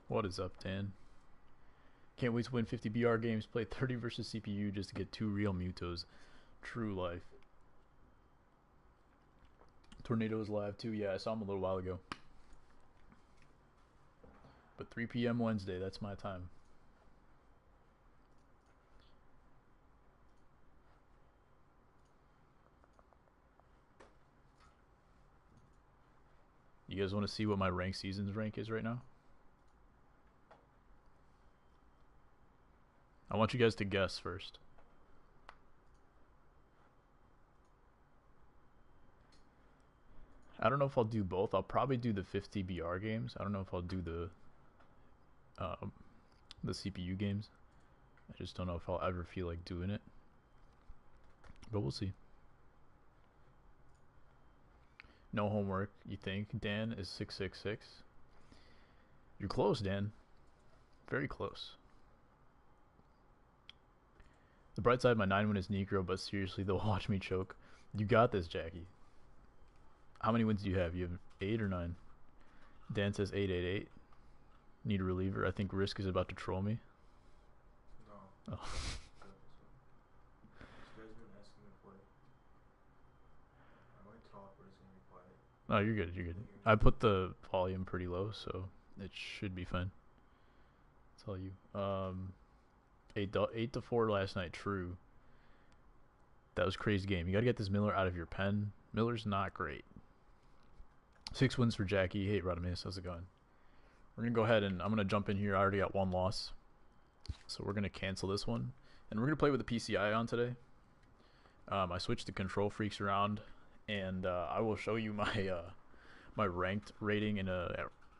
What is up, Dan? Can't wait to win 50 BR games. Play 30 versus CPU just to get 2 real Mutos. True life. Tornado is live too. Yeah, I saw him a little while ago. But 3 p.m. Wednesday, that's my time. You guys want to see what my rank seasons rank is right now? I want you guys to guess first. I don't know if I'll do both. I'll probably do the 50 BR games. I don't know if I'll do the CPU games. I just don't know if I'll ever feel like doing it. But we'll see. No homework, you think? Dan is 666. You're close, Dan. Very close. The bright side, my 9-win is Negro, but seriously, they'll watch me choke. You got this, Jackie. How many wins do you have? You have 8 or 9? Dan says 888. Need a reliever. I think Risk is about to troll me. No. Oh. No, you're good. You're good. I put the volume pretty low, so it should be fine. I'll tell you. 8-4 last night. True. That was a crazy game. You got to get this Miller out of your pen. Miller's not great. 6 wins for Jackie. Hey, Radamis, how's it going? We're going to go ahead and I'm going to jump in here. I already got 1 loss. So we're going to cancel this one. And we're going to play with the PCI on today. I switched the control freaks around. And I will show you my my ranked rating in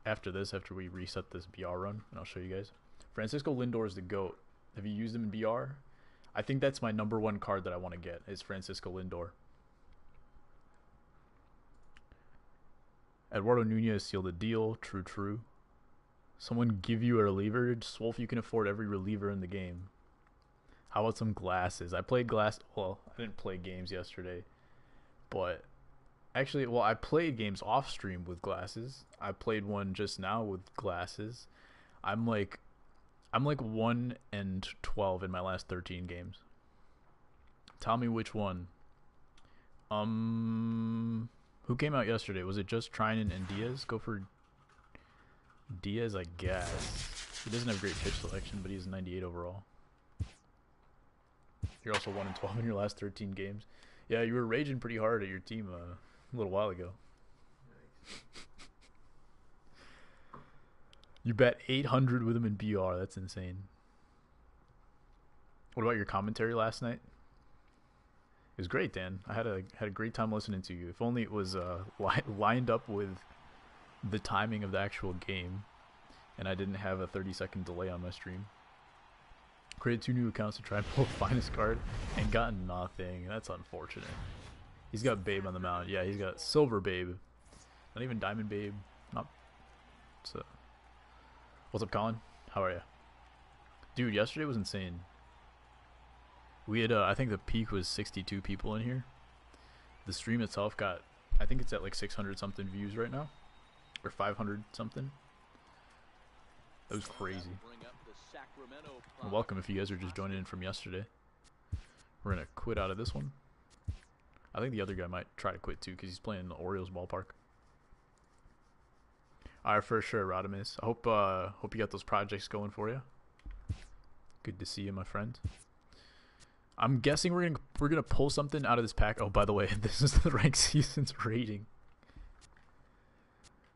after we reset this BR run. And I'll show you guys. Francisco Lindor is the GOAT. Have you used him in BR? I think that's my #1 card that I want to get is Francisco Lindor. Eduardo Nunez sealed the deal. True, true. Someone give you a reliever? Swolf, you can afford every reliever in the game. How about some glasses? I played well, I didn't play games yesterday. But actually, well, I played games off stream with glasses. I played one just now with glasses. I'm like 1-12 in my last 13 games. Tell me which one. Who came out yesterday? Was it just Trinan and Diaz? Go for Diaz, I guess. He doesn't have great pitch selection, but he's 98 overall. You're also 1-12 in your last 13 games. Yeah, you were raging pretty hard at your team a little while ago. You bet 800 with him in BR. That's insane. What about your commentary last night? It was great, Dan. I had a great time listening to you. If only it was lined up with the timing of the actual game, and I didn't have a 30-second delay on my stream. Created 2 new accounts to try and pull the finest card and got nothing. That's unfortunate. He's got Babe on the mound. Yeah, he's got Silver Babe. Not even Diamond Babe. Not. So. What's up, Colin? How are you? Dude, yesterday was insane. We had, I think the peak was 62 people in here. The stream itself got, I think it's at like 600 something views right now. Or 500 something. That was crazy. Well, welcome if you guys are just joining in from yesterday. We're going to quit out of this one. I think the other guy might try to quit too because he's playing in the Orioles ballpark. Alright, for sure, Radamis. I hope you got those projects going for you. Good to see you, my friend. I'm guessing we're gonna pull something out of this pack. Oh, by the way, this is the rank seasons rating.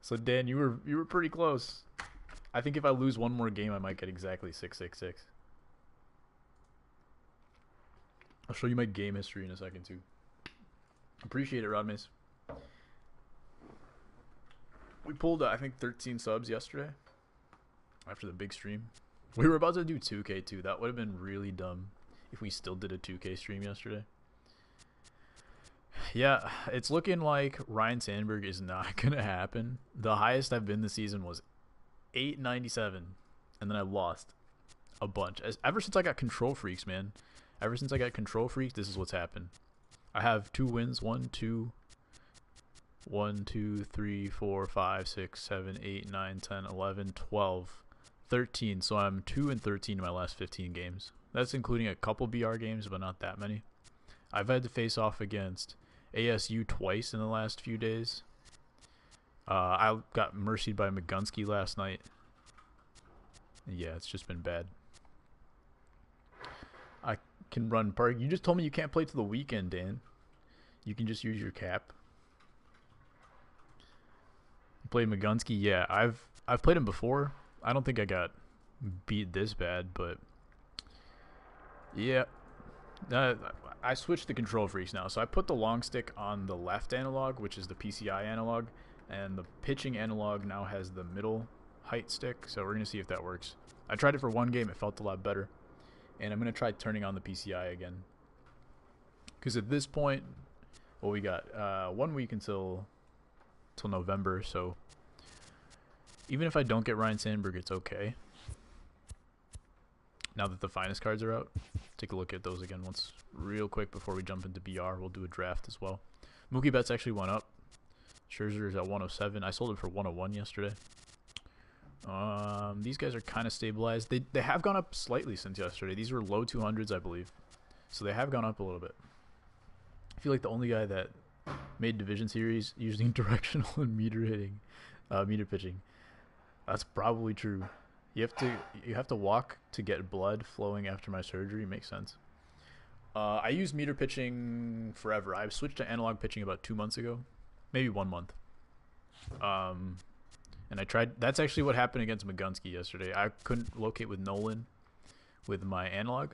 So Dan, you were pretty close. I think if I lose one more game, I might get exactly 666. I'll show you my game history in a second too. Appreciate it, Rodmace. We pulled, I think, 13 subs yesterday after the big stream. We were about to do 2K too. That would have been really dumb if we still did a 2K stream yesterday. Yeah, it's looking like Ryan Sandberg is not going to happen. The highest I've been this season was 897, and then I lost a bunch. Ever since I got Control Freaks, man. Ever since I got Control Freaks, this is what's happened. I have 2 wins. 1, 2, 3, 4, 5, 6, 7, 8, 9, 10, 11, 12. 13. So I'm 2-13 in my last 15 games. That's including a couple BR games, but not that many. I've had to face off against ASU twice in the last few days. I got mercied by McGunsky last night. Yeah, it's just been bad. I can run park. You just told me you can't play till the weekend, Dan. You can just use your cap. You played McGunsky? Yeah, I've played him before. I don't think I got beat this bad, but yeah. I switched the control freaks now. So I put the long stick on the left analog, which is the PCI analog, and the pitching analog now has the middle height stick. So we're going to see if that works. I tried it for one game. It felt a lot better. And I'm going to try turning on the PCI again. Because at this point, well, we got 1 week until November. So even if I don't get Ryan Sandberg, it's okay. Now that the finest cards are out, take a look at those again once real quick before we jump into BR. We'll do a draft as well. Mookie Betts actually went up. Scherzer is at 107. I sold it for 101 yesterday. These guys are kind of stabilized. They have gone up slightly since yesterday. These were low 200s, I believe. So they have gone up a little bit. I feel like the only guy that made division series using directional and meter pitching. That's probably true. You have to walk to get blood flowing after my surgery. Makes sense. I use meter pitching forever. I've switched to analog pitching about 2 months ago, maybe 1 month. And I tried. That's actually what happened against McGunsky yesterday. I couldn't locate with Nolan with my analog,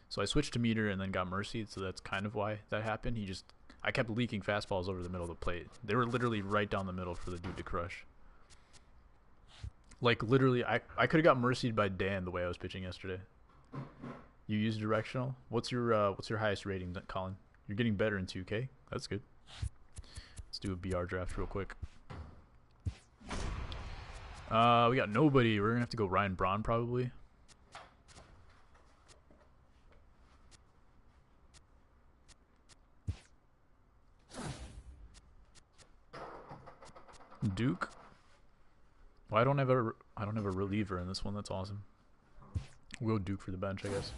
so I switched to meter and then got mercied. So that's kind of why that happened. I kept leaking fastballs over the middle of the plate. They were literally right down the middle for the dude to crush. Like literally, I could have got mercied by Dan the way I was pitching yesterday. You use directional. What's your highest rating, Colin? You're getting better in 2K. That's good. Let's do a BR draft real quick. We got nobody. We're gonna have to go Ryan Braun probably. Duke. Well, I don't have a reliever in this one. That's awesome. We'll go Duke for the bench, I guess.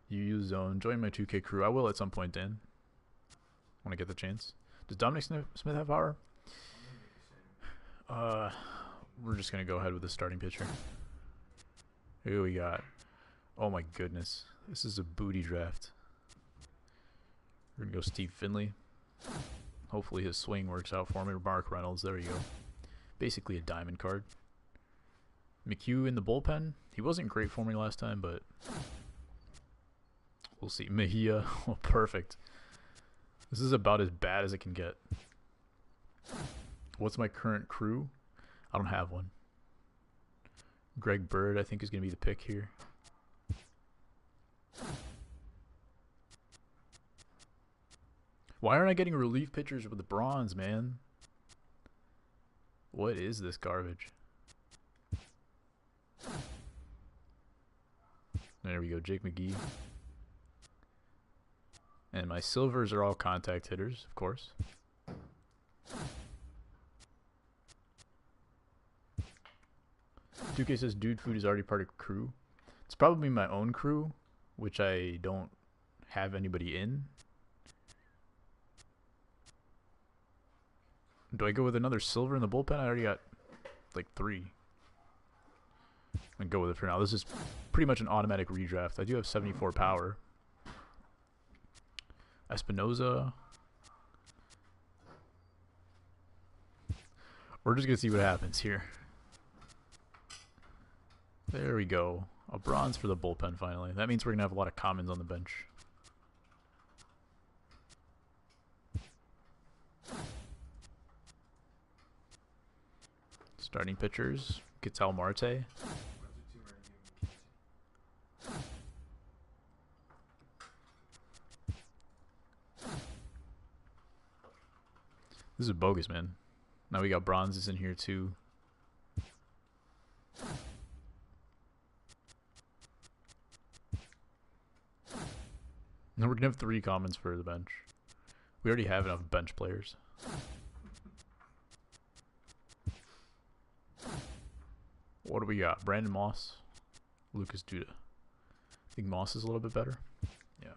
You use zone. Join my 2K crew. I will at some point, Dan. When I get the chance. Does Dominic Smith have power? We're just gonna go ahead with the starting pitcher. Who we got? Oh my goodness, this is a booty draft. We're gonna go Steve Finley. Hopefully his swing works out for me. Mark Reynolds. There we go. Basically a diamond card. McHugh in the bullpen. He wasn't great for me last time, but we'll see. Mejia. Oh, perfect. This is about as bad as it can get. What's my current crew? I don't have one. Greg Bird, I think, is going to be the pick here. Why aren't I getting relief pitchers with the bronze, man? What is this garbage? There we go, Jake McGee. And my silvers are all contact hitters, of course. Duke says DudeFood is already part of crew. It's probably my own crew, which I don't have anybody in. Do I go with another silver in the bullpen? I already got like 3. I'm gonna go with it for now. This is pretty much an automatic redraft. I do have 74 power. Espinoza. We're just gonna see what happens here. There we go. A bronze for the bullpen finally. That means we're gonna have a lot of commons on the bench. Starting pitchers. Ketel Marte. This is bogus, man. Now we got bronzes in here too. Now we're gonna have 3 commons for the bench. We already have enough bench players. What do we got? Brandon Moss, Lucas Duda. I think Moss is a little bit better. Yeah.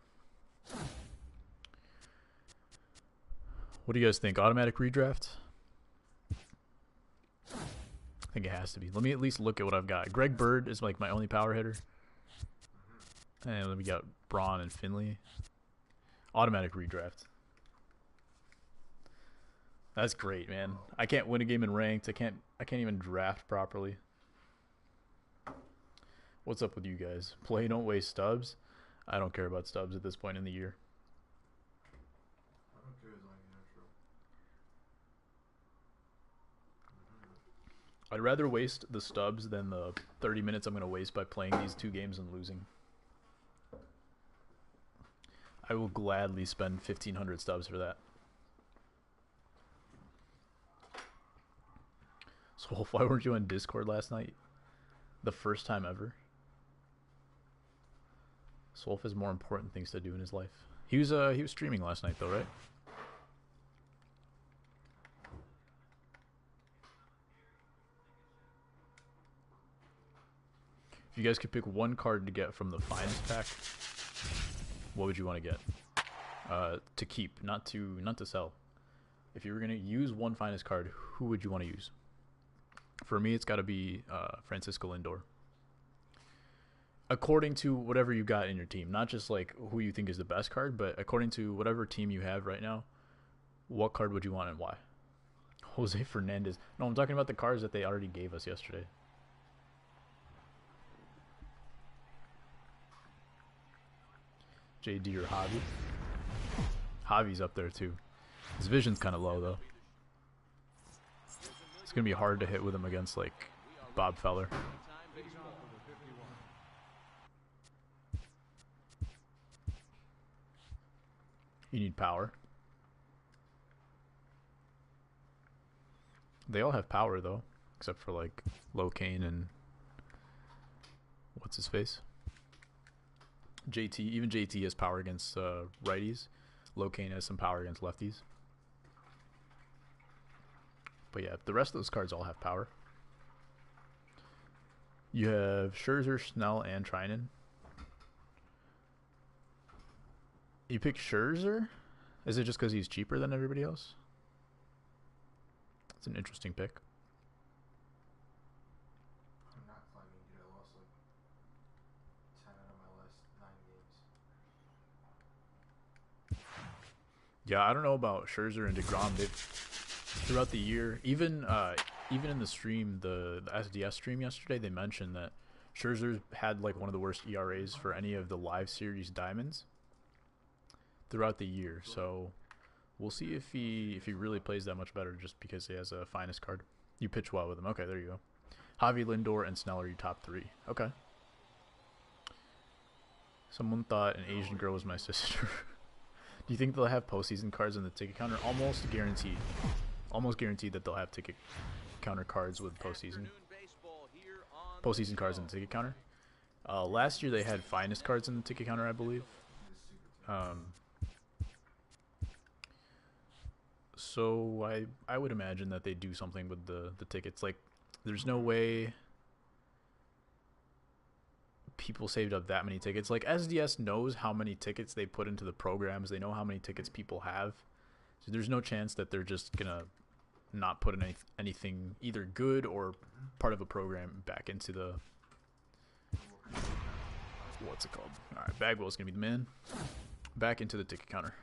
What do you guys think? Automatic redraft? I think it has to be. Let me at least look at what I've got. Greg Bird is like my only power hitter. And then we got Braun and Finley. Automatic redraft. That's great, man. I can't win a game in ranked. I can't even draft properly. What's up with you guys? Play, don't waste stubs. I don't care about stubs at this point in the year. I don't care as long as you're true. I'd rather waste the stubs than the 30 minutes I'm going to waste by playing these 2 games and losing. I will gladly spend 1,500 stubs for that. So why weren't you on Discord last night? The first time ever? Swolf has more important things to do in his life. He was streaming last night though, right? If you guys could pick one card to get from the finest pack, what would you want to get? To keep, not to sell. If you were gonna use one finest card, who would you want to use? For me, it's got to be Francisco Lindor. According to whatever you got in your team, not just like who you think is the best card, but according to whatever team you have right now, what card would you want and why? Jose Fernandez. No, I'm talking about the cards that they already gave us yesterday. JD or Javi? Javi's up there too. His vision's kind of low though. It's going to be hard to hit with him against like Bob Feller. You need power. They all have power though, except for like Locane and what's his face? JT. Even JT has power against righties. Locane has some power against lefties. But yeah, the rest of those cards all have power. You have Scherzer, Snell, and Trinan. You pick Scherzer? Is it just because he's cheaper than everybody else? It's an interesting pick. I'm not claiming, dude. I lost like 10 out of my last 9 games. Yeah, I don't know about Scherzer and DeGrom. They've throughout the year, even in the stream, the SDS stream yesterday, they mentioned that Scherzer had like one of the worst ERAs for any of the live series diamonds throughout the year. So we'll see if he really plays that much better just because he has a finest card. You pitch well with him. Okay, there you go. Javi, Lindor, and Snell are your top 3. Okay. Someone thought an Asian girl was my sister. Do you think they'll have postseason cards in the ticket counter? Almost guaranteed. Almost guaranteed that they'll have ticket counter cards with postseason cards in the ticket counter. Last year they had finest cards in the ticket counter, I believe. So I would imagine that they do something with the tickets. Like, there's no way people saved up that many tickets. Like, SDS knows how many tickets they put into the programs. They know how many tickets people have. So there's no chance that they're just gonna not put anything either good or part of a program back into the what's it called? All right, Bagwell's gonna be the man. Back into the ticket counter.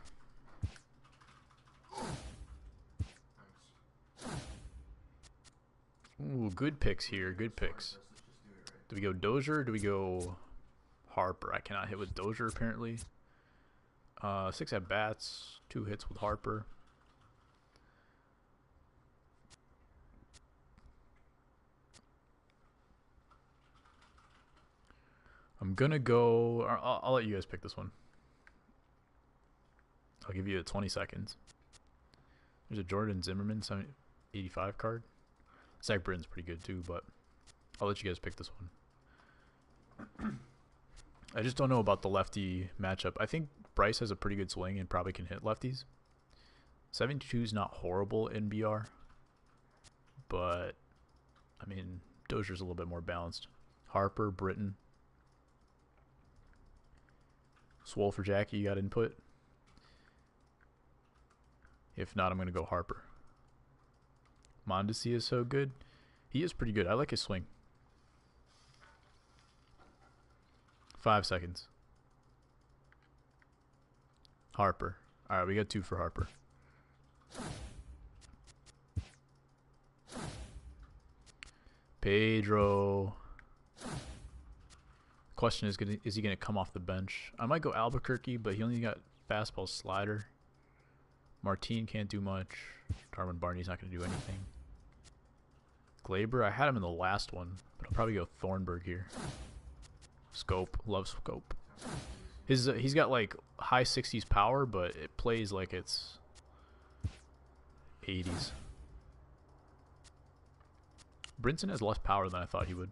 Ooh, good picks here. Good picks. Do we go Dozier or do we go Harper? I cannot hit with Dozier apparently. 6 at bats, 2 hits with Harper. I'm gonna go. I'll let you guys pick this one. I'll give you 20 seconds. There's a Jordan Zimmerman 85 card. Zach Britton's pretty good too, but I'll let you guys pick this one. I just don't know about the lefty matchup. I think Bryce has a pretty good swing and probably can hit lefties. 72 is not horrible in BR, but I mean, Dozier's a little bit more balanced. Harper, Britton. Swole for Jackie, you got input? If not, I'm going to go Harper. Mondesi is so good. He is pretty good. I like his swing. 5 seconds. Harper. Alright, we got 2 for Harper. Pedro. Question is he going to come off the bench? I might go Albuquerque, but he only got fastball slider. Martine can't do much. Darwin Barney's not going to do anything. Glaber, I had him in the last one, but I'll probably go Thornburg here. Scope, love Scope. He's got like high 60s power, but it plays like it's 80s. Brinson has less power than I thought he would.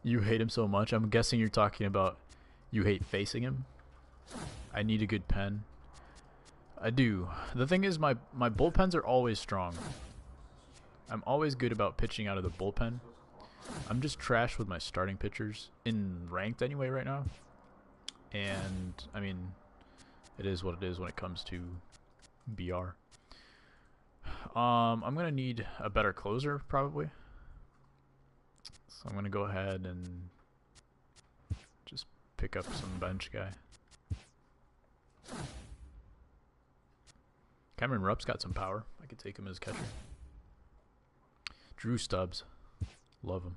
You hate him so much. I'm guessing you're talking about you hate facing him. I need a good pen. I do. The thing is, my bullpens are always strong. I'm always good about pitching out of the bullpen. I'm just trash with my starting pitchers, in ranked anyway right now. And, I mean, it is what it is when it comes to BR. I'm going to need a better closer, probably. So I'm going to go ahead and just pick up some bench guy. Cameron Rupp's got some power. I could take him as catcher. Drew Stubbs. Love him.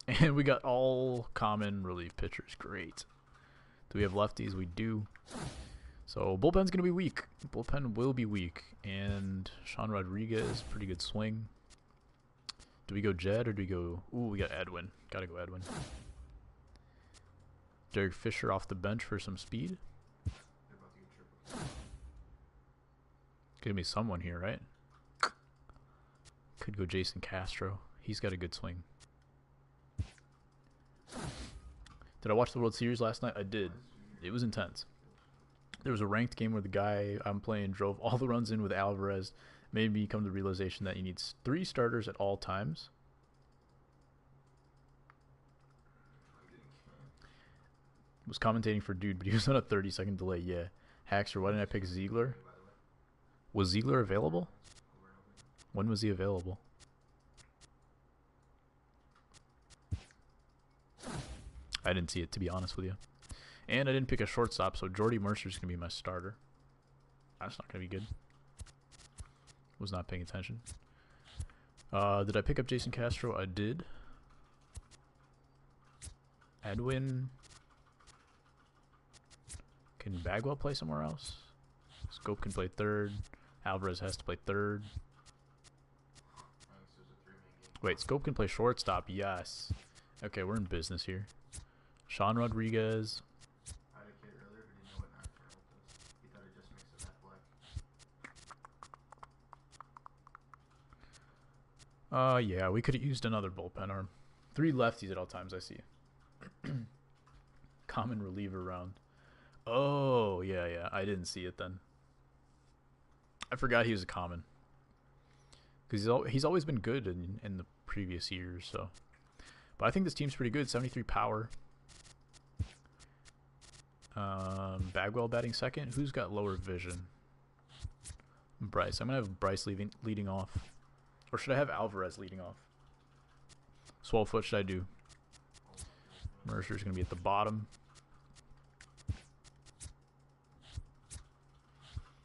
And we got all common relief pitchers. Great. Do we have lefties? We do. So bullpen's going to be weak. Bullpen will be weak. And Sean Rodriguez, pretty good swing. Do we go Jed or do we go... Ooh, we got Edwin. Got to go Edwin. Derek Fisher off the bench for some speed. Could be someone here, right? Could go Jason Castro. He's got a good swing. Did I watch the World Series last night? I did. It was intense. There was a ranked game where the guy I'm playing drove all the runs in with Alvarez. Made me come to the realization that he needs 3 starters at all times. Was commentating for Dude, but he was on a 30-second delay. Yeah. Haxer, why didn't I pick Ziegler? Was Ziegler available? When was he available? I didn't see it, to be honest with you. And I didn't pick a shortstop, so Jordy Mercer's going to be my starter. That's not going to be good. Was not paying attention. Did I pick up Jason Castro? I did. Edwin. Can Bagwell play somewhere else? Scope can play third. Alvarez has to play third. Wait, Scope can play shortstop. Yes. Okay, we're in business here. Sean Rodriguez. I had a kid earlier who didn't know what nocturnal does. He thought it just makes it that black. Yeah, we could have used another bullpen arm. 3 lefties at all times, I see. Common reliever round. Oh, yeah. I didn't see it then. I forgot he was a common. Because he's always been good in the previous years, so. But I think this team's pretty good. 73 power. Bagwell batting second. Who's got lower vision? Bryce. I'm going to have Bryce leading off. Or should I have Alvarez leading off? Swole foot should I do? Mercer's going to be at the bottom.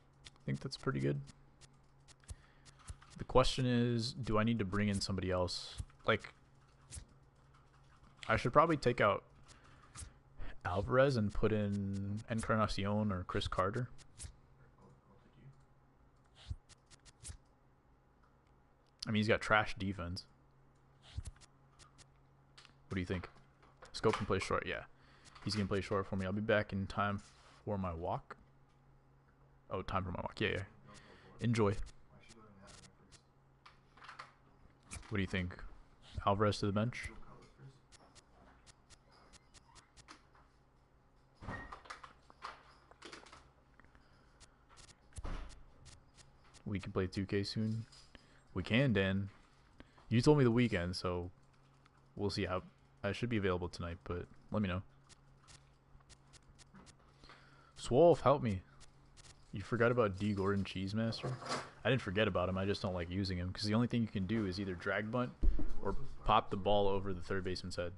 I think that's pretty good. The question is, do I need to bring in somebody else? Like, I should probably take out Alvarez and put in Encarnacion or Chris Carter. I mean, he's got trash defense. What do you think? Scope can play short. Yeah, he's going to play short for me. I'll be back in time for my walk. Oh, time for my walk. Yeah. Enjoy. What do you think? Alvarez to the bench? We can play 2K soon. We can, Dan. You told me the weekend, so we'll see how. I should be available tonight, but let me know. Swolf, help me. You forgot about D. Gordon Cheesemaster? I didn't forget about him. I just don't like using him because the only thing you can do is either drag bunt or pop the ball over the third baseman's head.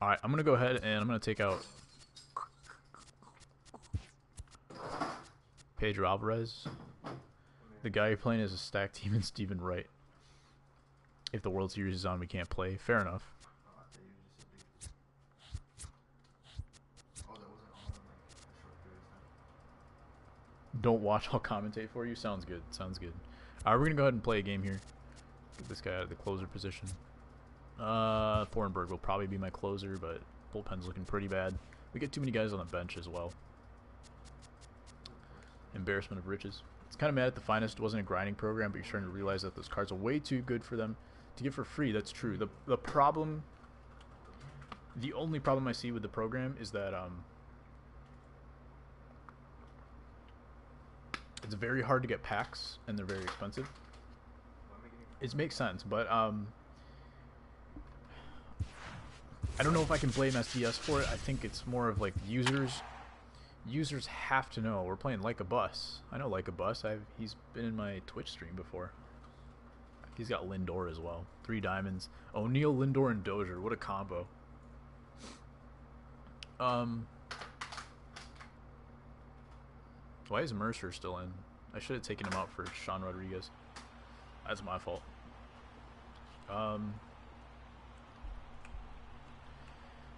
All right, I'm gonna go ahead and I'm gonna take out Pedro Alvarez. The guy you're playing is a stacked team and Stephen Wright. If the World Series is on, we can't play. Fair enough. Don't watch, I'll commentate for you. Sounds good. Sounds good. Alright, we're going to go ahead and play a game here. Get this guy out of the closer position. Thornburg will probably be my closer, but bullpen's looking pretty bad. We get too many guys on the bench as well. Embarrassment of riches. It's kind of mad at the finest. It wasn't a grinding program, but you're starting to realize that those cards are way too good for them to give for free. That's true. The problem, the only problem I see with the program is that it's very hard to get packs, and they're very expensive. It makes sense, but I don't know if I can blame SDS for it. I think it's more of like users have to know. We're playing Like a Bus. I know Like a Bus. He's been in my Twitch stream before. He's got Lindor as well. 3 diamonds. O'Neal, Lindor, and Dozier. What a combo. Why is Mercer still in? I should have taken him out for Sean Rodriguez. That's my fault.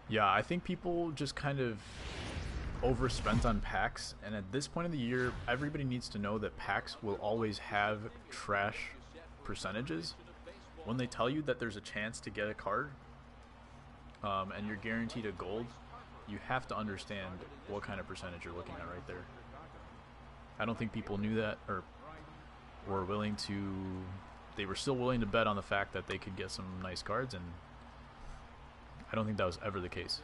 Yeah, I think people just kind of overspent on packs, and at this point of the year, everybody needs to know that packs will always have trash percentages. When they tell you that there's a chance to get a card, and you're guaranteed a gold, you have to understand what kind of percentage you're looking at right there. I don't think people knew that, or were willing to. They were still willing to bet on the fact that they could get some nice cards, and I don't think that was ever the case.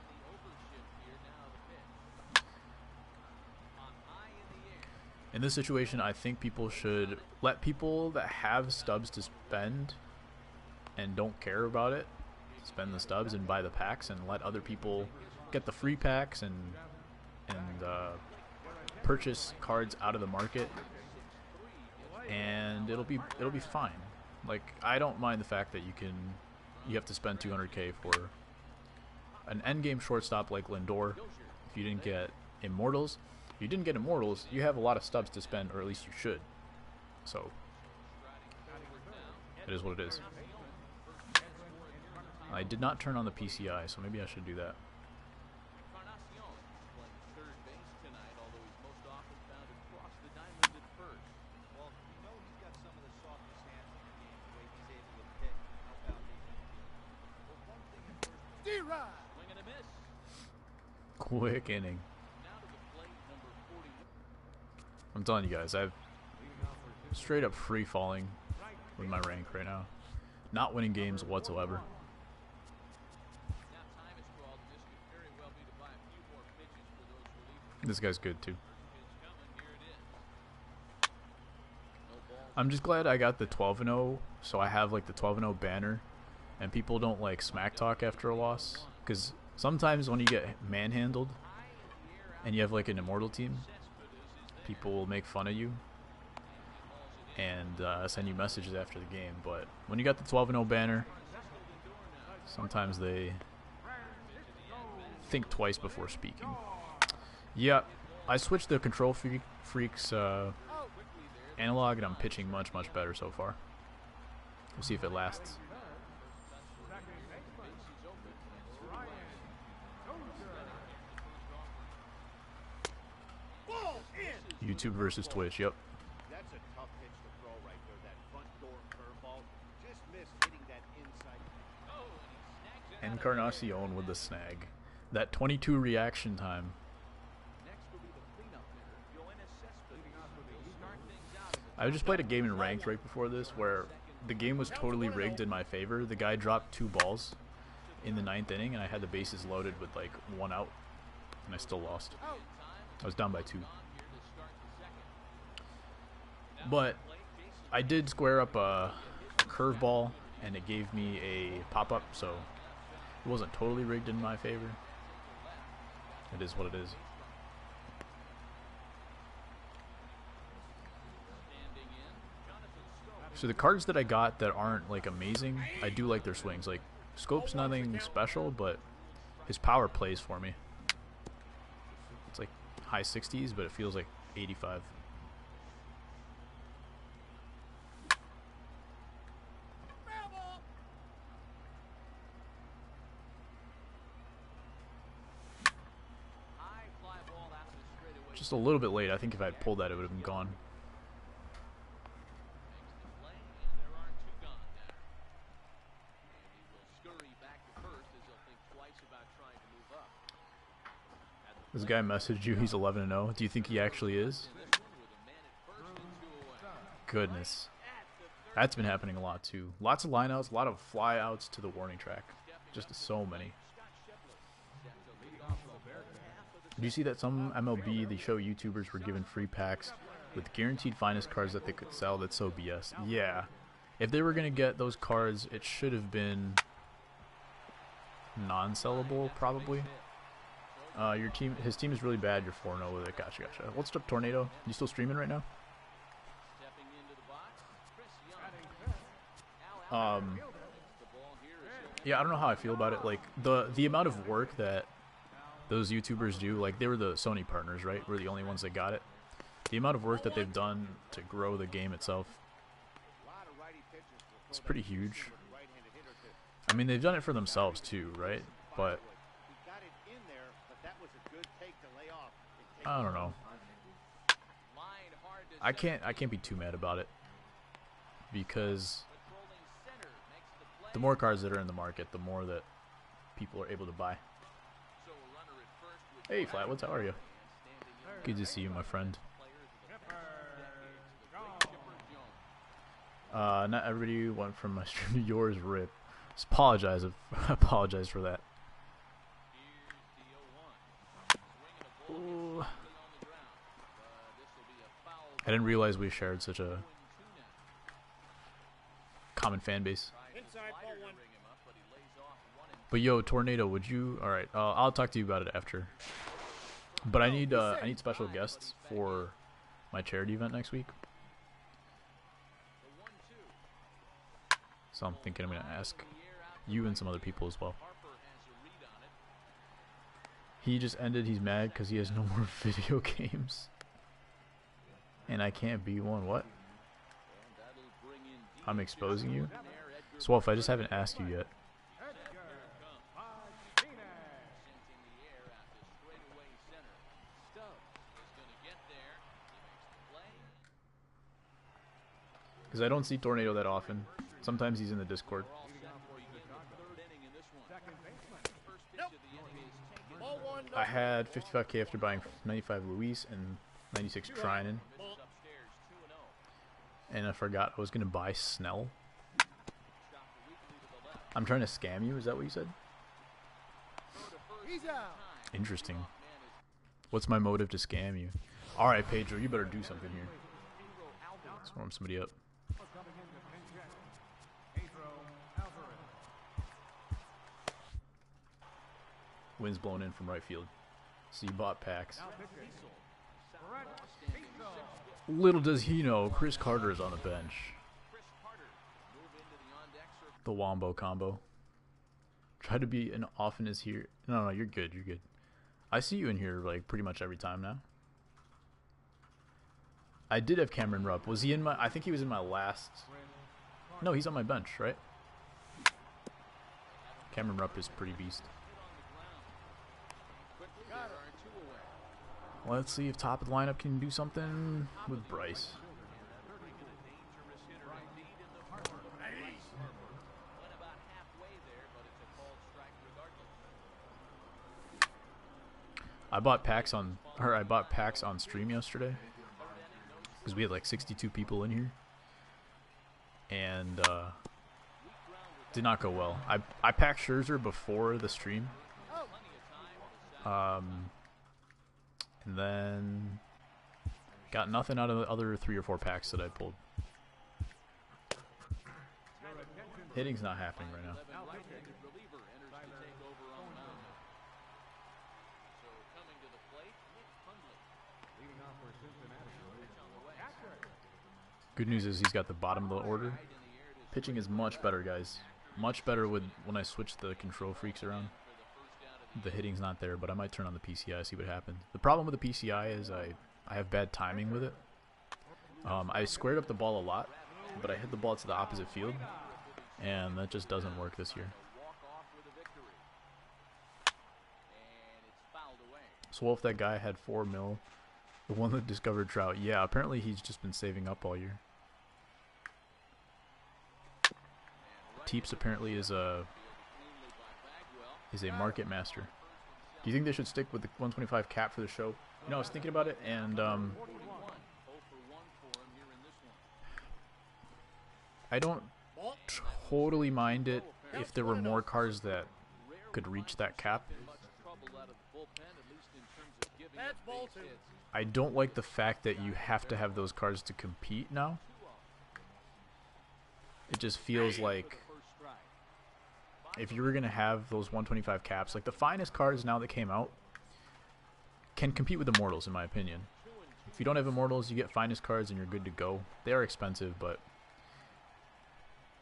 In this situation, I think people should let people that have stubs to spend and don't care about it spend the stubs and buy the packs, and let other people get the free packs and purchase cards out of the market, and it'll be fine. Like, I don't mind the fact that you have to spend 200K for an endgame shortstop like Lindor. If you didn't get Immortals, you have a lot of stubs to spend, or at least you should. So it is what it is. I did not turn on the PCI, so maybe I should do that. Quick inning. I'm telling you guys, I've straight up free falling with my rank right now. Not winning games whatsoever. This guy's good too. I'm just glad I got the 12-0, so I have like the 12-0 banner, and people don't like smack talk after a loss, because sometimes when you get manhandled and you have like an immortal team, people will make fun of you and send you messages after the game. But when you got the 12-0 banner, sometimes they think twice before speaking. Yeah, I switched the Control Freaks analog, and I'm pitching much better so far. We'll see if it lasts. YouTube versus Twitch, yep. That's a tough pitch to throw right there. That front door curveball just missed hitting that inside. Encarnacion with the snag. That 22 reaction time. I just played a game in ranked right before this where the game was totally rigged in my favor. The guy dropped 2 balls in the 9th inning, and I had the bases loaded with like 1 out, and I still lost. I was down by 2. But I did square up a curveball, and it gave me a pop-up, so it wasn't totally rigged in my favor. It is what it is. So the cards that I got that aren't like amazing, I do like their swings. Like Scope's nothing special, but his power plays for me. It's like high 60s, but it feels like 85. Just a little bit late. I think if I had pulled that, it would have been gone. This guy messaged you. He's 11-0. Do you think he actually is? Goodness. That's been happening a lot too. Lots of lineouts, a lot of flyouts to the warning track. Just so many. Do you see that some MLB The Show YouTubers were given free packs with guaranteed finest cards that they could sell? That's so BS. Yeah. If they were going to get those cards, it should have been non-sellable, probably. His team is really bad. You're 4-0 with it. Gotcha. What's up, Tornado? You still streaming right now? Yeah, I don't know how I feel about it. Like the amount of work that those YouTubers do, like they were the Sony partners, right? We're the only ones that got it. The amount of work that they've done to grow the game itself, it's pretty huge. I mean, they've done it for themselves too, right? But I don't know. I can't be too mad about it, because the more cards that are in the market, the more that people are able to buy. Hey, Flatwoods, how are you? Good to see you, my friend. Not everybody went from my stream to yours. Rip. Just apologize for that. Ooh. I didn't realize we shared such a common fan base. But yo, Tornado, would you? All right, I'll talk to you about it after. But I need special guests for my charity event next week. So I'm thinking I'm gonna ask you and some other people as well. He just ended. He's mad because he has no more video games, and I can't be one. What? I'm exposing you. Swolf, I just haven't asked you yet. Because I don't see Tornado that often. Sometimes he's in the Discord. I had 55k after buying 95 Luis and 96 Trinan. And I forgot I was going to buy Snell. I'm trying to scam you, is that what you said? Interesting. What's my motive to scam you? Alright, Pedro, you better do something here. Swarm somebody up. Wind's blowing in from right field. So you bought packs. Little does he know, Chris Carter is on the bench. The Wombo combo. Try to be an often as here. No, you're good. You're good. I see you in here like pretty much every time now. I did have Cameron Rupp. Was he in my? I think he was in my last. No, he's on my bench, right? Cameron Rupp is pretty beast. Let's see if top of the lineup can do something with Bryce. I bought packs on stream yesterday because we had like 62 people in here, and did not go well. I packed Scherzer before the stream, and then got nothing out of the other 3 or 4 packs that I pulled. Hitting's not happening right now. Good news is he's got the bottom of the order. Pitching is much better, guys. Much better with when I switch the control freaks around. The hitting's not there, but I might turn on the PCI, see what happens. The problem with the PCI is I have bad timing with it. I squared up the ball a lot, but I hit the ball to the opposite field, and that just doesn't work this year. So what if that guy had 4 mil, the one that discovered Trout? Yeah, apparently he's just been saving up all year. Teeps apparently is a market master. Do you think they should stick with the 125 cap for the show? You know, I was thinking about it, and I don't totally mind it if there were more cars that could reach that cap. I don't like the fact that you have to have those cars to compete now. It just feels like if you were going to have those 125 caps, like the finest cars now that came out can compete with Immortals, in my opinion. If you don't have Immortals, you get finest cards and you're good to go. They are expensive, but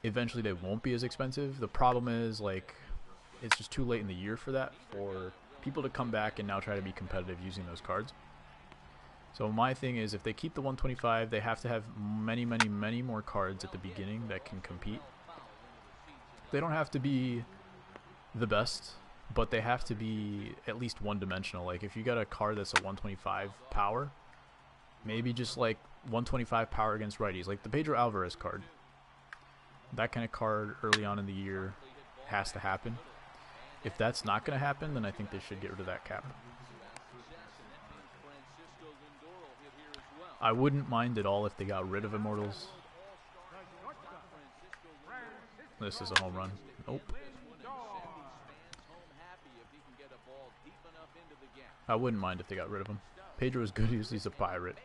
eventually they won't be as expensive. The problem is, like, it's just too late in the year for that, for people to come back and now try to be competitive using those cards. So my thing is, if they keep the 125, they have to have many, many, many more cards at the beginning that can compete. They don't have to be the best, but they have to be at least one-dimensional. Like, if you got a card that's a 125 power, maybe just like 125 power against righties, like the Pedro Alvarez card. That kind of card early on in the year has to happen. If that's not going to happen, then I think they should get rid of that cap. I wouldn't mind at all if they got rid of Immortals. This is a home run. Nope. I wouldn't mind if they got rid of him. Pedro is good. He's a pirate.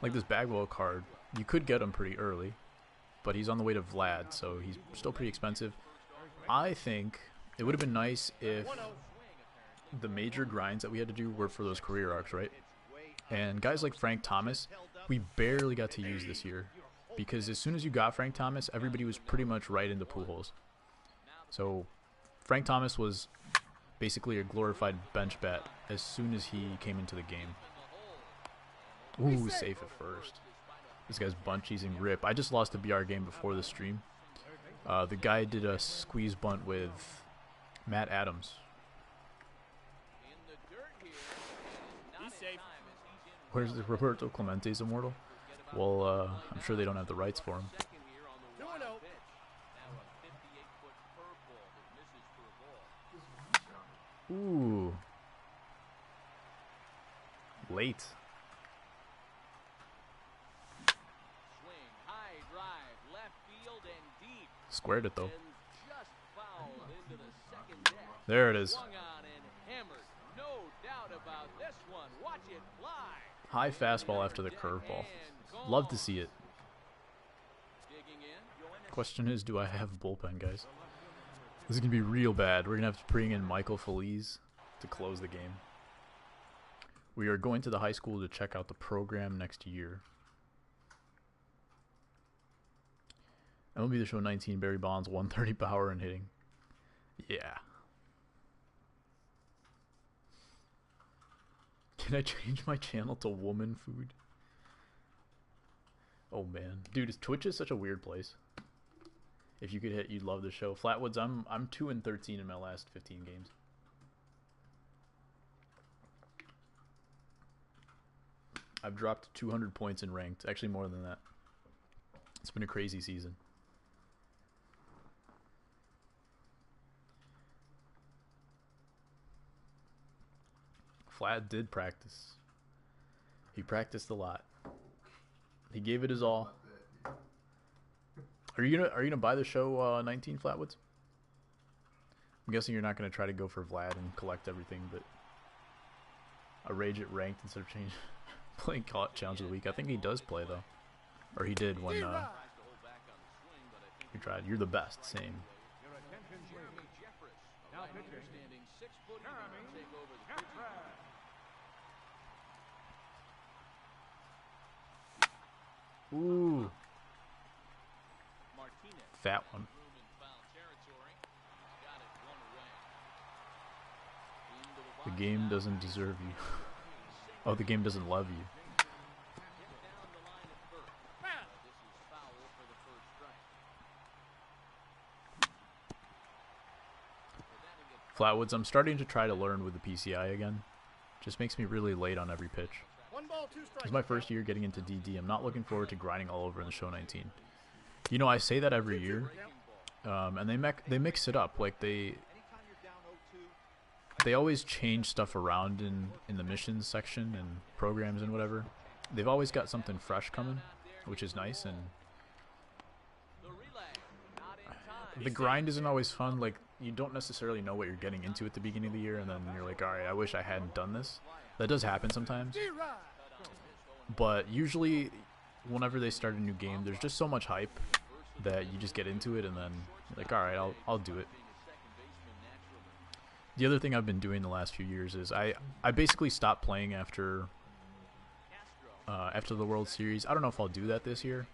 Like this Bagwell card, you could get him pretty early, but he's on the way to Vlad, so he's still pretty expensive. I think it would have been nice if the major grinds that we had to do were for those career arcs, right? And guys like Frank Thomas, we barely got to use this year, because as soon as you got Frank Thomas, everybody was pretty much right into Pujols. So Frank Thomas was basically a glorified bench bat as soon as he came into the game. Ooh, safe at first. This guy's bunt cheesing rip. I just lost a BR game before the stream. The guy did a squeeze bunt with Matt Adams. Where's the Roberto Clemente's Immortal? Well, I'm sure they don't have the rights for him. Ooh. Late. Squared it though. There it is. High fastball after the curveball. Love to see it. Question is, do I have bullpen, guys? This is going to be real bad. We're going to have to bring in Michael Feliz to close the game. We are going to the high school to check out the program next year. MLB The Show 19, Barry Bonds, 130 power and hitting. Yeah. Can I change my channel to woman food? Oh man, dude, Twitch is such a weird place. If you could hit, you'd love the show. Flatwoods, I'm 2-13 in my last 15 games. I've dropped 200 points in ranked, actually more than that. It's been a crazy season. Flat did practice. He practiced a lot. He gave it his all. Are you gonna buy the show 19 Flatwoods? I'm guessing you're not going to try to go for Vlad and collect everything, but a rage at ranked instead of playing challenge of the week. I think he does play though, or he did when he tried. You're the best. Same. Ooh, fat one. The game doesn't deserve you. Oh, the game doesn't love you. Flatwoods, I'm starting to try to learn with the PCI again. Just makes me really late on every pitch. It's my first year getting into DD. I'm not looking forward to grinding all over in the Show 19. You know, I say that every year, and they mix it up. Like they always change stuff around in the missions section and programs and whatever. They've always got something fresh coming, which is nice. And the grind isn't always fun. Like you don't necessarily know what you're getting into at the beginning of the year, and then you're like, all right, I wish I hadn't done this. That does happen sometimes. But usually, whenever they start a new game, there's just so much hype that you just get into it, and then you're like, all right, I'll do it. The other thing I've been doing the last few years is I basically stopped playing after the World Series. I don't know if I'll do that this year,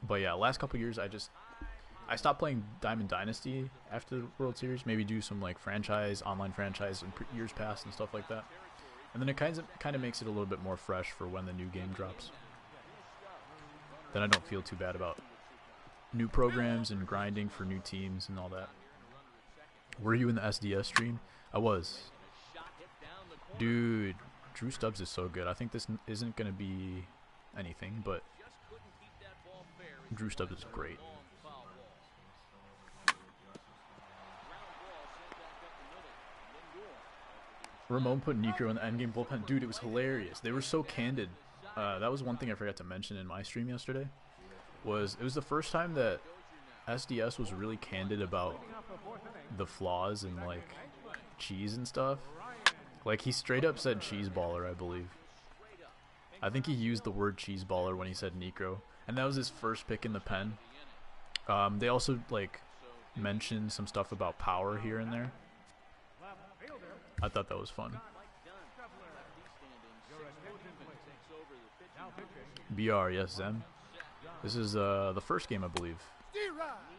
but yeah, last couple years I stopped playing Diamond Dynasty after the World Series. Maybe do some like online franchise in years past and stuff like that. And then it kind of makes it a little bit more fresh for when the new game drops. Then I don't feel too bad about new programs and grinding for new teams and all that. Were you in the SDS stream? I was. Dude, Drew Stubbs is so good. I think this isn't going to be anything, but Drew Stubbs is great. Ramon put Necro in the endgame bullpen. Dude, it was hilarious. They were so candid. That was one thing I forgot to mention in my stream yesterday. It was the first time that SDS was really candid about the flaws in like cheese and stuff. Like he straight up said cheese baller, I believe. I think he used the word cheese baller when he said Necro, and that was his first pick in the pen. They also like mentioned some stuff about power here and there. I thought that was fun. BR, yes, Zem. This is the first game, I believe.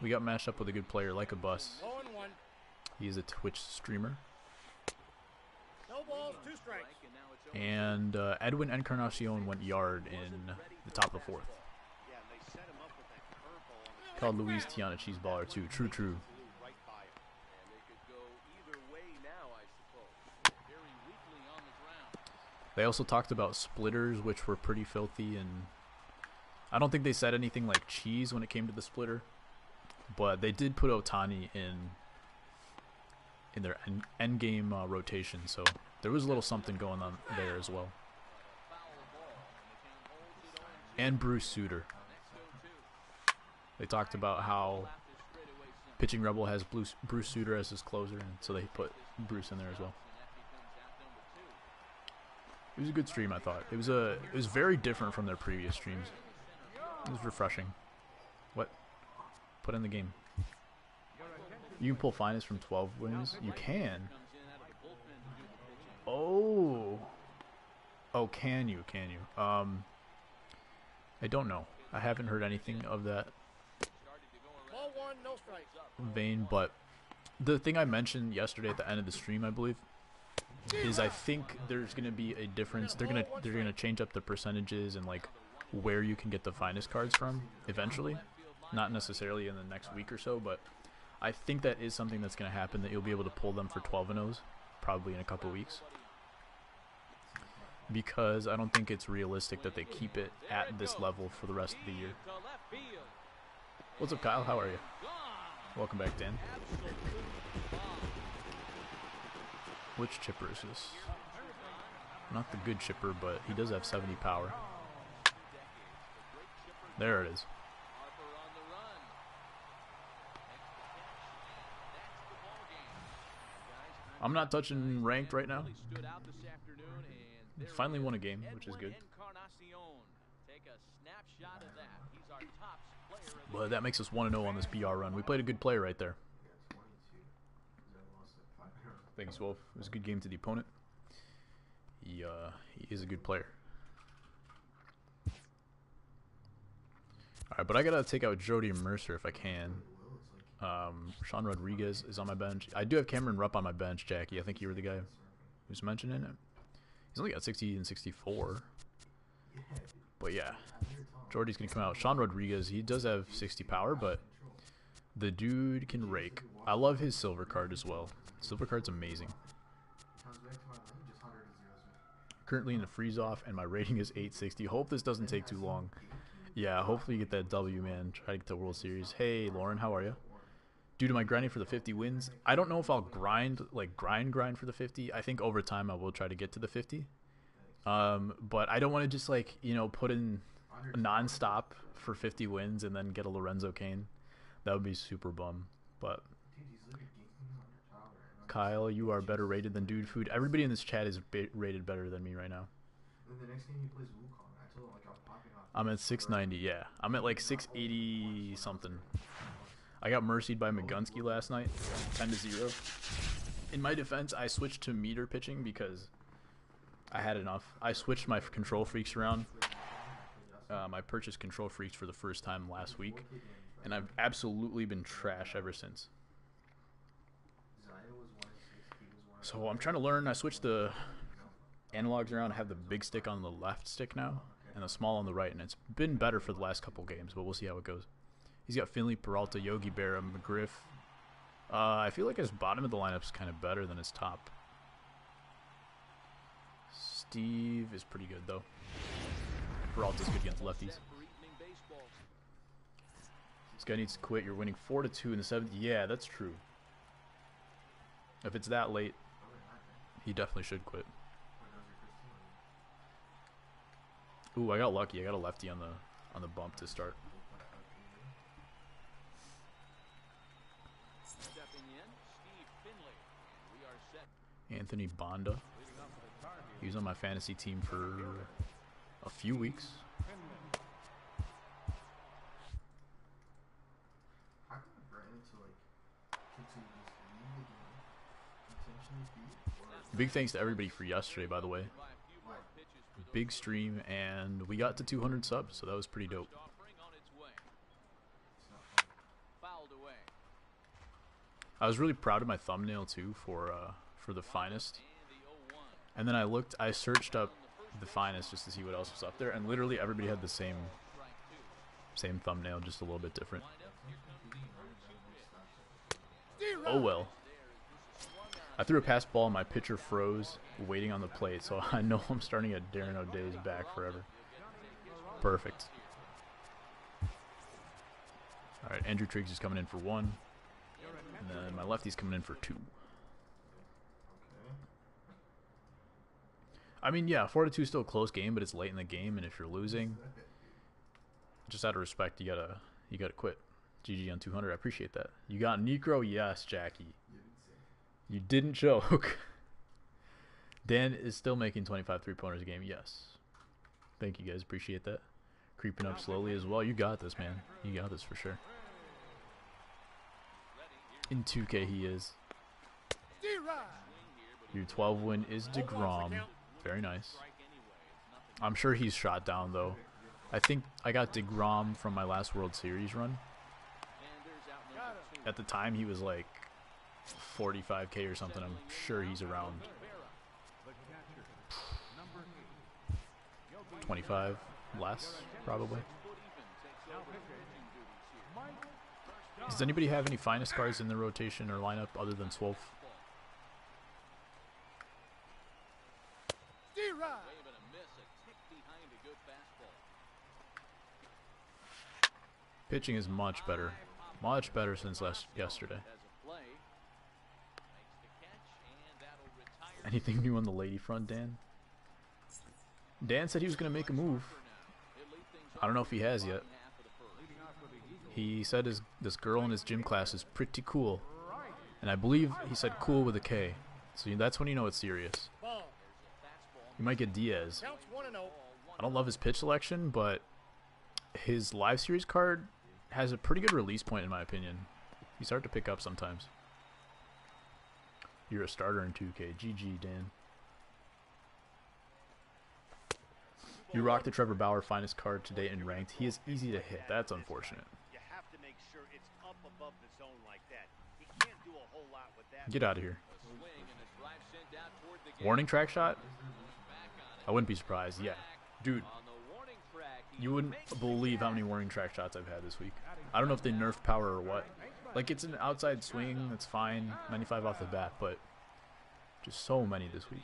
We got matched up with a good player, like a bus. He is a Twitch streamer. And Edwin Encarnacion went yard in the top of the fourth. Called Luis Tiana cheese baller too. True. They also talked about splitters, which were pretty filthy, and I don't think they said anything like cheese when it came to the splitter, but they did put Otani in their end game rotation, so there was a little something going on there as well. And Bruce Sutter. They talked about how Pitching Rebel has Bruce Sutter as his closer, and so they put Bruce in there as well. It was a good stream, I thought. It was very different from their previous streams. It was refreshing. What? Put in the game. You can pull finest from 12 wins? You can. Oh. Oh, can you? I don't know. I haven't heard anything of that vein, but the thing I mentioned yesterday at the end of the stream, I believe, is I think there's gonna be a difference. They're gonna change up the percentages and like where you can get the finest cards from eventually. Not necessarily in the next week or so, but I think that is something that's gonna happen, that you'll be able to pull them for 12-0s probably in a couple weeks. Because I don't think it's realistic that they keep it at this level for the rest of the year. What's up, Kyle? How are you? Welcome back, Dan. Which chipper is this? Not the good chipper, but he does have 70 power. There it is. I'm not touching ranked right now. Finally won a game, which is good. But that makes us 1-0 on this BR run. We played a good play right there. Thanks, Wolf. It was a good game to the opponent. He is a good player. Alright, but I gotta take out Jody and Mercer if I can. Sean Rodriguez is on my bench. I do have Cameron Rupp on my bench, Jackie. I think you were the guy who's mentioning it. He's only got 60 and 64. But yeah, Jordy's going to come out. Sean Rodriguez, he does have 60 power, but the dude can rake. I love his silver card as well. Silver card's amazing. Currently in the freeze off, and my rating is 860. Hope this doesn't take too long. Yeah, hopefully you get that W, man. Try to get the World Series. Hey, Lauren, how are you? Due to my grinding for the 50 wins, I don't know if I'll grind for the 50. I think over time I will try to get to the 50. But I don't want to just like, you know, put in non-stop for 50 wins and then get a Lorenzo Kane. That would be super bum. But Kyle, you are better rated than DudeFood. Everybody in this chat is rated better than me right now. I'm at 690. Yeah, I'm at like 680 something. I got mercied by McGunsky last night, 10-0. In my defense, I switched to meter pitching because I had enough. I switched my control freaks around. I purchased control freaks for the first time last week, and I've absolutely been trash ever since. So I'm trying to learn. I switched the analogs around. I have the big stick on the left stick now and the small on the right, and it's been better for the last couple games, but we'll see how it goes. He's got Finley, Peralta, Yogi Berra, McGriff. I feel like his bottom of the lineup is kind of better than his top. Steve is pretty good, though. Peralta's good against lefties. This guy needs to quit. You're winning 4-2 in the 7th. Yeah, that's true. If it's that late, he definitely should quit. Ooh, I got lucky. I got a lefty on the bump to start. Anthony Bonda. He was on my fantasy team for a few weeks. Big thanks to everybody for yesterday, by the way. Big stream, and we got to 200 subs, so that was pretty dope. I was really proud of my thumbnail too for the finest. And then I searched up the finest just to see what else was up there, and literally everybody had the same thumbnail, just a little bit different. Oh well. I threw a pass ball and my pitcher froze waiting on the plate, so I know I'm starting at Darren O'Day's back forever. Perfect. Alright, Andrew Triggs is coming in for 1. And then my lefty's coming in for 2. I mean, yeah, 4-2 is still a close game, but it's late in the game, and if you're losing, just out of respect, you gotta quit. GG on 200. I appreciate that. You got Necro? Yes, Jackie. You didn't choke. Dan is still making 25 three-pointers a game. Yes. Thank you, guys. Appreciate that. Creeping up slowly as well. You got this, man. You got this for sure. In 2K, he is. Your 12 win is DeGrom. Very nice. I'm sure he's shot down, though. I think I got DeGrom from my last World Series run. At the time, he was like 45K or something. I'm sure he's around 25 less, probably. Does anybody have any finest cards in the rotation or lineup other than Swolf? Pitching is much better since yesterday. Anything new on the lady front, Dan? Dan said he was going to make a move. I don't know if he has yet. He said this girl in his gym class is pretty cool. And I believe he said cool with a K. So that's when you know it's serious. You might get Diaz. I don't love his pitch selection, but his live series card has a pretty good release point in my opinion. He's hard to pick up sometimes. You're a starter in 2K. GG, Dan. You rocked the Trevor Bauer finest card today in ranked. He is easy to hit. That's unfortunate. You have to make sure it's up above the zone like that. He can't do a whole lot with that. Get out of here. Warning track shot? I wouldn't be surprised. Yeah. Dude, you wouldn't believe how many warning track shots I've had this week. I don't know if they nerfed power or what. Like, it's an outside swing. That's fine. 95 off the bat, but just so many this week.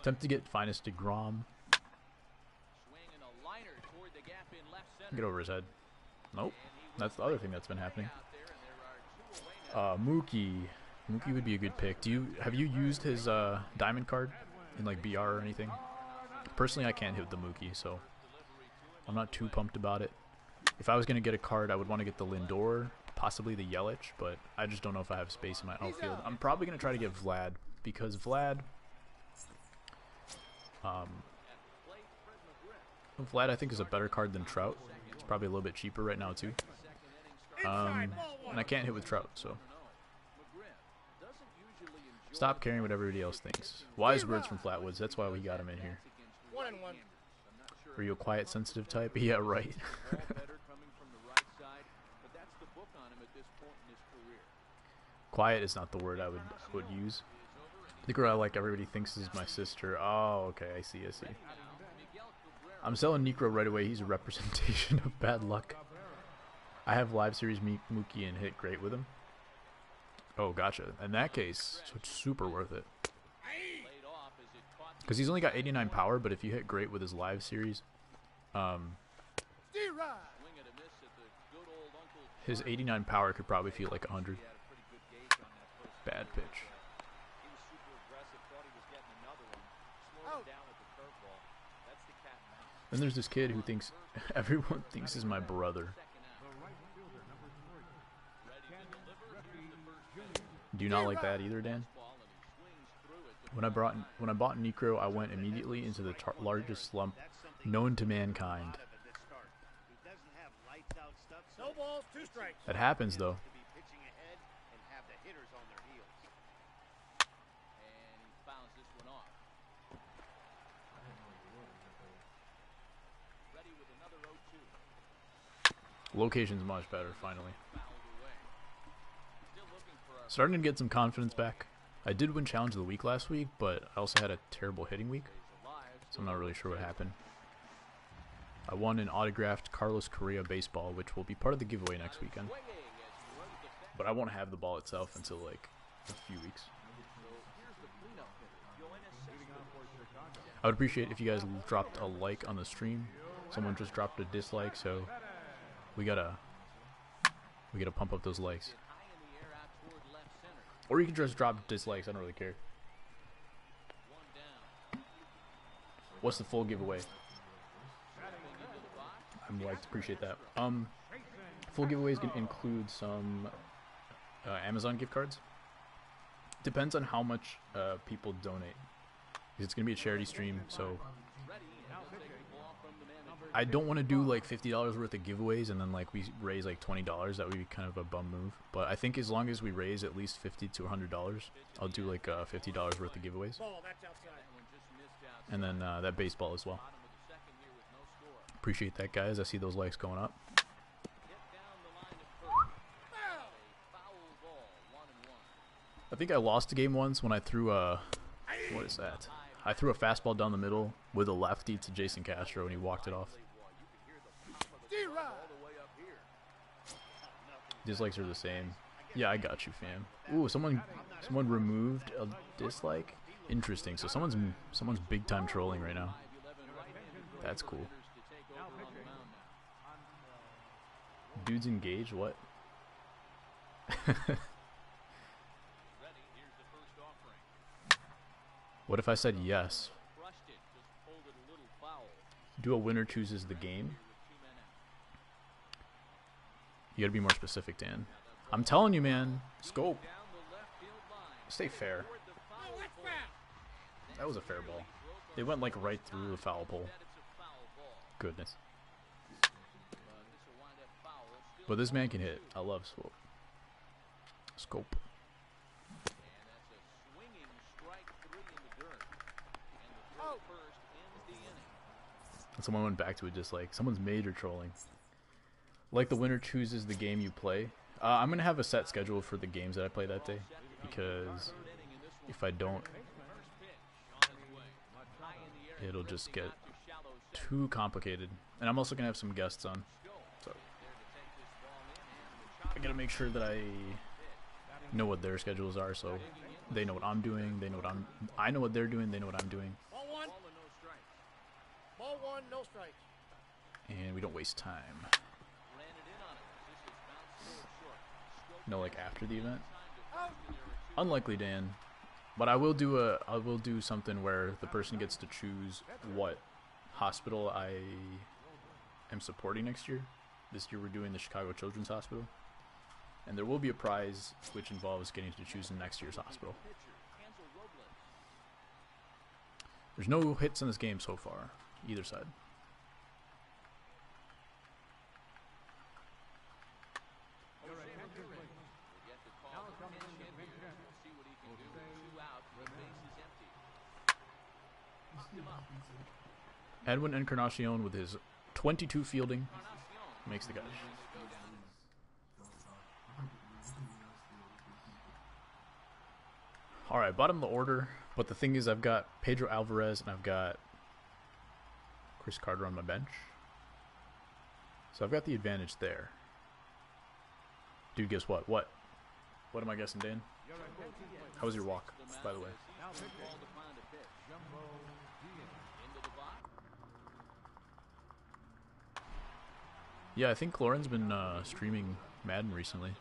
Attempt to get finest DeGrom. Get over his head. Nope. That's the other thing that's been happening. Mookie. Mookie would be a good pick. Have you used his diamond card in like BR or anything? Personally, I can't hit the Mookie, so I'm not too pumped about it. If I was gonna get a card, I would want to get the Lindor, possibly the Yelich, but I just don't know if I have space in my outfield. I'm probably gonna try to get Vlad because Vlad I think is a better card than Trout. It's probably a little bit cheaper right now too. And I can't hit with Trout, so stop caring what everybody else thinks. Wise words from Flatwoods. That's why we got him in here. Are you a quiet, sensitive type? Yeah, right. Quiet is not the word I would use. The girl I like everybody thinks is my sister. Oh, okay, I see. I'm selling Necro right away. He's a representation of bad luck. I have live series Mookie and hit great with him. Oh, gotcha. In that case, so it's super worth it. Because he's only got 89 power, but if you hit great with his live series, his 89 power could probably feel like 100. Bad pitch. Then there's this kid who thinks everyone thinks is my brother. Do you not like that either, Dan? When I bought Necro, I went immediately into the largest slump known to mankind. That happens, though. Location's much better, finally. Starting to get some confidence back. I did win Challenge of the Week last week, but I also had a terrible hitting week, so I'm not really sure what happened. I won an autographed Carlos Correa baseball, which will be part of the giveaway next weekend. But I won't have the ball itself until like a few weeks. I would appreciate if you guys dropped a like on the stream. Someone just dropped a dislike, so we gotta pump up those likes. Or you can just drop dislikes, I don't really care. What's the full giveaway? I'd like to appreciate that. Full giveaway is going to include some Amazon gift cards. Depends on how much people donate. It's going to be a charity stream, so I don't want to do like $50 worth of giveaways and then like we raise like $20. That would be kind of a bum move. But I think as long as we raise at least $50 to $100, I'll do like $50 worth of giveaways. And then that baseball as well. Appreciate that, guys. I see those likes going up. I think I lost a game once when I threw a... What is that? I threw a fastball down the middle with a lefty to Jason Castro and he walked it off. Dislikes are the same. Yeah, I got you, fam. Ooh, someone removed a dislike. Interesting. So someone's big time trolling right now. That's cool. Dude's engaged. What? What if I said yes? Do a winner chooses the game? You gotta be more specific, Dan. I'm telling you, man. Scope. Stay fair. That was a fair ball. They went like right through the foul pole. Goodness. But this man can hit. I love Swope. Scope. And someone went back to it just like, someone's major trolling. Like the winner chooses the game you play. I'm going to have a set schedule for the games that I play that day. Because if I don't, it'll just get too complicated. And I'm also going to have some guests on. So I got to make sure that I know what their schedules are, so they know what I'm doing, they know what I know what they're doing, they know what I'm doing. Ball one. Ball one, no strikes. And we don't waste time. No, like after the event. Unlikely, Dan. But I will do something where the person gets to choose what hospital I am supporting next year. This year we're doing the Chicago Children's Hospital. And there will be a prize which involves getting to choose next year's hospital. There's no hits in this game so far, either side. Edwin Encarnacion with his 22 fielding makes the catch. Alright, bottom of the order, but the thing is I've got Pedro Alvarez and I've got Chris Carter on my bench. So I've got the advantage there. Dude, guess what? What am I guessing, Dan? How was your walk, by the way? Yeah, I think Lauren's been streaming Madden recently.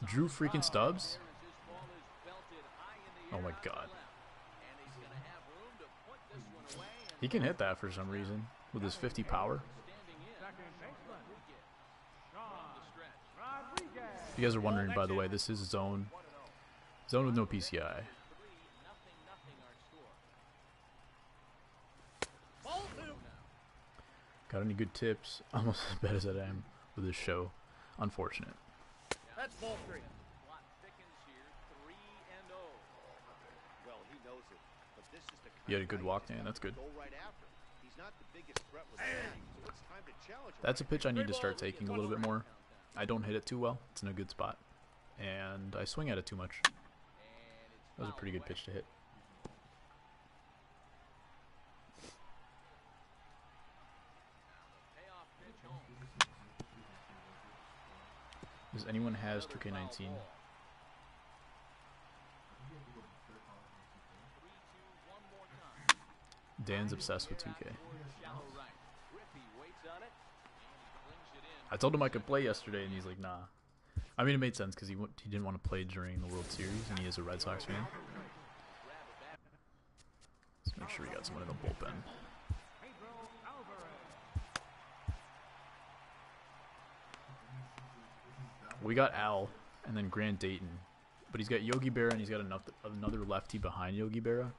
Drew freaking Stubbs? Oh my god. He can hit that for some reason with his 50 power. If you guys are wondering, by the way, this is zone. Zone with no PCI. Got any good tips? Almost as bad as I am with this show. Unfortunate. That's ball three. You had a good walk, Dan. That's good. That's a pitch I need to start taking a little bit more. I don't hit it too well. It's in a good spot. And I swing at it too much. That was a pretty good pitch to hit. Does anyone has 2K19? Dan's obsessed with 2K. I told him I could play yesterday, and he's like, nah. I mean, it made sense because he didn't want to play during the World Series, and he is a Red Sox fan. Let's make sure we got someone in the bullpen. We got Al, and then Grant Dayton. But he's got Yogi Berra, and he's got another lefty behind Yogi Berra.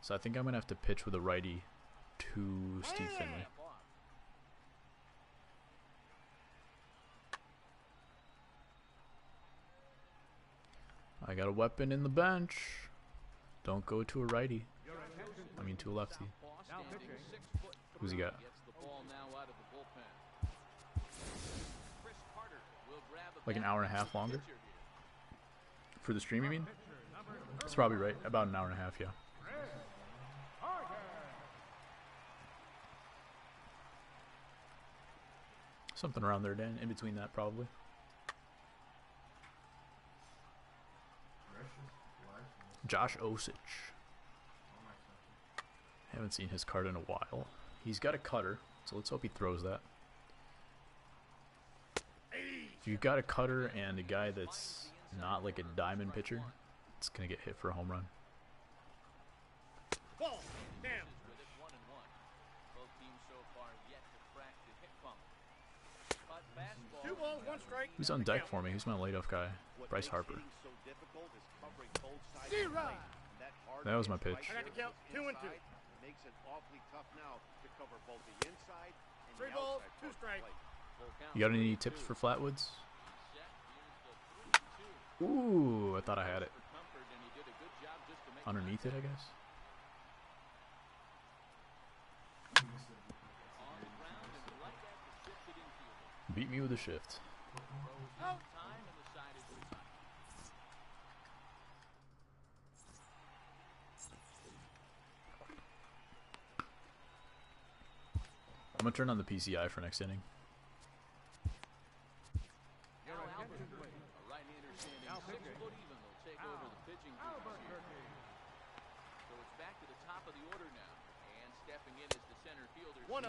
So I think I'm going to have to pitch with a righty to Steve Finley. I got a weapon in the bench. Don't go to a righty. I mean to a lefty. Who's he got? Like an hour and a half longer? For the stream, you mean? That's probably right. About an hour and a half, yeah. Something around there, Dan. In between that, probably. Josh Osich. Haven't seen his card in a while. He's got a cutter, so let's hope he throws that. If you've got a cutter and a guy that's not like a diamond pitcher, it's going to get hit for a home run. Ball. Damn. Two balls, one strike. Who's on deck for me? Who's my leadoff guy? Bryce Harper. outside D the plate. right. And that hard That was my pitch pitch. right I got to there count 2 and 2. inside makes it awfully tough now to cover both the inside and 3 the balls, outside 2 part of the strikes. plate. You got any tips for flatwoods? Ooh, I thought I had it. Underneath it, I guess. Beat me with a shift. Out. I'm gonna turn on the PCI for next inning.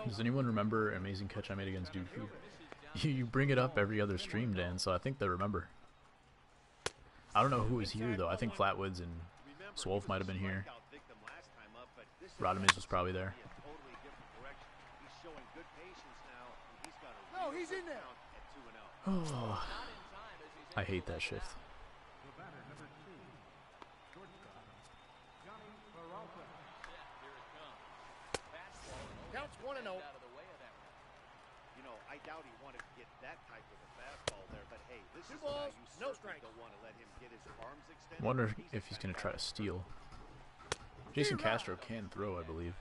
Does anyone remember an amazing catch I made against DudeFood? You bring it up every other stream, Dan, so I think they remember. I don't know who was here, though. I think Flatwoods and Swolf might have been here. Rodimus was probably there. No, he's in there. Oh, I hate that shift. Counts 1 and 0. You know, I doubt he wanted to get that type of a fastball there, but hey, this 2 is a guy balls, you no certainly strikes. don't want to let him get his arms extended. Wonder if he's going to try to steal. Jason Castro can throw, I believe.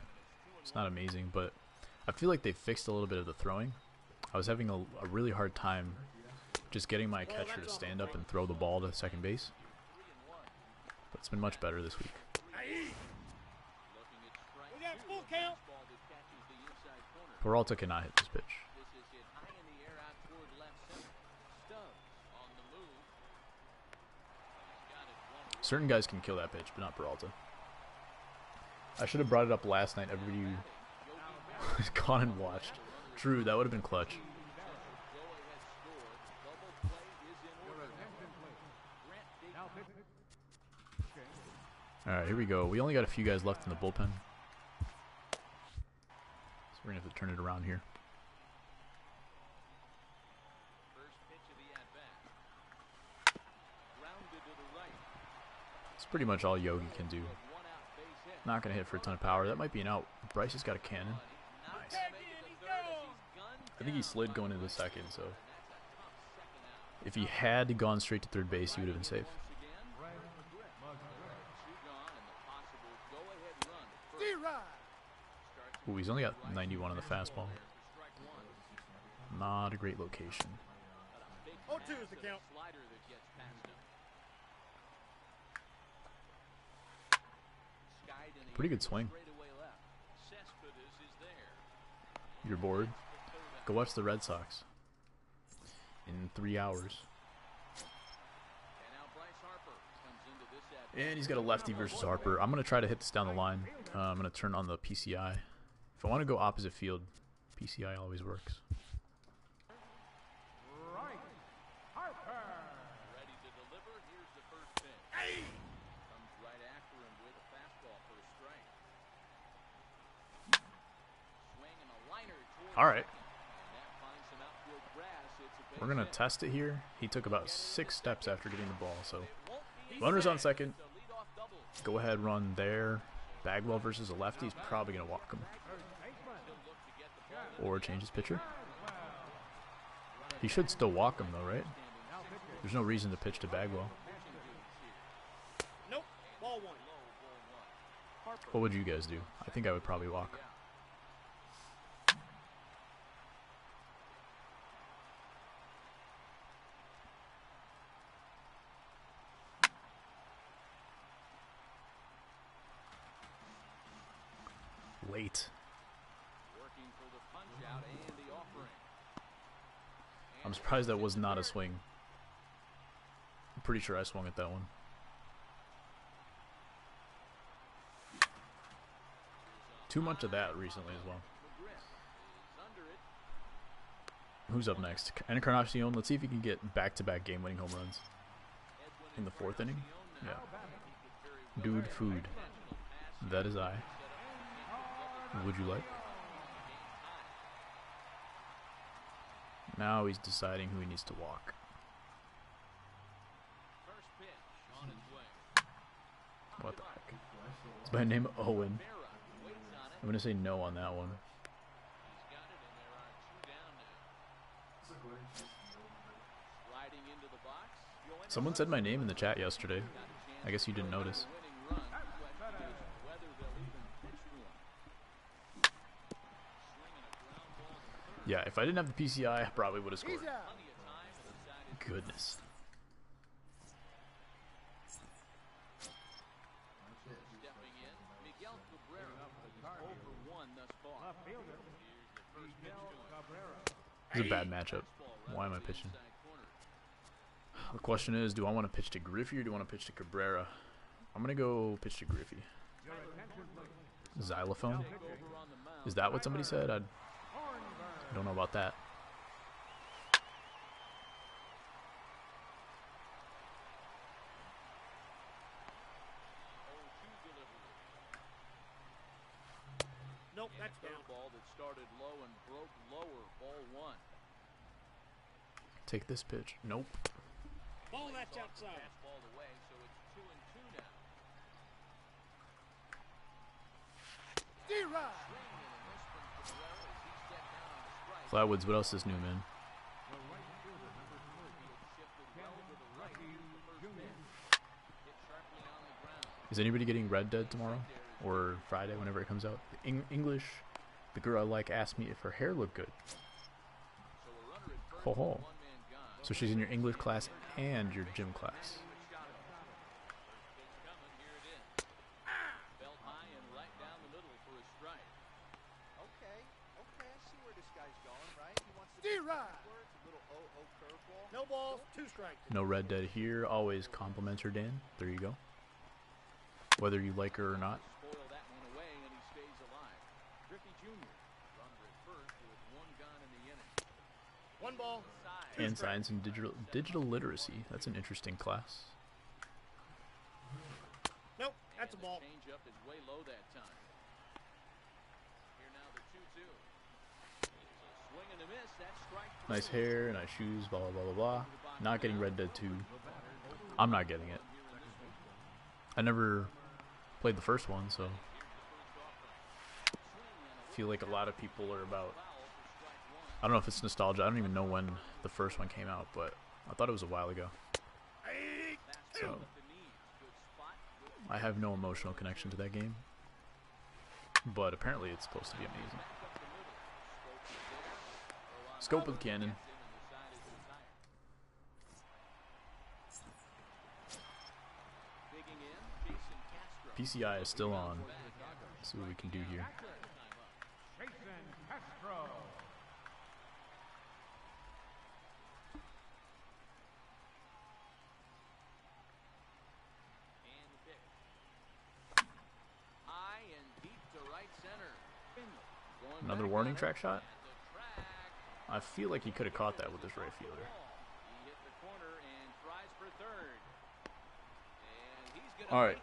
It's not amazing, but I feel like they fixed a little bit of the throwing. I was having a really hard time just getting my catcher to stand up and throw the ball to second base. But it's been much better this week. We got full count. Peralta cannot hit this pitch. Certain guys can kill that pitch, but not Peralta. I should have brought it up last night. Everybody has gone and watched. True, that would have been clutch. Alright, here we go. We only got a few guys left in the bullpen. So we're going to have to turn it around here. It's pretty much all Yogi can do. Not going to hit for a ton of power. That might be an out. Bryce has got a cannon. Nice. I think he slid going into the second, so if he had gone straight to third base, he would have been safe. Ooh, he's only got 91 on the fastball. Not a great location. 0-2 is the count. Pretty good swing. You're bored? Go watch the Red Sox in 3 hours. And he's got a lefty versus Harper. I'm going to try to hit this down the line. I'm going to turn on the PCI. If I want to go opposite field, PCI always works. Right. Harper. Ready to deliver. Here's the first pitch. Hey. Comes right after him with a fastball for a strike. Swinging a liner toward. All right. We're going to test it here. He took about 6 steps after getting the ball, so runner's on second. Go ahead, run there. Bagwell versus a lefty. He's probably going to walk him. Or change his pitcher. He should still walk him, though, right? There's no reason to pitch to Bagwell. Nope. Ball 1. What would you guys do? I think I would probably walk. Late. I'm surprised that was not a swing. I'm pretty sure I swung at that one. Too much of that recently as well. Who's up next? Encarnacion. Let's see if he can get back-to-back game-winning home runs in the 4th inning. Yeah. DudeFood. That is I. Would you like? Now he's deciding who he needs to walk. First pitch on its way. What the heck? Is my name Owen? I'm gonna say no on that one. Someone said my name in the chat yesterday. I guess you didn't notice. Yeah, if I didn't have the PCI, I probably would have scored. Goodness. This is a bad matchup. Why am I pitching? The question is, do I want to pitch to Griffey or do I want to pitch to Cabrera? I'm going to go pitch to Griffey. Xylophone? Is that what somebody said? I don't know about that. Nope, that's down. Ball that started low and broke lower. Ball 1. Take this pitch. Nope. Ball that's outside. Ball away, so it's 2-2 now. Flatwoods, what else is new, man? Is anybody getting Red Dead tomorrow? Or Friday, whenever it comes out? English, the girl I like asked me if her hair looked good. Ho ho. So she's in your English class and your gym class. No balls, 2 strikes. No Red Dead here. Always compliments her, Dan. There you go. Whether you like her or not. One ball. And science and digital literacy. That's an interesting class. Nope, that's a ball. Change up is way low that time. Here now the 2-2. Swing and a miss. That's strike. Nice hair, nice shoes, blah, blah, blah, blah, blah. Not getting Red Dead 2. I'm not getting it. I never played the first one, so I feel like a lot of people are about, I don't know if it's nostalgia. I don't even know when the first one came out, but I thought it was a while ago. So I have no emotional connection to that game, but apparently it's supposed to be amazing. Scope of the cannon. PCI is still on. Let's see what we can do here. Another warning track shot? I feel like he could have caught that with his right fielder. Alright.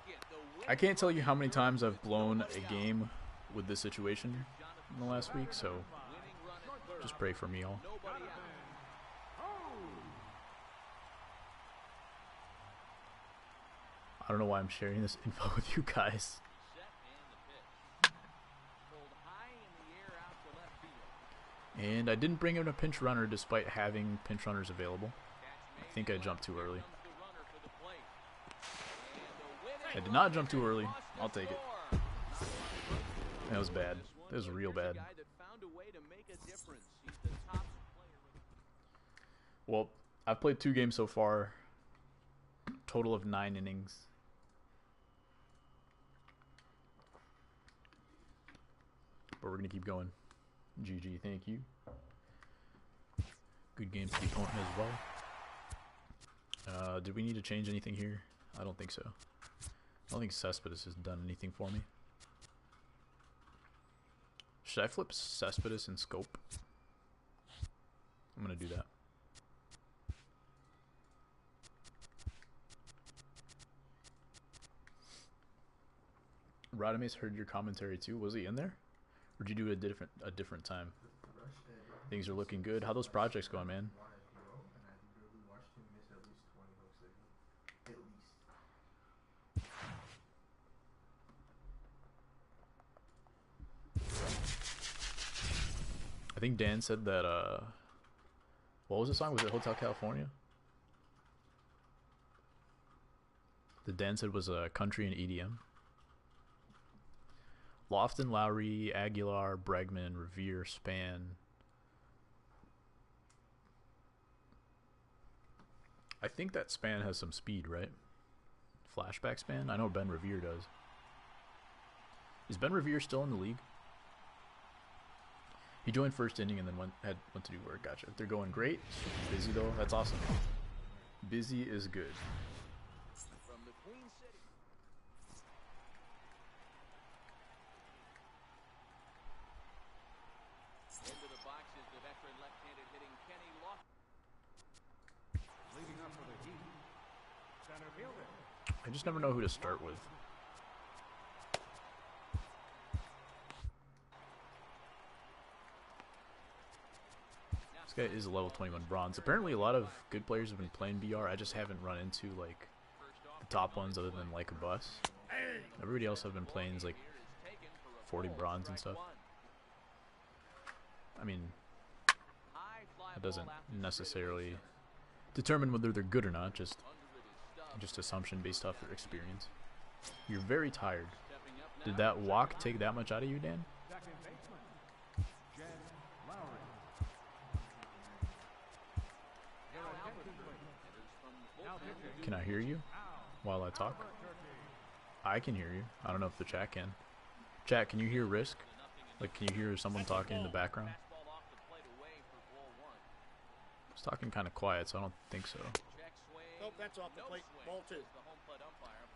I can't tell you how many times I've blown a game with this situation in the last week, so just pray for me all. I don't know why I'm sharing this info with you guys. And I didn't bring in a pinch runner despite having pinch runners available. I think I jumped too early. I did not jump too early. I'll take it. That was bad. That was real bad. Well, I've played 2 games so far. Total of 9 innings. But we're going to keep going. GG, thank you. Good game for the opponent as well. Did we need to change anything here? I don't think so. I don't think Cespedes has done anything for me. Should I flip Cespedes and Scope? I'm going to do that. Radames heard your commentary too. Was he in there? Or did you do it a different time? Things are looking good. How those projects going, man? think Dan said that, what was the song? Was it Hotel California? That Dan said was country and EDM. Lofton, Lowry, Aguilar, Bregman, Revere, Span. I think that Span has some speed, right? Flashback Span? I know Ben Revere does. Is Ben Revere still in the league? He joined first inning and then went to do work. Gotcha. They're going great. Busy though. That's awesome. Busy is good. From the Queen City. Into the box is the veteran left-handed hitting Kenny Lofton. Leading up for the Heat, center fielder. I just never know who to start with. This guy is a level 21 bronze. Apparently a lot of good players have been playing BR. I just haven't run into like the top ones other than like a bus. Everybody else I've been playing is like 40 bronze and stuff. I mean, that doesn't necessarily determine whether they're good or not, just assumption based off their experience. You're very tired. Did that walk take that much out of you, Dan? Second baseman, Jen Lowry. Now pitching, Can I hear you while I talk? I can hear you. I don't know if the chat can. Chat, can you hear Risk? Like, can you hear someone talking in the background? It's talking kind of quiet, so I don't think so. Nope, that's off the plate. Ball two.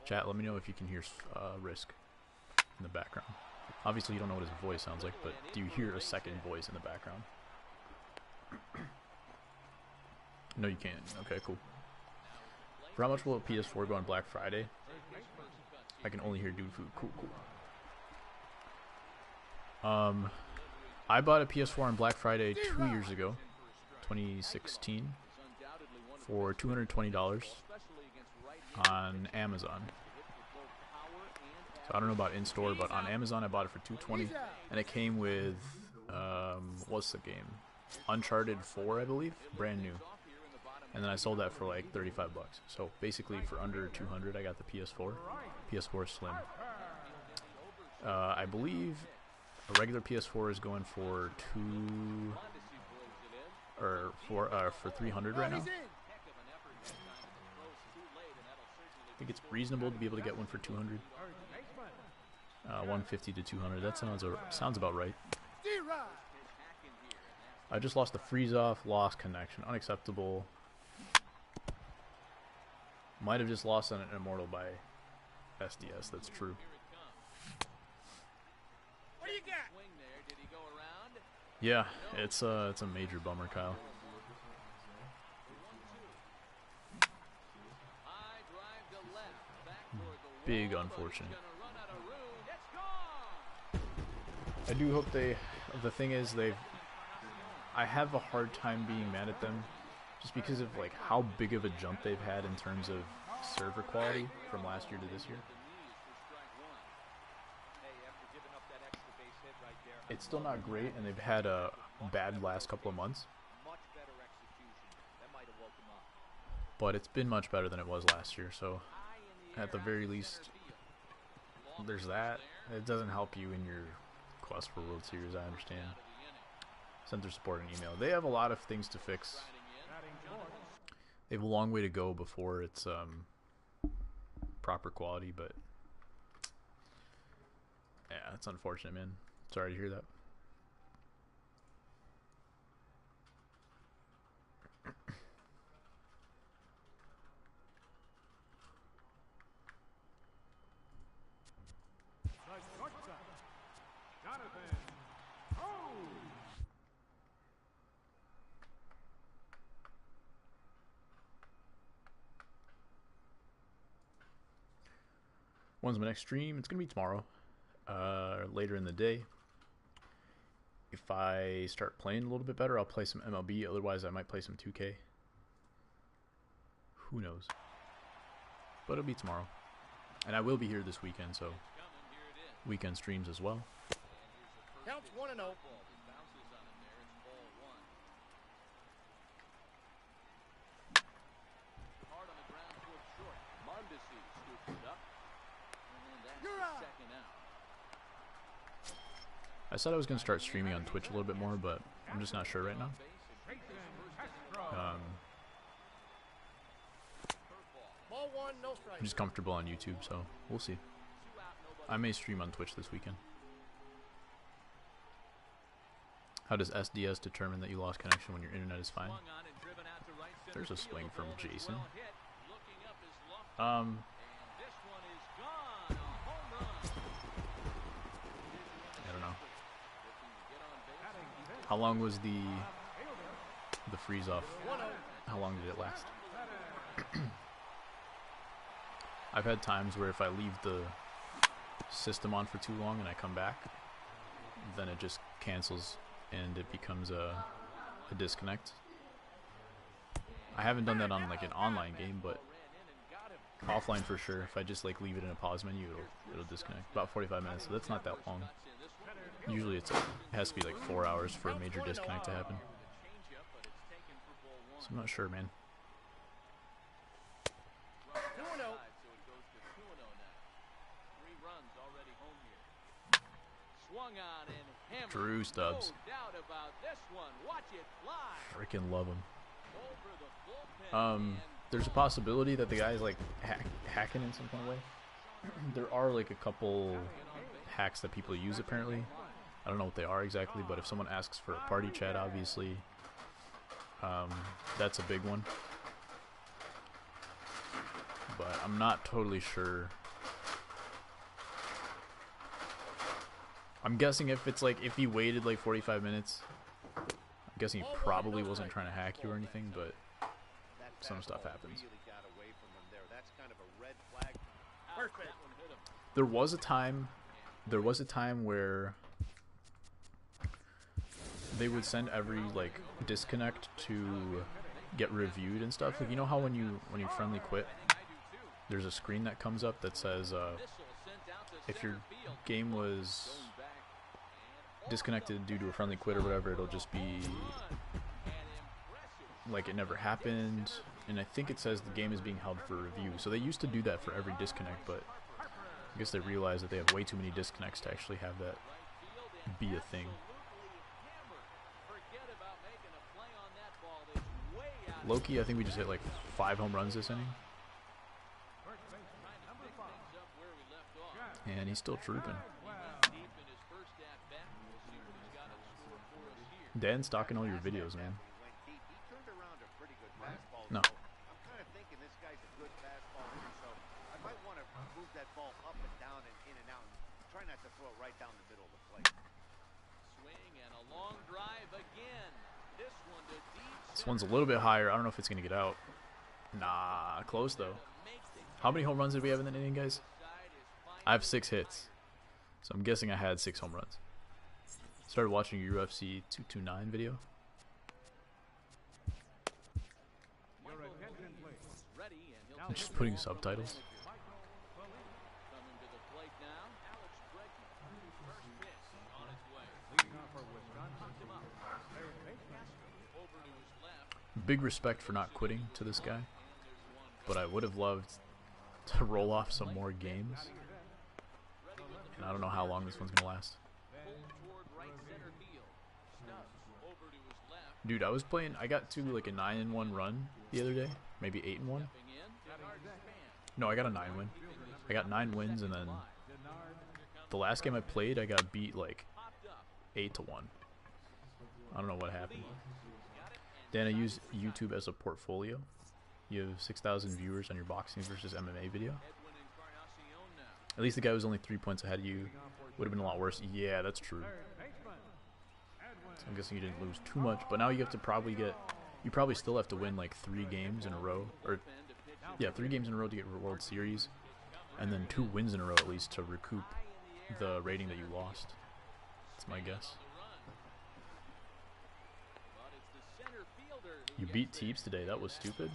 Chat, let me know if you can hear Risk in the background. Obviously, you don't know what his voice sounds like, but do you hear a second voice in the background? No, you can't. Okay, cool. For how much will a PS4 go on Black Friday? I can only hear DudeFood. Cool, cool. I bought a PS4 on Black Friday 2 years ago, 2016, for $220 on Amazon. So I don't know about in-store, but on Amazon I bought it for $220, and it came with, what's the game? Uncharted 4, I believe, brand new. And then I sold that for like 35 bucks. So basically for under 200 I got the PS4. PS4 Slim. I believe a regular PS4 is going for for 300 right now. I think it's reasonable to be able to get one for 200. 150 to 200. That sounds about right. I just lost the freeze off, lost connection, unacceptable. Might have just lost an Immortal by SDS. That's true. What do you got? Yeah, it's a major bummer, Kyle. Big unfortunate. I do hope they. The thing is, I have a hard time being mad at them, just because of like how big of a jump they've had in terms of server quality from last year to this year. It's still not great, and they've had a bad last couple of months. But it's been much better than it was last year, so at the very least, there's that. It doesn't help you in your quest for World Series, I understand. Send their support an email. They have a lot of things to fix. They have a long way to go before it's proper quality, but yeah, it's unfortunate, man. Sorry to hear that. When's my next stream? It's gonna be tomorrow, later in the day. If I start playing a little bit better, I'll play some MLB. Otherwise, I might play some 2K. Who knows? But it'll be tomorrow, and I will be here this weekend, so weekend streams as well. Counts 1-0. I said I was gonna start streaming on Twitch a little bit more, but I'm just not sure right now. Ball one, no I'm strike. just comfortable on YouTube, so we'll see. I may stream on Twitch this weekend. How does SDS determine that you lost connection when your internet is fine? There's a swing from Jason. I don't know. How long was the freeze off? How long did it last? I've had times where if I leave the system on for too long and I come back, then it just cancels and it becomes a disconnect. I haven't done that on like an online game, but offline for sure. If I just like leave it in a pause menu, it'll disconnect. About 45 minutes, so that's not that long. Usually it has to be like 4 hours for a major disconnect to happen. So I'm not sure, man. 2-0. Drew Stubbs. Freaking love him. There's a possibility that the guy's like hacking in some kind of way. There are like a couple hacks that people use apparently. I don't know what they are exactly, but if someone asks for a party chat, obviously, that's a big one. But I'm not totally sure. I'm guessing if it's like, if he waited like 45 minutes, I'm guessing he probably wasn't trying to hack you or anything, but some stuff happens. There was a time where they would send every like disconnect to get reviewed and stuff. Like, you know how when you friendly quit, there's a screen that comes up that says if your game was disconnected due to a friendly quit or whatever, it'll just be like it never happened, and I think it says the game is being held for review. So they used to do that for every disconnect, but I guess they realized that they have way too many disconnects to actually have that be a thing. Loki, I think we just hit like 5 home runs this inning, and he's still trooping. Dan, stalking all your videos, man. No. I'm kind of thinking this guy's a good fastball hitter, so I might want to move that ball up and down and in and out and try not to throw it right down the middle of the plate. Swing and a long drive again. This one to deep. This one's a little bit higher. I don't know if it's going to get out. Nah, close though. How many home runs did we have in that inning, guys? I have 6 hits. So I'm guessing I had 6 home runs. Started watching your UFC 229 video. I'm just putting subtitles. Big respect for not quitting to this guy, but I would have loved to roll off some more games, and I don't know how long this one's gonna last. Dude, I was playing, I got to like a 9-1 run the other day, maybe 8-1. No, I got a 9 win. I got 9 wins, and then the last game I played, I got beat like 8-1. I don't know what happened. Dan, I use YouTube as a portfolio. You have 6,000 viewers on your boxing versus MMA video. At least the guy was only 3 points ahead of you. Would have been a lot worse. Yeah, that's true. So I'm guessing you didn't lose too much, but now you have to probably get, you probably still have to win like 3 games in a row, or yeah, 3 games in a row to get World Series, and then 2 wins in a row at least to recoup the rating that you lost. That's my guess. You beat Teeps today. That was stupid.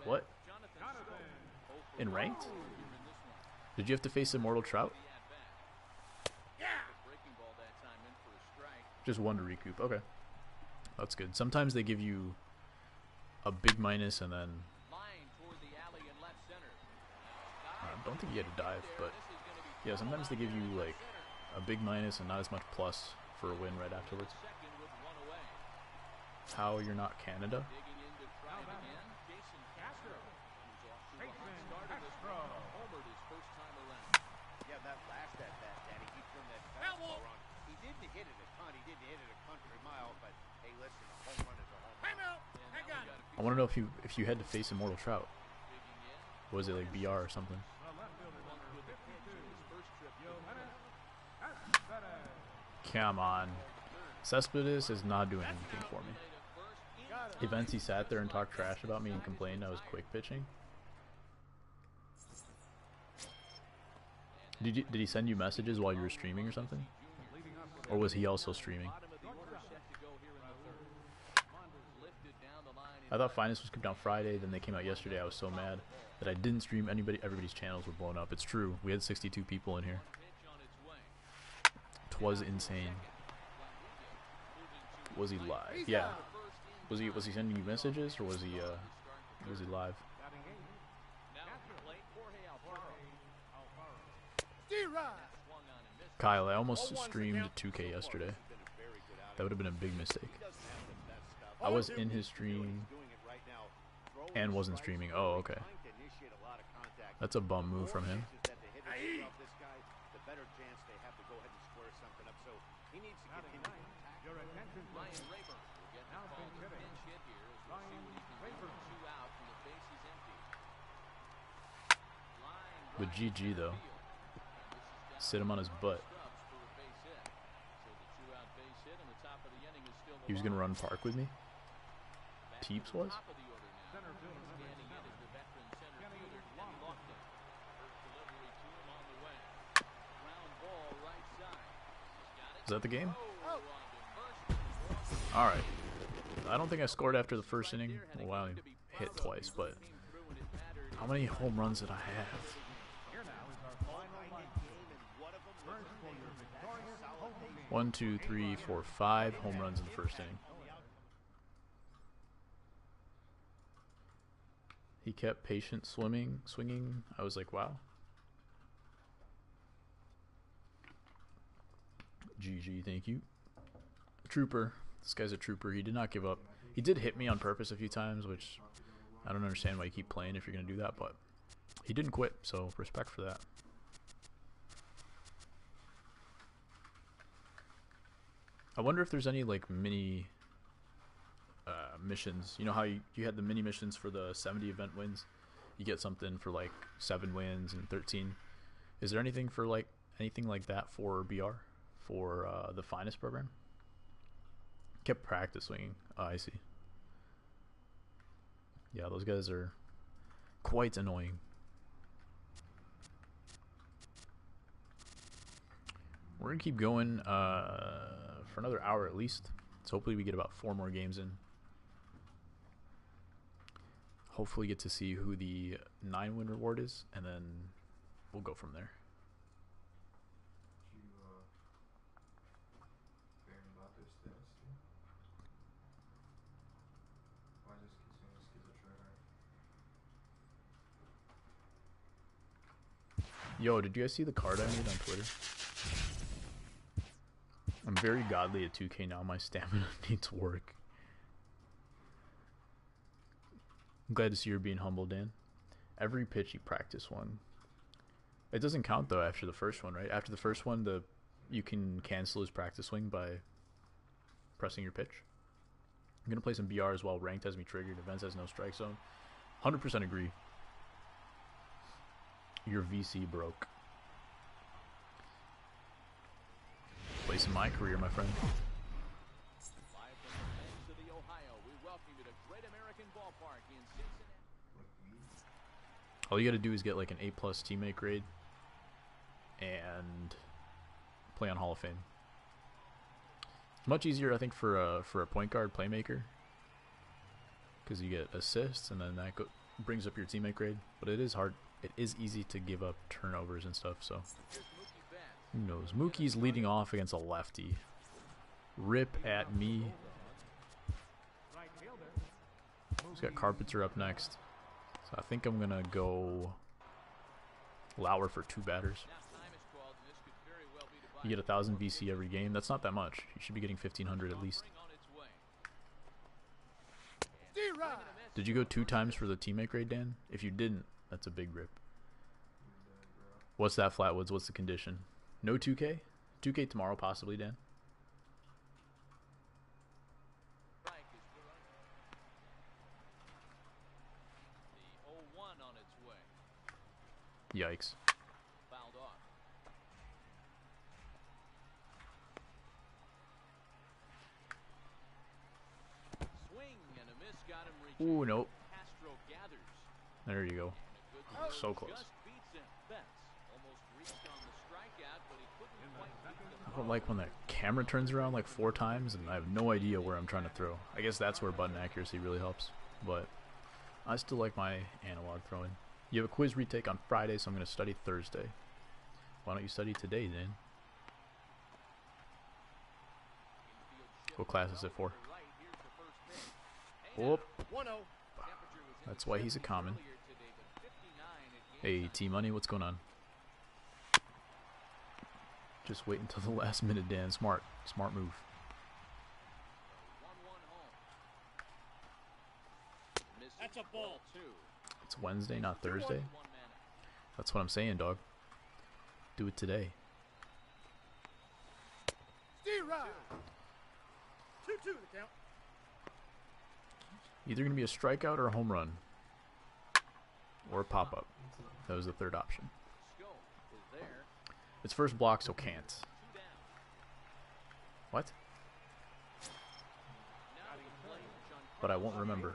What? In ranked? Did you have to face Immortal Trout? Just 1 to recoup. Okay. That's good. Sometimes they give you a big minus and then... I don't think you had to dive, but Yeah, sometimes they give you like a big minus and not as much plus for a win right afterwards. How you're not Canada? Yeah, that last at bat, Danny, he turned that fastball around. He didn't hit it a ton. He didn't hit it a country mile, but hey, listen, a home run is a home run. I want to know if you had to face Immortal Trout. Was it like BR or something? Come on. Cespedes is not doing anything for me. Events he sat there and talked trash about me and complained I was quick pitching. Did he send you messages while you were streaming or something? Or was he also streaming? I thought Finest was coming out Friday, then they came out yesterday. I was so mad that I didn't stream everybody's channels were blown up. It's true. We had 62 people in here. 'Twas insane. Was he live? Yeah. Was he sending you messages or was he live? Kyle, I almost streamed 2K yesterday. That would have been a big mistake. I was in his stream and wasn't streaming. Oh, okay. That's a bum move from him. But GG though. Sit him on his butt. He was gonna run park with me. Teeps was? Is that the game? Alright. I don't think I scored after the first inning. Well, I hit twice, but how many home runs did I have? 1, 2, 3, 4, 5 home runs in the first inning. He kept patient swinging. I was like, wow. GG, thank you. Trooper. This guy's a trooper. He did not give up. He did hit me on purpose a few times, which I don't understand why you keep playing if you're going to do that, but he didn't quit, so respect for that. I wonder if there's any like mini missions. You know how you had the mini missions for the 70 event wins? You get something for like 7 wins and 13. Is there anything for like anything like that for BR? For the Finest program? Kept practice swinging. Oh, I see. Yeah, those guys are quite annoying. We're gonna keep going for another hour at least. So hopefully we get about 4 more games in. Hopefully get to see who the 9-win reward is, and then we'll go from there. Yo, did you guys see the card I made on Twitter? I'm very godly at 2K now. My stamina needs work. I'm glad to see you're being humble, Dan. Every pitch you practice one. It doesn't count though after the first one, right? After the first one, you can cancel his practice swing by pressing your pitch. I'm gonna play some BRs while ranked has me triggered. Events has no strike zone. 100% agree. Your VC broke. Place in my career, my friend. Live from the banks of the Ohio, we welcome you to Great American Ballpark in Cincinnati. All you gotta do is get like an A+ teammate grade and play on Hall of Fame. It's much easier, I think, for a point guard playmaker, because you get assists and then that brings up your teammate grade. But it is hard. It is easy to give up turnovers and stuff. So who knows? Mookie's leading off against a lefty. Rip at me. He's got Carpenter up next. So I think I'm gonna go Lauer for 2 batters. You get 1,000 VC every game. That's not that much. You should be getting 1,500 at least. Did you go 2 times for the teammate grade, Dan? If you didn't, that's a big rip. What's that, Flatwoods? What's the condition? No 2K? 2K tomorrow, possibly, Dan? Yikes. Ooh, nope. There you go. So close. I don't like when the camera turns around like 4 times and I have no idea where I'm trying to throw. I guess that's where button accuracy really helps. But I still like my analog throwing. You have a quiz retake on Friday, so I'm going to study Thursday. Why don't you study today, then? What class is it for? Whoop. That's why he's a common. Hey, T-Money, what's going on? Just wait until the last minute, Dan. Smart move. That's a ball. It's Wednesday, not Thursday. That's what I'm saying, dog. Do it today. 2-2 the count. Either going to be a strikeout or a home run. Or a pop-up. That was the third option. It's first block, so can't. What? But I won't remember.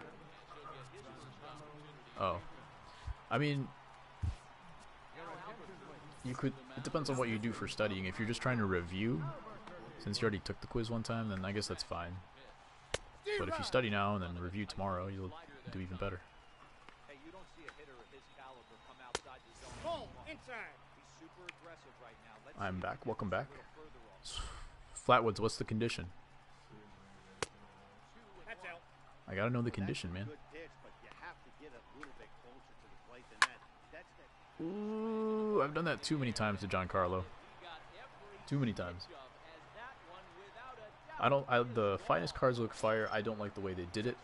Oh. I mean, you could, it depends on what you do for studying. If you're just trying to review, since you already took the quiz one time, then I guess that's fine. But if you study now and then review tomorrow, you'll do even better. I'm back. Welcome back. Flatwoods, what's the condition? I gotta know the condition, man. Ooh, I've done that too many times to Giancarlo. Too many times. The finest cards look fire. I don't like the way they did it.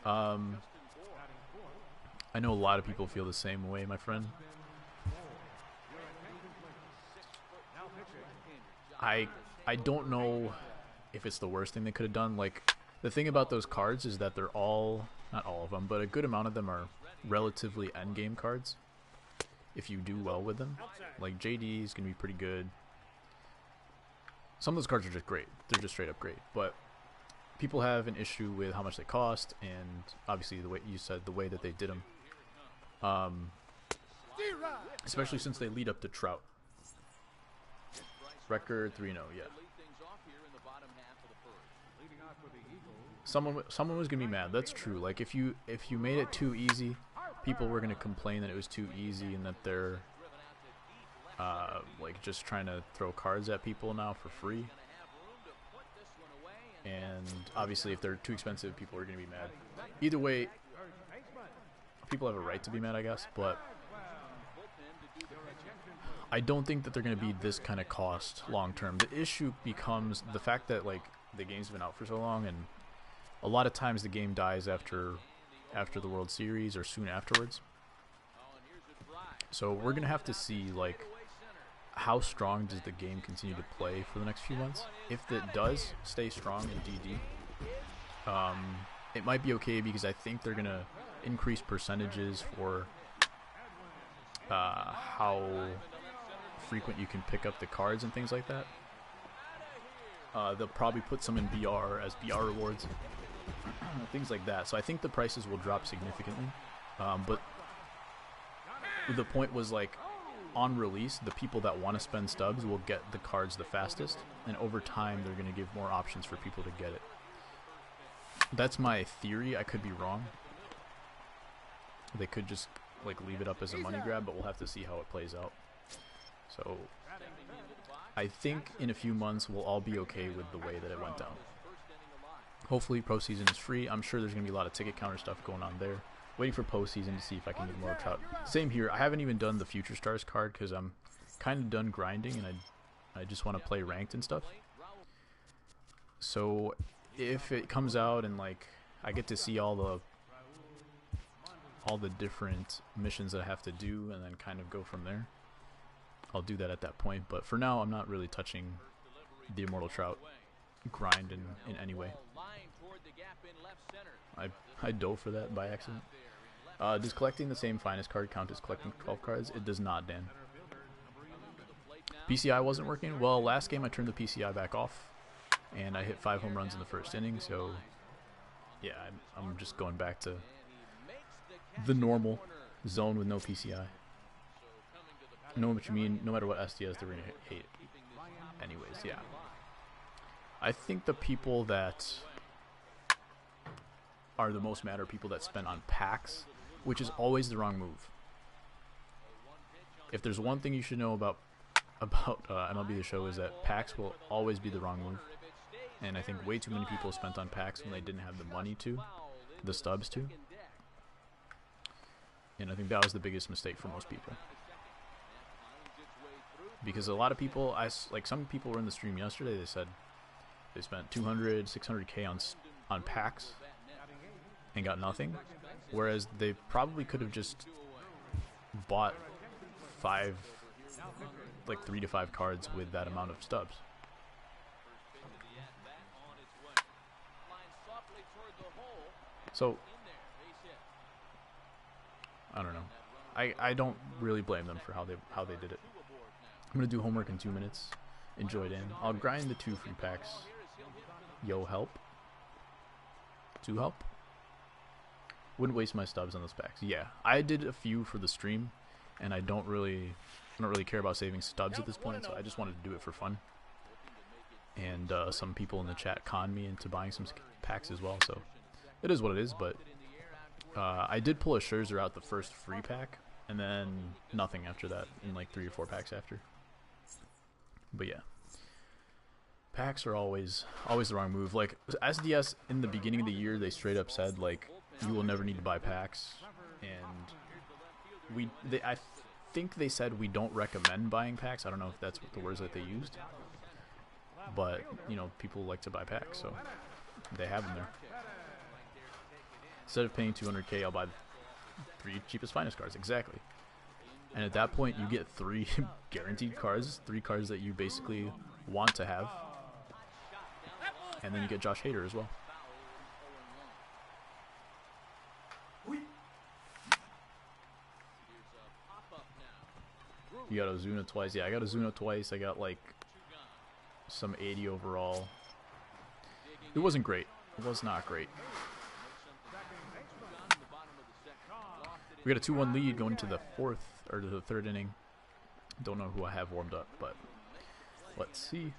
I know a lot of people feel the same way, my friend. I don't know if it's the worst thing they could have done. Like, the thing about those cards is that they're all, not all of them, but a good amount of them are relatively endgame cards. If you do well with them. Like, JD is going to be pretty good. Some of those cards are just great. They're just straight up great. But people have an issue with how much they cost, and obviously the way you said, the way that they did them. Especially since they lead up to Trout. Record 3-0, yeah. Someone was gonna be mad. That's true. Like, if you made it too easy, people were gonna complain that it was too easy and that they're like just trying to throw cards at people now for free. And obviously, if they're too expensive, people are gonna be mad. Either way, people have a right to be mad, I guess. But I don't think that they're going to be this kind of cost long term. The issue becomes the fact that, like, the game's been out for so long, and a lot of times the game dies after the World Series or soon afterwards. So we're going to have to see, like, how strong does the game continue to play for the next few months. If it does stay strong in DD, it might be okay because I think they're going to increase percentages for how frequent you can pick up the cards and things like that. They'll probably put some in BR as BR rewards, things like that. So I think the prices will drop significantly. But the point was, like, on release, the people that want to spend stubs will get the cards the fastest, and over time they're going to give more options for people to get it. That's my theory. I could be wrong. They could just, like, leave it up as a money grab, but we'll have to see how it plays out. So I think in a few months we'll all be okay with the way that it went down. Hopefully postseason is free. I'm sure there's going to be a lot of ticket counter stuff going on there. Waiting for postseason to see if I can get more Trout. Same here. I haven't even done the Future Stars card because I'm kind of done grinding, and I just want to play ranked and stuff. So if it comes out and like I get to see all the different missions that I have to do and then kind of go from there, I'll do that at that point. But for now, I'm not really touching the Immortal Trout grind in any way. I dove for that by accident. Does collecting the same finest card count as collecting 12 cards? It does not, Dan. PCI wasn't working. Well, last game I turned the PCI back off, and I hit 5 home runs in the first inning, so yeah, I'm just going back to the normal zone with no PCI. Know what you mean, no matter what SDS they're going to hate. Anyways, yeah. I think the people that are the most mad are people that spend on packs, which is always the wrong move. If there's one thing you should know about MLB The Show is that packs will always be the wrong move. And I think way too many people spent on packs when they didn't have the money to, the stubs to. And I think that was the biggest mistake for most people. Because a lot of people, like some people were in the stream yesterday, they said they spent 200, 600K on packs and got nothing. Whereas they probably could have just bought 3 to 5 cards with that amount of stubs. So I don't know. I don't really blame them for how they did it. I'm gonna do homework in 2 minutes. Enjoy it in. I'll grind the 2 free packs. Yo, help. 2 help. Wouldn't waste my stubs on those packs. Yeah, I did a few for the stream, and I don't really care about saving stubs at this point. So I just wanted to do it for fun. And some people in the chat conned me into buying some packs as well. So it is what it is. But I did pull a Scherzer out the first free pack, and then nothing after that in like 3 or 4 packs after. But yeah, packs are always the wrong move. Like SDS in the beginning of the year, they straight up said like you will never need to buy packs, and I think they said we don't recommend buying packs. I don't know if that's the words that they used, but you know, people like to buy packs, so they have them there. Instead of paying 200K, I'll buy 3 cheapest finest cards. Exactly. And at that point, you get 3 guaranteed cards, 3 cards that you basically want to have. And then you get Josh Hader as well. You got Ozuna twice. Yeah, I got Ozuna twice. I got like some 80 overall. It wasn't great. It was not great. We got a 2-1 lead going to the 4th or to the 3rd inning. Don't know who I have warmed up, but let's see.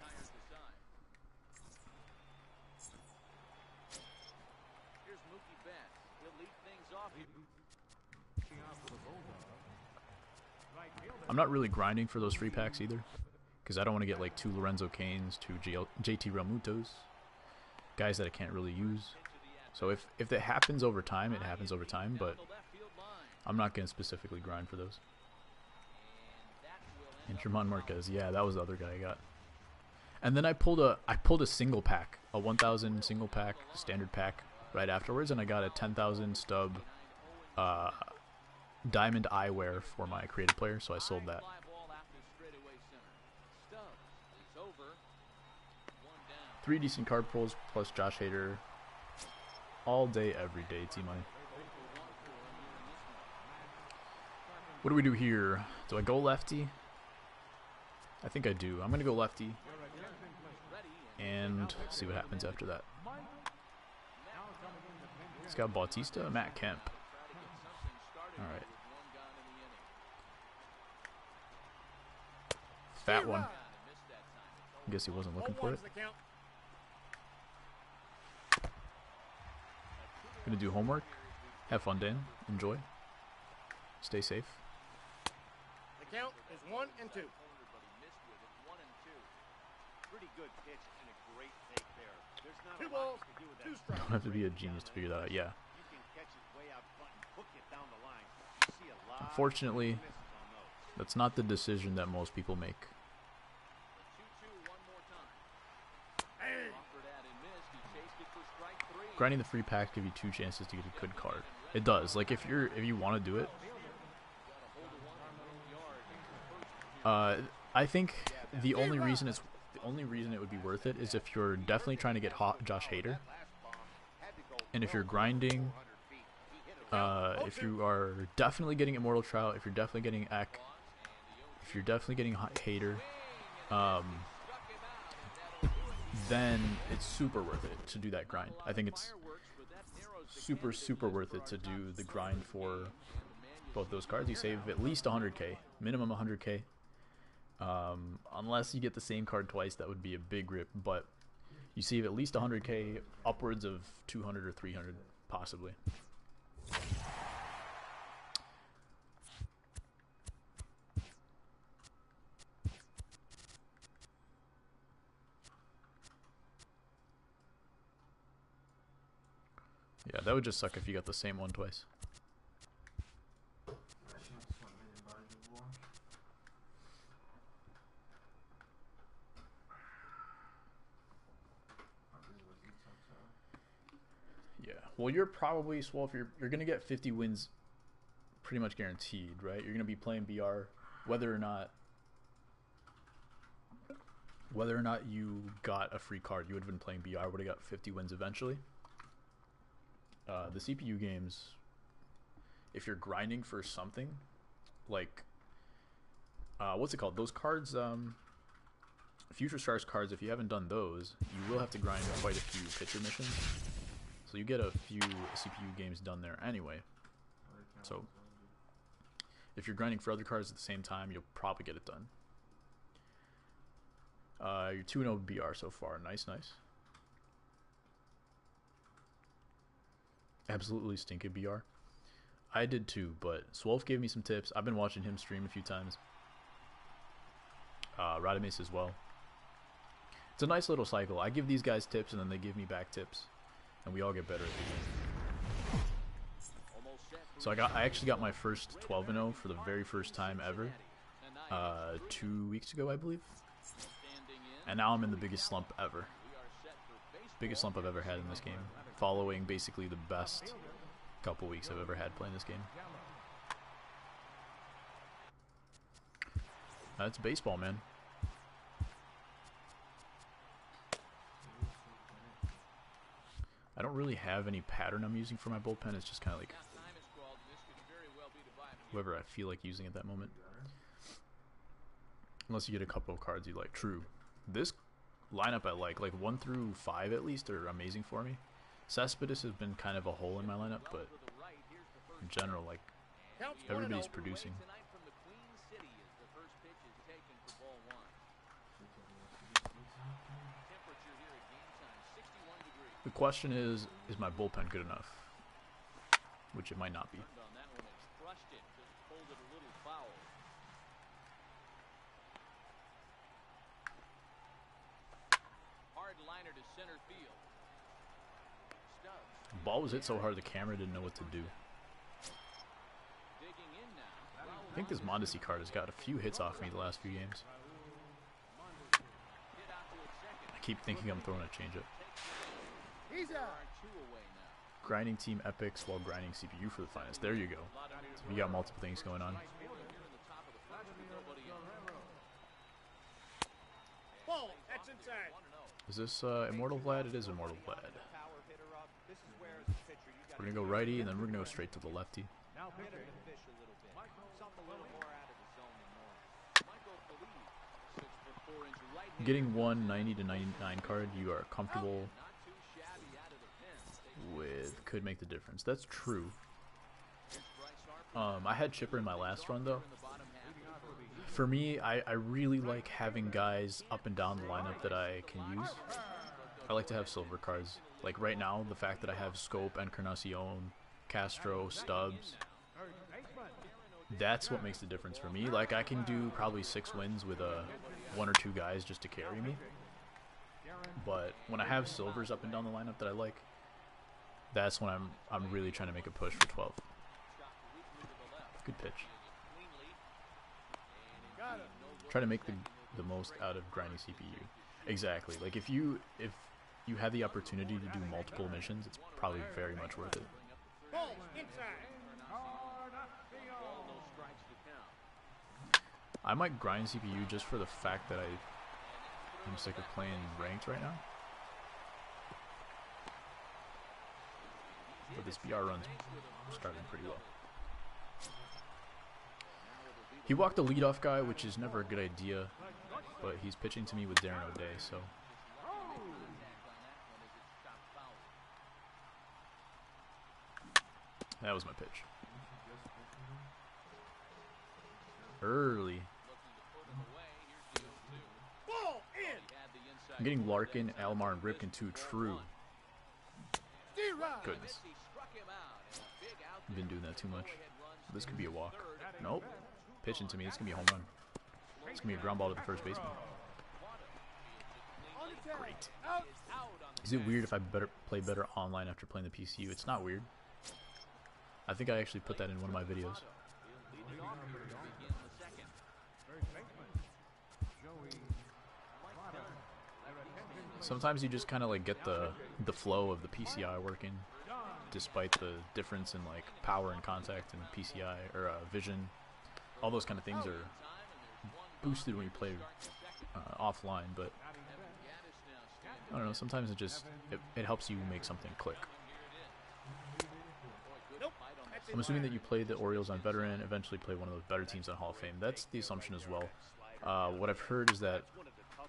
I'm not really grinding for those free packs either, because I don't want to get like 2 Lorenzo Canes, 2 JT Realmutos, guys that I can't really use. So if it happens over time, it happens over time, but I'm not going to specifically grind for those. And German Marquez, yeah, that was the other guy I got. And then I pulled a single pack, a 1,000 single pack, standard pack right afterwards, and I got a 10,000 stub diamond eyewear for my creative player, so I sold that. 3 decent card pulls plus Josh Hader all day, every day, T-Money. What do we do here? Do I go lefty? I think I do. I'm going to go lefty and see what happens after that. It's got Bautista, Matt Kemp. All right. Fat one. I guess he wasn't looking for it. Gonna do homework. Have fun, Dan. Enjoy. Stay safe. The count is 1 and 2. Pretty good pitch and a great take there. There's not 2 a balls, lot to do with 2 that. strikes. Don't have to be a genius to figure that out. Yeah. You can catch it way out front and hook it down the line. You see a lot Unfortunately, of misses on those. that's not the decision that most people make. grinding the free packs give you 2 chances to get a good card. It does. Like if you want to do it, I think the only reason it would be worth it is if you're definitely trying to get Josh Hader, and if you're grinding, if you are definitely getting Immortal Trout, if you're definitely getting Ek, if you're definitely getting Hader, then it's super worth it to do that grind. I think it's super worth it to do the grind for both those cards. You save at least 100k, minimum 100k. Unless you get the same card twice, that would be a big rip, but you save at least 100k, upwards of 200 or 300 possibly. Yeah, that would just suck if you got the same one twice. Yeah, well, you're probably Swole. If you're gonna get 50 wins, pretty much guaranteed, right? You're gonna be playing BR, whether or not you got a free card. You would have been playing BR, would have got 50 wins eventually. The CPU games, if you're grinding for something, like what's it called? Those cards, Future Stars cards. If you haven't done those, you will have to grind quite a few pitcher missions. So you get a few CPU games done there anyway. So if you're grinding for other cards at the same time, you'll probably get it done. You're 2-0 BR so far. Nice. Absolutely stinking BR. I did too, but Swolf gave me some tips. I've been watching him stream a few times. Radames as well. It's a nice little cycle. I give these guys tips and then they give me back tips, and we all get better at the game. So I actually got my first 12-0 for the very first time ever 2 weeks ago, I believe. And now I'm in the biggest slump ever. Biggest slump I've ever had in this game, following basically the best couple weeks I've ever had playing this game. That's baseball, man. I don't really have any pattern I'm using for my bullpen. It's just kind of like whoever I feel like using at that moment. Unless you get a couple of cards you like. True. This lineup I like 1 through 5 at least, are amazing for me. Cespedes has been kind of a hole in my lineup, but in general, like, everybody's producing. The question is my bullpen good enough? Which it might not be. The ball was hit so hard the camera didn't know what to do. I think this Mondesi card has got a few hits off me the last few games. I keep thinking I'm throwing a changeup. Grinding team epics while grinding CPU for the finest. There you go. So we got multiple things going on. Ball, that's inside. Is this Immortal Vlad? It is Immortal Vlad. We're going to go righty, and then we're going to go straight to the lefty. Getting 190 to 99 card, you are comfortable with, could make the difference. That's true. I had Chipper in my last run, though. For me, I really like having guys up and down the lineup that I can use. I like to have silver cards. Like right now, the fact that I have Scope, Encarnacion, Castro, Stubbs, that's what makes the difference for me. Like I can do probably 6 wins with 1 or 2 guys just to carry me. But when I have silvers up and down the lineup that I like, that's when I'm really trying to make a push for 12. Good pitch. Try to make the most out of grinding CPU. Exactly. Like if you have the opportunity to do multiple missions, it's probably very much worth it. Ball inside. I might grind CPU just for the fact that I'm sick of playing ranked right now. But this BR run's starting pretty well. He walked the leadoff guy, which is never a good idea, but he's pitching to me with Darren O'Day, so. That was my pitch. Early. Ball in. I'm getting Larkin, Alomar, and Ripken 2 true. Goodness. I've been doing that too much. This could be a walk. Nope. Pitching to me. It's going to be a home run. It's going to be a ground ball to the first baseman. Great. Is it weird if I play better online after playing the PCU? It's not weird. I think I actually put that in one of my videos. Sometimes you just kind of like get the flow of the PCI working, despite the difference in like power and contact and PCI or vision. All those kind of things are boosted when you play offline, but I don't know. Sometimes it helps you make something click. I'm assuming that you played the Orioles on veteran, eventually play one of those better teams on Hall of Fame. That's the assumption as well. What I've heard is that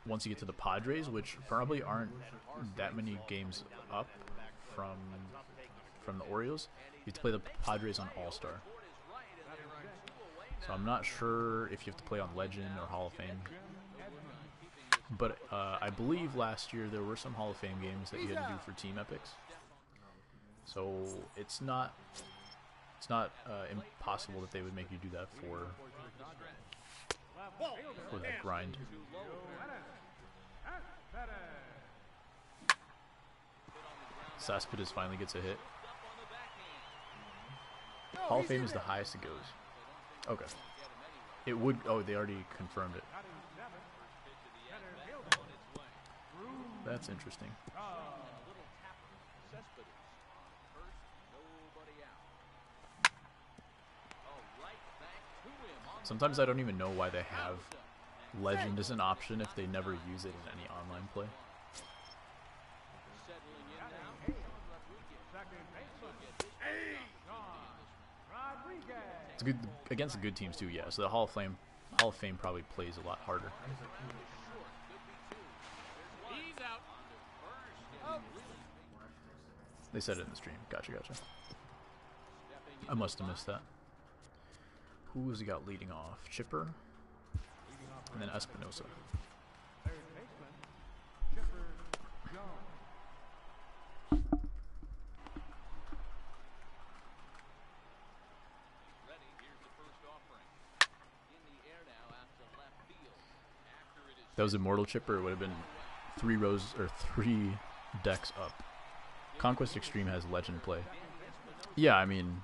once you get to the Padres, which probably aren't that many games up from the Orioles, you have to play the Padres on All-Star. So I'm not sure if you have to play on Legend or Hall of Fame. But I believe last year there were some Hall of Fame games that you had to do for Team Epics. So it's not impossible that they would make you do that for that grind. Cespedes finally gets a hit. Hall of Fame is the highest it goes. Okay. It would. Oh, they already confirmed it. That's interesting. Sometimes I don't even know why they have Legend as an option if they never use it in any online play. It's good against the good teams too, yeah. So the Hall of Fame probably plays a lot harder. They said it in the stream. Gotcha. I must have missed that. Who has he got leading off? Chipper, and then Espinosa. That was Immortal Chipper. It would have been 3 rows or 3 decks up. Conquest Extreme has Legend play. Yeah, I mean,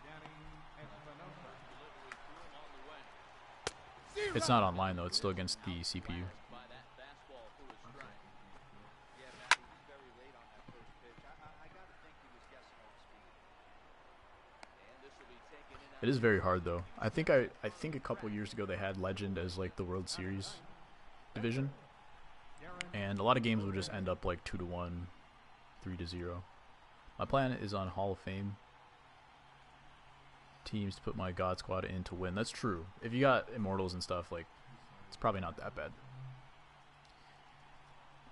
it's not online though. It's still against the CPU. It is very hard though. I think a couple years ago they had Legend as like the World Series division, and a lot of games would just end up like 2-1, 3-0. My plan is on Hall of Fame teams to put my God Squad in to win. That's true. If you got Immortals and stuff, like, it's probably not that bad.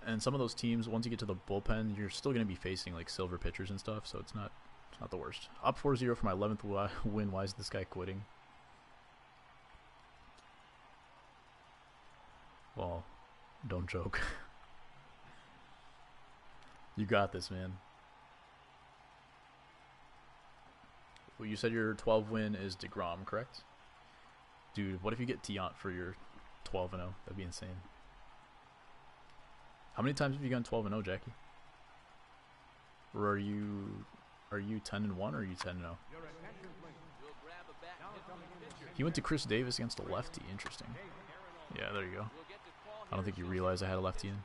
And some of those teams, once you get to the bullpen, you're still going to be facing like silver pitchers and stuff, so it's not the worst. Up 4-0 for my 11th win. Why is this guy quitting? Well, don't joke. You got this, man. Well, you said your 12 win is DeGrom, correct? Dude, what if you get Tiant for your 12-0? That'd be insane. How many times have you gone 12-0, Jackie? Or are you 10-1 or are you 10-0? He went to Chris Davis against a lefty. Interesting. Yeah, there you go. I don't think you realize I had a lefty in.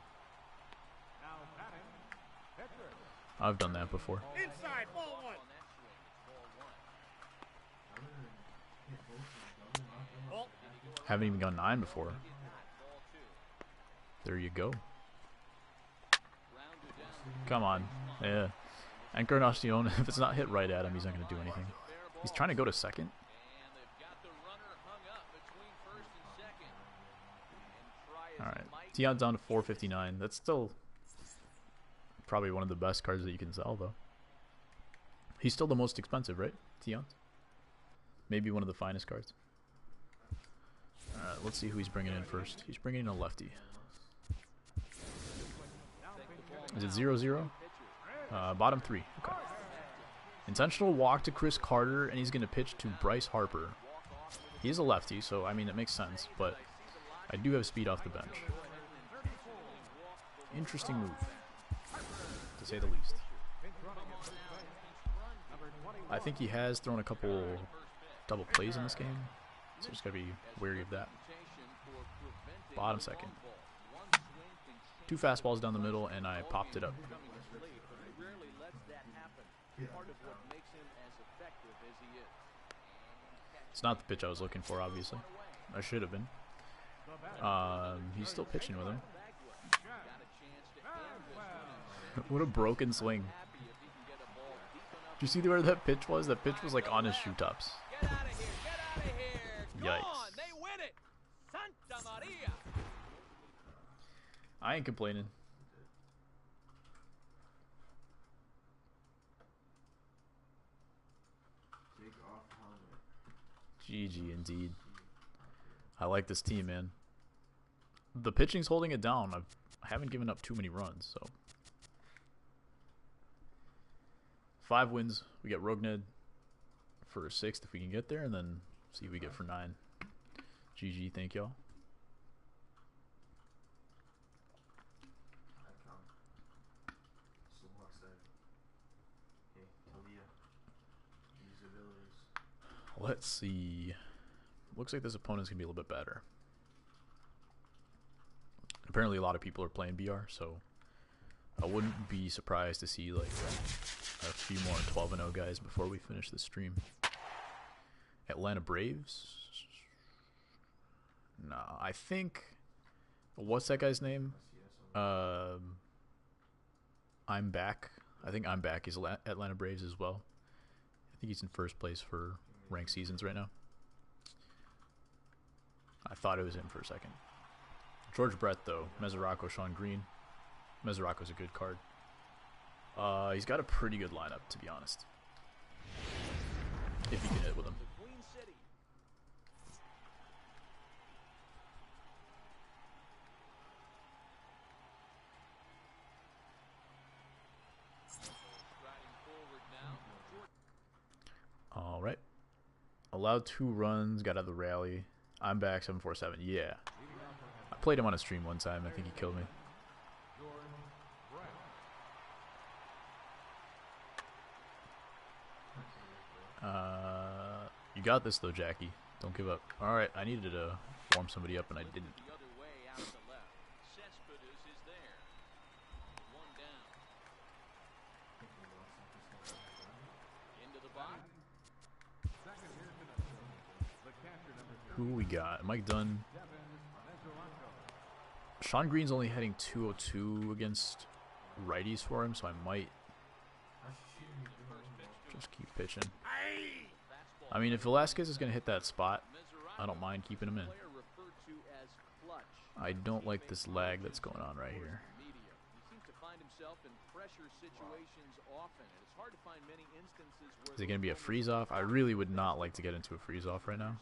I've done that before. Inside, ball one. Ball. Haven't even gone 9 before. There you go. Come on. Yeah. Encarnacion, if it's not hit right at him, he's not going to do anything. He's trying to go to second. Alright. Tion's down to 459. That's still probably one of the best cards that you can sell, though. He's still the most expensive, right? Tion? Maybe one of the finest cards. Alright, let's see who he's bringing in first. He's bringing in a lefty. Is it 0-0? Bottom 3. Okay. Intentional walk to Chris Carter, and he's going to pitch to Bryce Harper. He's a lefty, so, I mean, it makes sense, but I do have speed off the bench. Interesting move, to say the least. I think he has thrown a couple double plays in this game, so just got to be wary of that. Bottom second. 2 fastballs down the middle, and I popped it up. It's not the pitch I was looking for, obviously. I should have been. He's still pitching with him. What a broken swing. Did you see where that pitch was? That pitch was like on his shoe tops. Yikes. I ain't complaining. GG indeed. I like this team, man. The pitching's holding it down. I haven't given up too many runs, so 5 wins. We get Rogned for 6th if we can get there, and then see what we get for 9. GG, thank y'all. Let's see. Looks like this opponent's gonna be a little bit better. Apparently a lot of people are playing BR, so I wouldn't be surprised to see like a few more 12-0 guys before we finish this stream. Atlanta Braves? Nah, I think, what's that guy's name? I'm Back. I think I'm Back is Atlanta Braves as well. I think he's in first place for ranked seasons right now. I thought it was him for a second. George Brett, though. Mesoraco, Sean Green. Mesoraco's a good card. He's got a pretty good lineup, to be honest. If you can hit with him. Alright. Allowed 2 runs, got out of the rally. I'm back, 747. Yeah. I played him on a stream one time. I think he killed me. You got this, though, Jackie. Don't give up. Alright, I needed to warm somebody up, and I didn't. Who we got? Mike Dunn. Sean Green's only heading 202 against righties for him, so I might just keep pitching. I mean, if Velasquez is going to hit that spot, I don't mind keeping him in. I don't like this lag that's going on right here. Is it going to be a freeze-off? I really would not like to get into a freeze-off right now.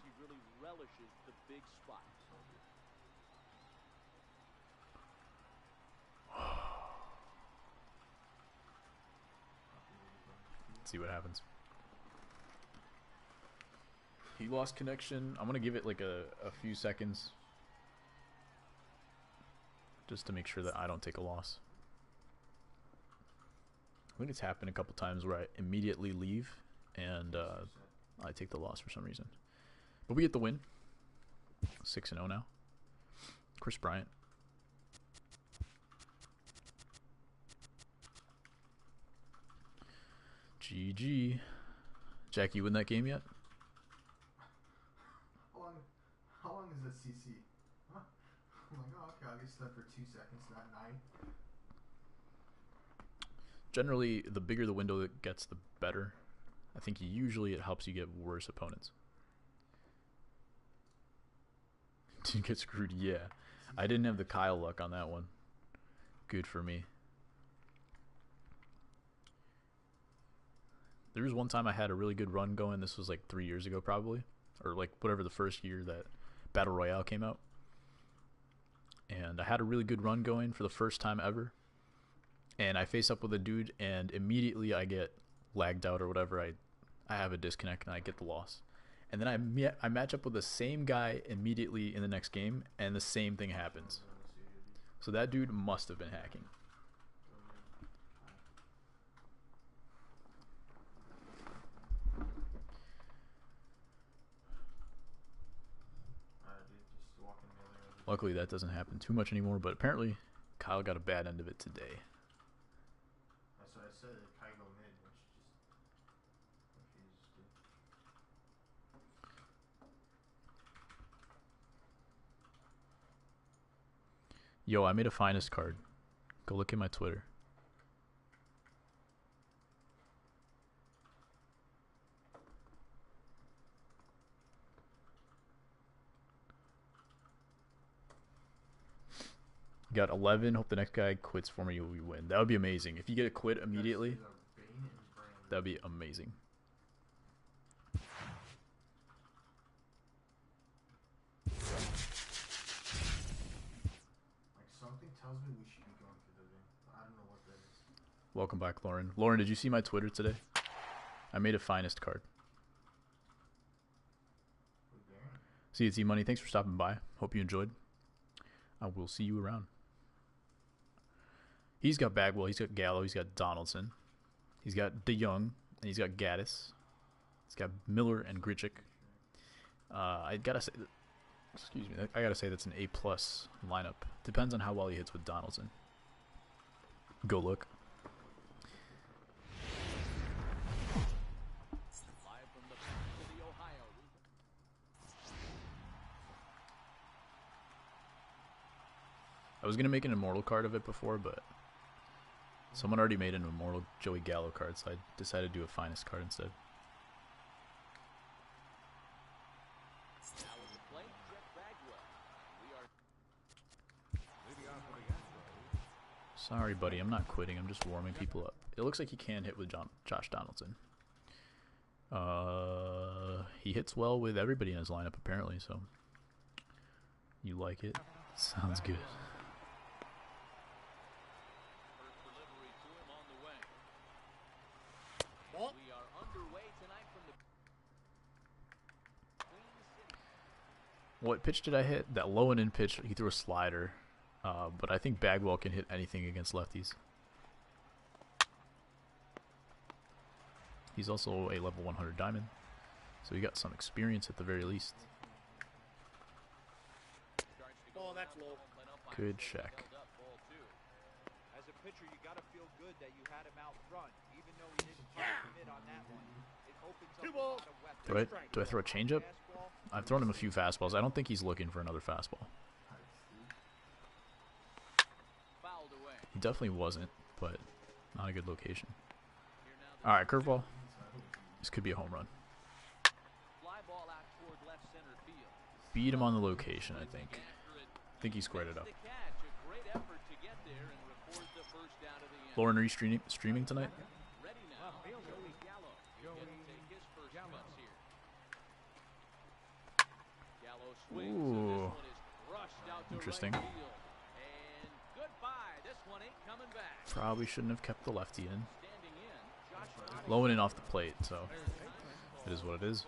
Let's see what happens. He lost connection. I'm going to give it like a few seconds just to make sure that I don't take a loss. I think it's happened a couple times where I immediately leave and I take the loss for some reason. But we get the win. 6-0 now. Chris Bryant. GG. Jack, you win that game yet? How long is that CC? Huh? I'm like, oh, okay, I'll get stuck for 2 seconds, not 9. Generally, the bigger the window that gets, the better. I think usually it helps you get worse opponents. Didn't get screwed, yeah. I didn't have the Kyle luck on that one. Good for me. There was one time I had a really good run going. This was like 3 years ago probably. Or like whatever the first year that Battle Royale came out. And I had a really good run going for the first time ever. And I face up with a dude and immediately I get lagged out or whatever. I have a disconnect and I get the loss. And then I match up with the same guy immediately in the next game and the same thing happens. So that dude must have been hacking. Luckily that doesn't happen too much anymore, but apparently Kyle got a bad end of it today. That's what I said, Kyle go mid, which just did. Yo, I made a finest card. Go look at my Twitter. Got 11. Hope the next guy quits for me. We win. That would be amazing. If you get a quit immediately, that would be amazing. Like something tells me we should be going for the win. I don't know what that is. Welcome back, Lauren. Lauren, did you see my Twitter today? I made a finest card. CT Money, thanks for stopping by. Hope you enjoyed. I will see you around. He's got Bagwell, he's got Gallo, he's got Donaldson. He's got DeYoung, and he's got Gaddis. He's got Miller and Grichuk. I gotta say, excuse me, I gotta say that's an A+ lineup. Depends on how well he hits with Donaldson. Go look. Live from the back of the Ohio. I was gonna make an immortal card of it before, but someone already made an immortal Joey Gallo card, so I decided to do a finest card instead. Now at the plate, Jeff Bagwell. We are Sorry, buddy, I'm not quitting. I'm just warming people up. It looks like he can hit with Josh Donaldson. He hits well with everybody in his lineup, apparently, so you like it? Sounds good. first delivery to him on the way. Ball. We are underway tonight from the Queen City. What pitch did I hit? That low and in pitch. He threw a slider, but I think Bagwell can hit anything against lefties. He's also a level 100 diamond, so he got some experience at the very least. Ball, that's low. Good check. As a pitcher, you got to feel good that you had him out front, even though he didn't quite commit on that one. It opens up 2 a balls. lot of weapons. Do I throw a changeup? Fastball, I've thrown him a few fastballs. I don't think he's looking for another fastball. Fouled away. He definitely wasn't, but not a good location. Here now, All right, curveball. This could be a home run. fly ball out toward left center field. Beat him on the location, I think. After it, I think he squared it up. the catch, a great effort to get there and record the first down of the inning. Lauren, are you streaming tonight? Ready now, Joey Gallo. He's going to take his first cuts here. Gallo swings, and Ooh. this one is crushed out to Interesting. right field. And goodbye. This one ain't coming back. Probably shouldn't have kept the lefty in. Standing in, Josh Donaldson. Low and in off the plate, so it is what it is.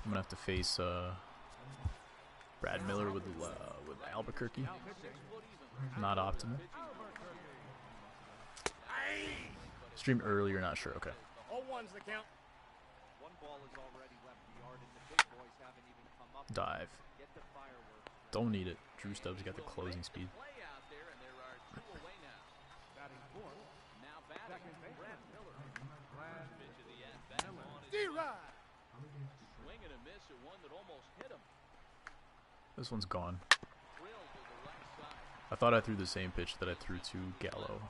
I'm gonna have to face Brad Miller with Albuquerque. Not optimal. Streamed earlier, not sure. Okay. 0-1's the count. one ball has already left the yard, and the big boys haven't even come up. Dive. Get the fireworks. Don't need it. Drew Stubbs got the closing speed. Play out there, and there are two away now. Now batting, Brad Miller. Swing and a miss at one that almost hit him. This one's gone. Drilled to the right side. I thought I threw the same pitch that I threw to Gallo.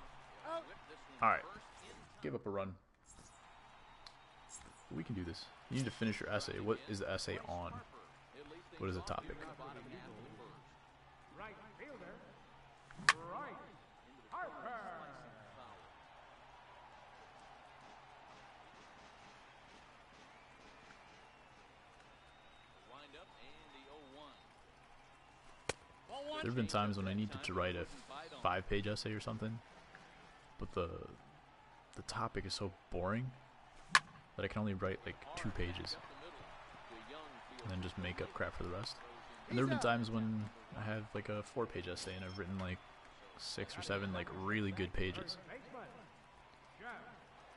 Whipped this one Alright. first in time. Give up a run. We can do this. You need to finish your essay. What is the essay on? It leaves things What is the open topic? here in the bottom half of the first. Right fielder. Right. Harper. Foul. Wind up and the 0-1. Ball one. There have been times when I needed to write a 5-page essay or something, but the topic is so boring that I can only write like 2 pages and then just make up crap for the rest. And there have been times when I have like a 4-page essay and I've written like 6 or 7 like really good pages,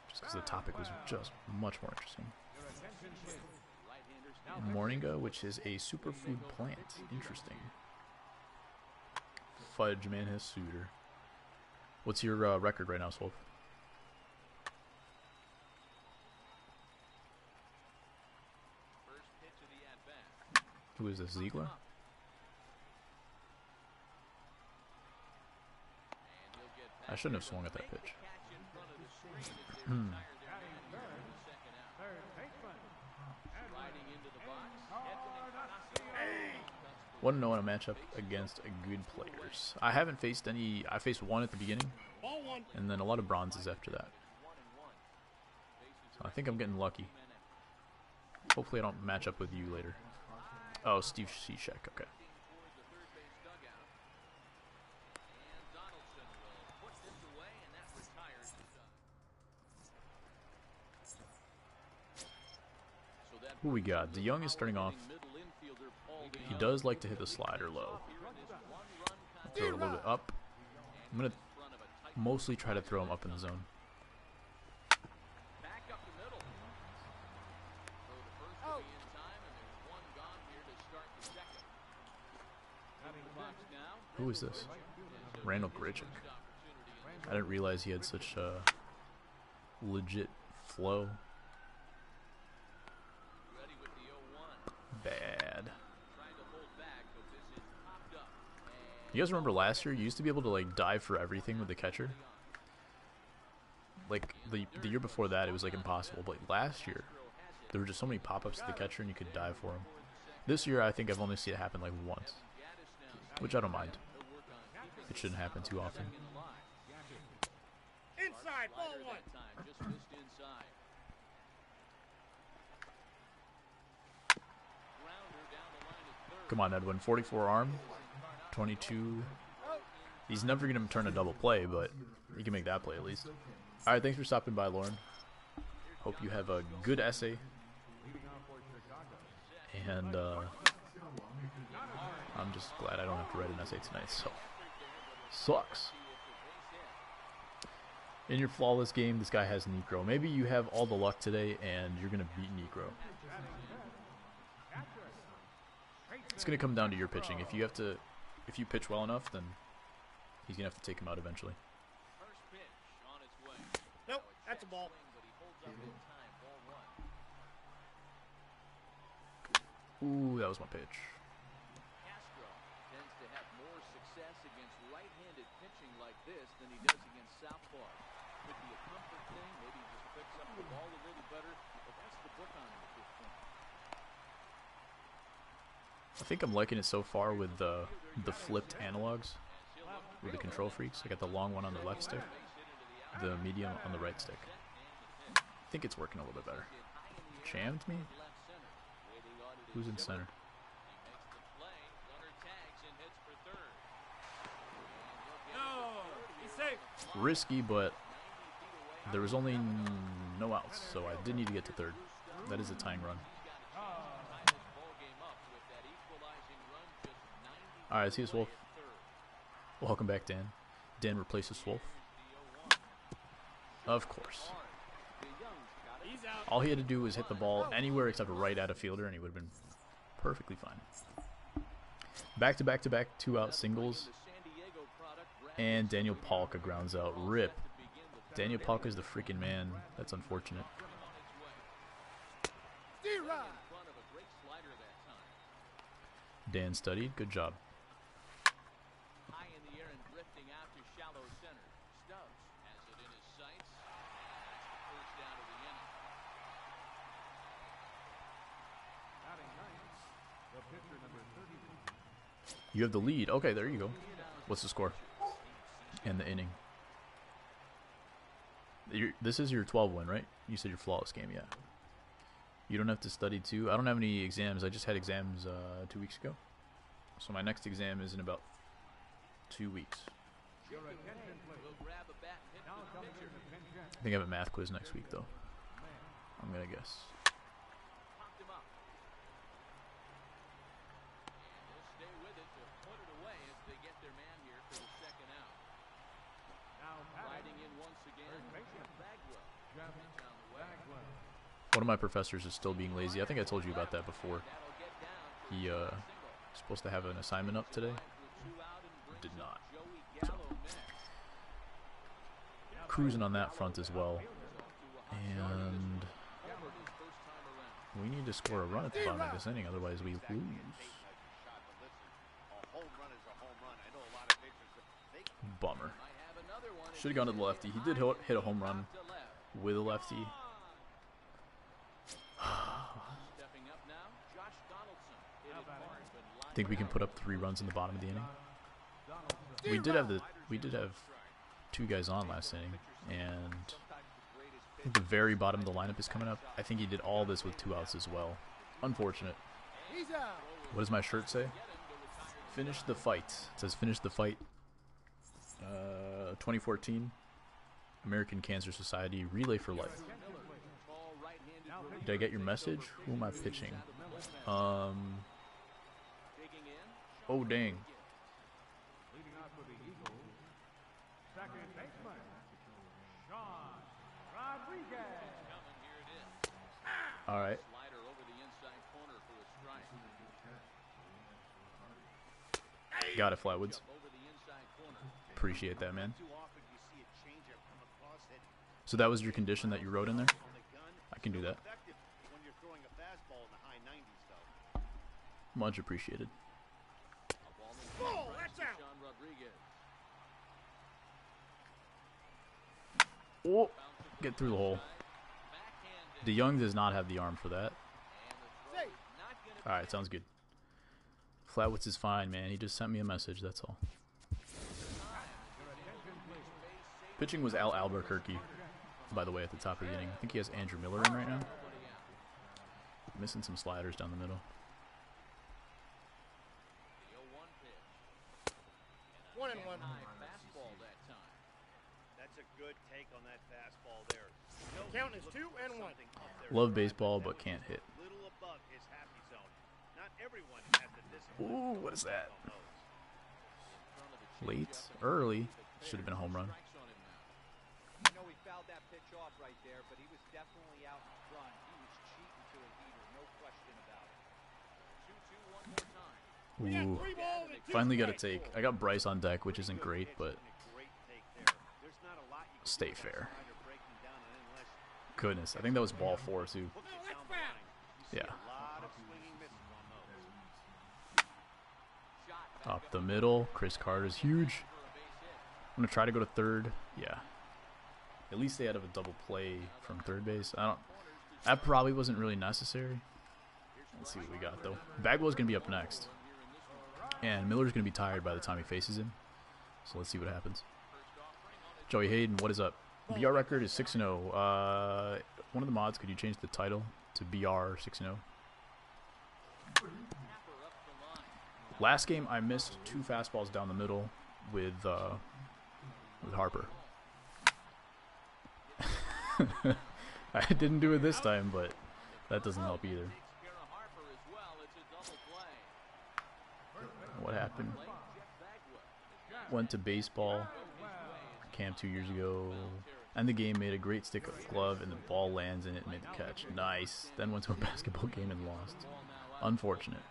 just because the topic was just much more interesting. Moringa, which is a superfood plant. Interesting. Fudge man has suitor. What's your record right now, Swolf? First pitch of the at-bat. Who is this, Ziegler? And he'll get I back shouldn't have there, swung but at that make the pitch. catch in front of the screen as they retire their man here in the second out. Third baseman. Sliding into the box. Edwin Want to know in a matchup against good players. I haven't faced any. I faced one at the beginning, Ball one. and then a lot of bronzes after that. So I think I'm getting lucky. Hopefully I don't match up with you later. Oh, Steve Cishek. Okay. toward the third base dugout. And Donaldson will put this away, and that retires the side. So that Who we got? DeYoung is starting off. middle infielder Paul He does like to hit the slider low. Throw it a little bit up. I'm gonna mostly try to throw him up in the zone. back up the middle. Throw the first to be in time, and there's one gone here to start the second. Coming the box now. Who is this? Randall Grichuk. I didn't realize he had such a legit flow. Ready with the 0-1. Bad. Trying to hold back, but this is popped up. You guys remember last year? You used to be able to like dive for everything with the catcher. Like the year before that, it was like impossible. But last year, there were just so many pop-ups to the catcher, and you could dive for him. This year, I think I've only seen it happen like once, which I don't mind. It shouldn't happen too often. Inside. Ball one. Time just missed inside. Grounder down the line at third. Come on, Edwin. 44 arm, 22. He's never gonna turn a double play, but he can make that play at least. All right, thanks for stopping by, Lauren. Hope you have a good essay. And I'm just glad I don't have to write an essay tonight. So sucks. In your flawless game, this guy has Necro. Maybe you have all the luck today, and you're gonna beat Necro. It's gonna come down to your pitching. If you pitch well enough, then he's gonna have to take him out eventually. First pitch on its way. Nope. That's a ball. But he holds up in time. Ball one. Ooh, that was my pitch. Castro tends to have more success against right-handed pitching like this than he does against southpaw. Could be a comfort thing. Maybe he just picks up the ball a little better. But that's the book on him at this point. I think I'm liking it so far with the flipped analogs with the control freaks. I got the long one on the left stick, the medium on the right stick. I think it's working a little bit better. Jammed me? Who's in center? He makes the play. Runner tags and hits for third. No. He's safe. Risky, but there was only no outs, so I did need to get to third. That is a tying run. All right, see you, Wolf. Welcome back, Dan. Dan replaces Wolf. Of course. He's out. All he had to do was hit the ball anywhere except right at a fielder, and he would have been perfectly fine. Back to back to back 2-out singles, and Daniel Palka grounds out. Rip. Daniel Palka is the freaking man. That's unfortunate. in front of a great slider that time. Dan studied. Good job. High in the air and drifting out to shallow center. Stubbs has it in his sights. That's the first out of the inning. You have the lead. Okay, there you go. What's the score? And the inning. This is your 12 win, right? You said your flawless game, yeah. You don't have to study too. I don't have any exams. I just had exams 2 weeks ago. So my next exam is in about 2 weeks. Will grab a bat and hit for the pitcher. I think I have a math quiz next week, though. I'm going to guess. Popped him up. And he'll stay with it to put it away as they get their man here for the second out. Riding in once again, Bagwell. Pitch on the way. One of my professors is still being lazy. I think I told you about that before. That'll get down for He a was supposed to have an assignment up today. Did not. Joey Gallo next. Cruising on that front as well. And Homered his first time around. we need to score a run at the bottom of this inning, otherwise we lose. A home run is a home run. I know a lot of pitchers, they Bummer. Might have another one. Should have gone to the lefty. He did hit a home run To left. with a lefty. Stepping up now, Josh Donaldson. Hit it hard, but I think we can put up 3 runs in the bottom of the inning. We did have 2 guys on last inning, and I think the very bottom of the lineup is coming up. I think he did all this with 2 outs as well. Unfortunate. What does my shirt say? Finish the fight. It says finish the fight. 2014 American Cancer Society Relay for Life. Did I get your message? Who am I pitching? Oh dang. All right. Slider over the inside corner for a strike. Got it, Flatwoods. Over the inside corner. Appreciate that, man. too often you see a changeup come across it So that was your condition that you wrote in there? on the gun. I can do that. Effective when you're throwing a fastball in the high 90s, though. Much appreciated. A ball in the Ball, that's out. Sean Rodriguez. Oh, get through the hole. Backhanded. DeYoung does not have the arm for that. And the throw is not going to All right, sounds good. Flatwoods is fine, man. He just sent me a message, that's all. Pitching was Al Albuquerque, by the way, at the top of the inning. I think he has Andrew Miller in right now. Missing some sliders down the middle. The 0-1 pitch. 1-1. High fastball that time. That's a good take on that fastball there. Count is 2-1. Something up there. Love baseball, but can't hit. Little above his happy zone. Not everyone has the discipline. Ooh, what is that? on those. In front of the Late, changeup. early. Should have been a home run. Strikes on him now. You know, he fouled that pitch off right there, but he was definitely out in front. He was cheating to a heater, no question about it. 2-2 one more time. We got Ooh, 3 balls and 2 finally got a strikes. take. I got Bryce on deck, which isn't great, but Great take there. There's not a lot you can stay do with that fair. slider breaking down and unless Goodness, I think that was ball 4 too. hook it that's down the foul. line. You see Yeah. a lot of swinging misses on those. Shot back Up the middle. Chris Carter's huge. for a base hit. I'm gonna try to go to third. Yeah. At least they had a double play from third base. That probably wasn't really necessary. Let's see what we got though. Bagwell's gonna be up next, and Miller's gonna be tired by the time he faces him. So let's see what happens. Joey Hayden, what is up? BR record is 6-0. One of the mods, could you change the title to BR 6-0? Last game, I missed 2 fastballs down the middle with Harper. I didn't do it this time, but that doesn't help either. Takes care of Harper as well. It's a double play. What happened? Jeff Bagwell. Went to baseball camp 2 years ago. And the game, made a great stick of glove, and the ball lands in it and made the catch. Nice. Then went to a basketball game and lost. Unfortunate.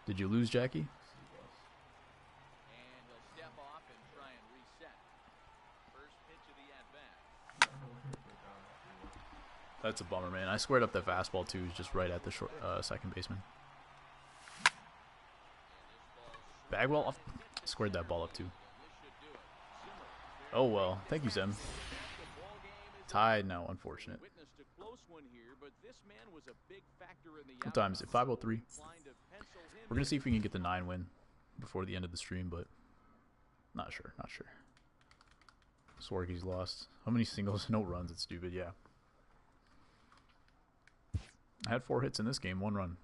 Did you lose, Jackie? And he'll step off and try and reset. First pitch of the at-bat. That's a bummer, man. I squared up that fastball too. Just right at the short second baseman. Bagwell squared that ball up too. Oh well. Thank you, Zem. Tied now, unfortunate. What time is it? 5:03. We're gonna see if we can get the 9 win before the end of the stream, but not sure. Not sure. Swargy's lost. How many singles? No runs. It's stupid. Yeah. I had 4 hits in this game, 1 run.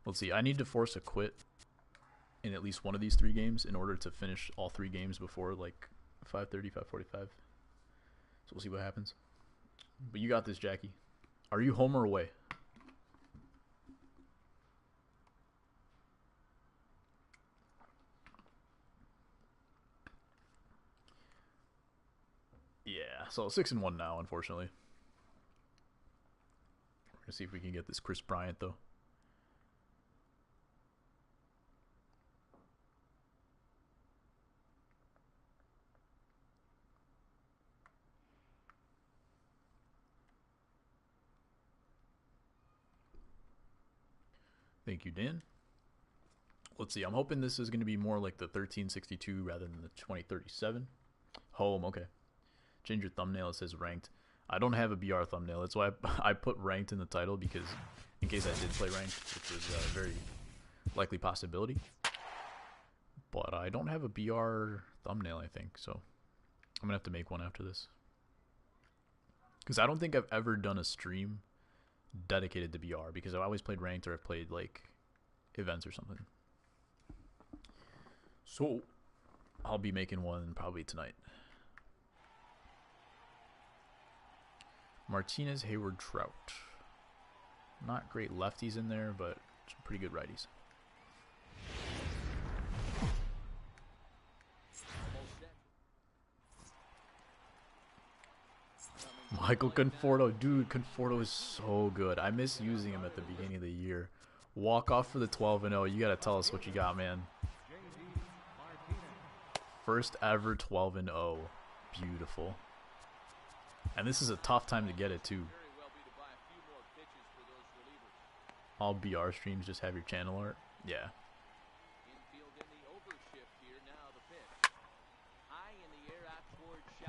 Let's see. I need to force a quit in at least one of these 3 games in order to finish all 3 games before like 5:30, 5:45. So we'll see what happens. But you got this, Jackie. Are you home or away? Yeah, so 6-1 now, unfortunately. We're gonna see if we can get this Chris Bryant though. Thank you, Dan. Let's see. I'm hoping this is going to be more like the 1362 rather than the 2037. Home, okay. Change your thumbnail. It says ranked. I don't have a BR thumbnail. That's why I put ranked in the title, because in case I did play ranked, which was a very likely possibility. But I don't have a BR thumbnail, I think. So I'm going to have to make one after this. Because I don't think I've ever done a stream dedicated to BR, because I've always played ranked or I've played like events or something. So I'll be making one probably tonight. Martinez, Hayward, Trout. Not great lefties in there, but some pretty good righties. Michael Conforto. Dude, Conforto is so good. I miss using him at the beginning of the year. Walk off for the 12-0. You got to tell us what you got, man. First ever 12-0. Beautiful. And this is a tough time to get it, too. All BR streams just have your channel art. Yeah.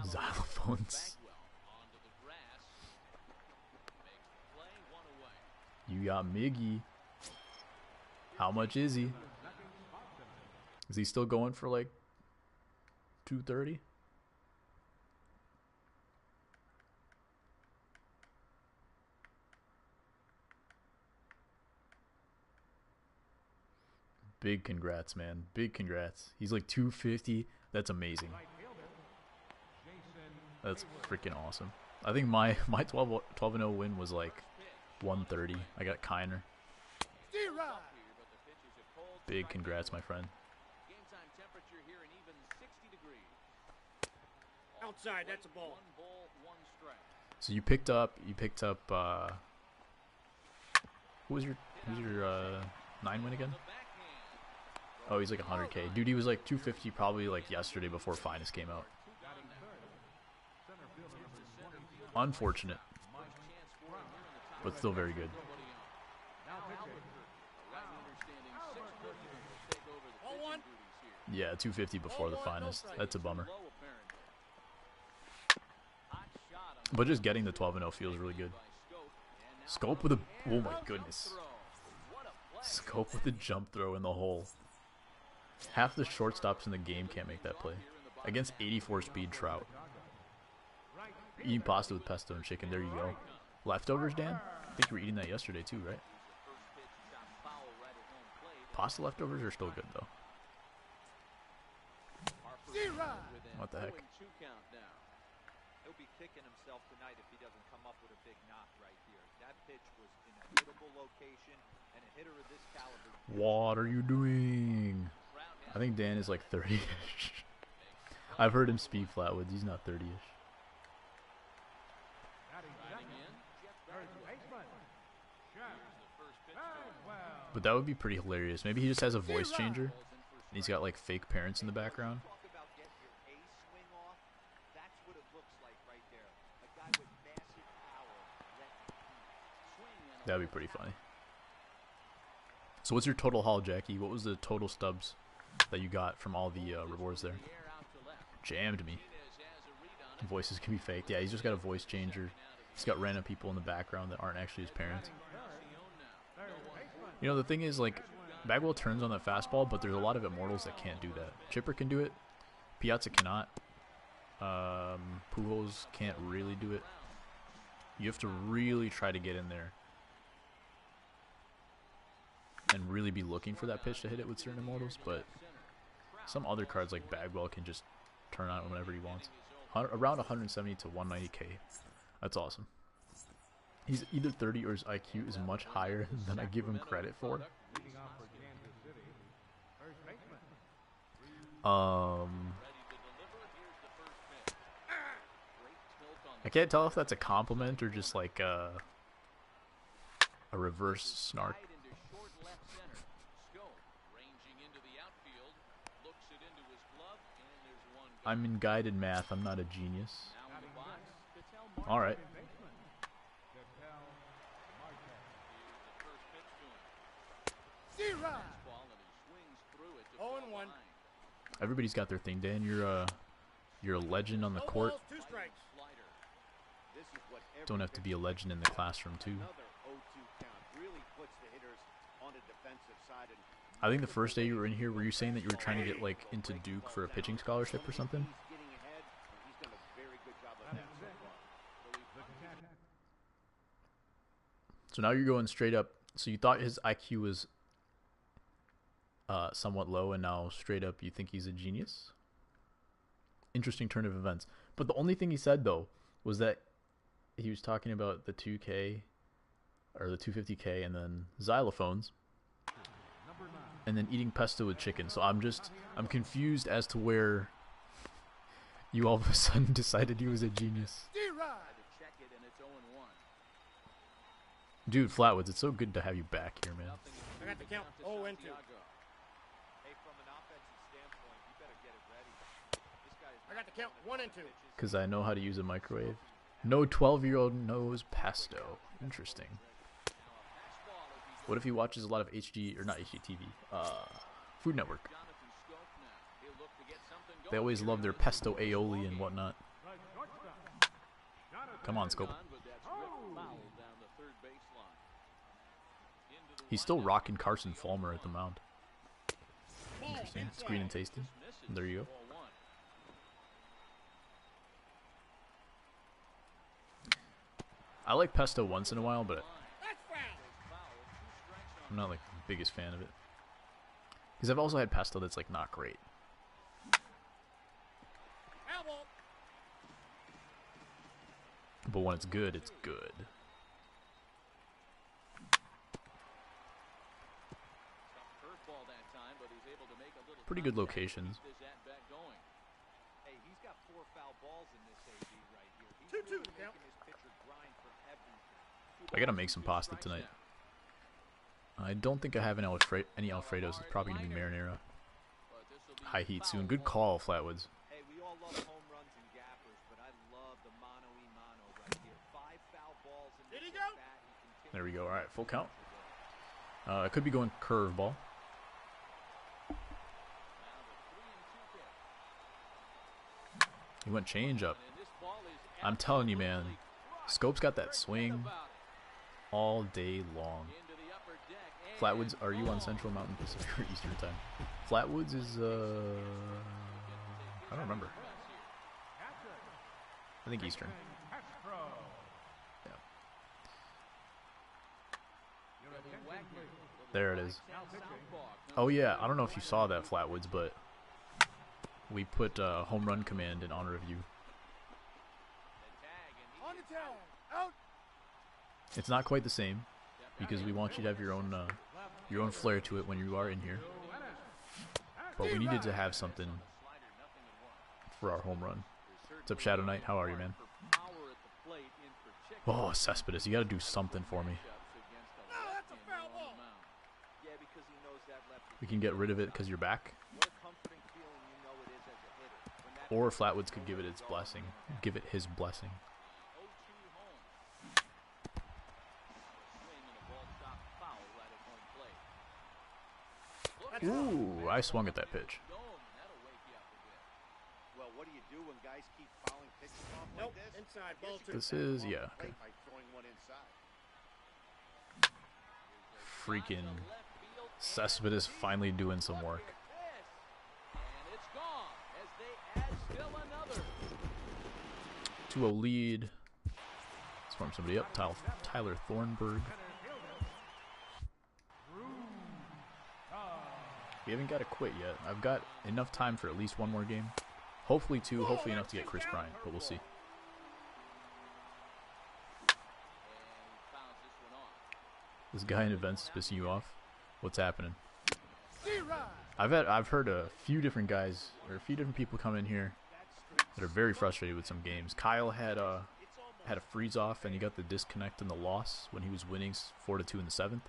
Xylophones. You got Miggy. How much is he? Is he still going for like 230? Big congrats, man. Big congrats. He's like 250. That's amazing. That's freaking awesome. I think my 12-0 win was like 130. I got Kiner. Big congrats, my friend. Outside, that's a ball. So you picked up who was your 9 win again? Oh, he's like 100K. Dude, he was like 250 probably like yesterday before Finest came out. Unfortunate. But still very good. Yeah, 250 before the Finest. That's a bummer. But just getting the 12-0 feels really good. Scope with a... Oh my goodness. Scope with a jump throw in the hole. Half the shortstops in the game can't make that play. Against 84 speed Trout. Eating pasta with pesto and chicken. There you go. Leftovers, Dan? I think you were eating that yesterday too, right? Pasta leftovers are still good though. What the heck? He'll be kicking himself tonight if he doesn't come up with a big knock right here. That pitch was in a hittable location, and a hitter of this caliber. What are you doing? I think Dan is like 30-ish. I've heard him speak Flatwoods. He's not 30-ish. But that would be pretty hilarious. Maybe he just has a voice changer, and he's got like fake parents in the background. That'd be pretty funny. So what's your total haul, Jackie? What was the total stubs that you got from all the rewards there? Jammed me. Voices can be faked. Yeah, he's just got a voice changer. He's got random people in the background that aren't actually his parents. You know, the thing is, like, Bagwell turns on that fastball, but there's a lot of Immortals that can't do that. Chipper can do it. Piazza cannot. Pujols can't really do it. You have to really try to get in there and really be looking for that pitch to hit it with certain Immortals, but some other cards like Bagwell can just turn on whenever he wants. Around 170 to 190k. That's awesome. He's either 30 or his IQ is much higher than I give him credit for. I can't tell if that's a compliment or just like a reverse snark. I'm in guided math. I'm not a genius. All right. Everybody's got their thing, Dan. You're a legend on the court. Don't have to be a legend in the classroom too. I think the first day you were in here, were you saying that you were trying to get like into Duke for a pitching scholarship or something? So now you're going straight up. So you thought his IQ was somewhat low, and now straight up you think he's a genius? Interesting turn of events. But the only thing he said though was that he was talking about the 2K or the 250K and then xylophones and then eating pesto with chicken. So I'm confused as to where you all of a sudden decided he was a genius. Dude, Flatwoods, it's so good to have you back here, man. I got the count 0 and 2. I got the count 1 and 2. Because I know how to use a microwave. No 12-year-old knows pesto. Interesting. What if he watches a lot of HD, or not HGTV, Food Network? They always love their pesto aioli and whatnot. Come on, Scope. He's still rocking Carson Fulmer at the mound. Interesting. It's green and tasty. And there you go. I like pesto once in a while, but I'm not like the biggest fan of it. Because I've also had pesto that's like not great. But when it's good, it's good. Pretty good locations. I gotta make some pasta tonight. I don't think I have any Alfredos. It's probably gonna be marinara. High heat soon. Good call, Flatwoods. There we go. All right, full count. I could be going curveball. He went change up. I'm telling you, man. Scope's got that swing all day long. Flatwoods, are you on Central, Mountain, Pacific, or Eastern time? Flatwoods is, I don't remember. I think Eastern. Yeah. There it is. Oh yeah, I don't know if you saw that, Flatwoods, but we put home run command in honor of you. It's not quite the same because we want you to have your own flair to it when you are in here. But we needed to have something for our home run. What's up, Shadow Knight? How are you, man? Oh, Cespedes, you got to do something for me. We can get rid of it because you're back. Or Flatwoods could give it its blessing. Give it his blessing. Ooh, I swung at that pitch. Well, what do you do when guys keep fouling pitches off like Nope, this? inside, ball two. This is, yeah, okay. By throwing one inside. Freaking Cespedes finally doing some work. And it's gone as they add still another. 2-0 lead. Let's warm somebody up. Tyler Thornburg. We haven't got to quit yet. I've got enough time for at least one more game. Hopefully two. Hopefully enough to get Chris Bryant, but we'll see. This guy in events is pissing you off. What's happening? I've heard a few different guys or a few different people come in here that are very frustrated with some games. Kyle had a freeze off and he got the disconnect and the loss when he was winning 4-2 in the 7th.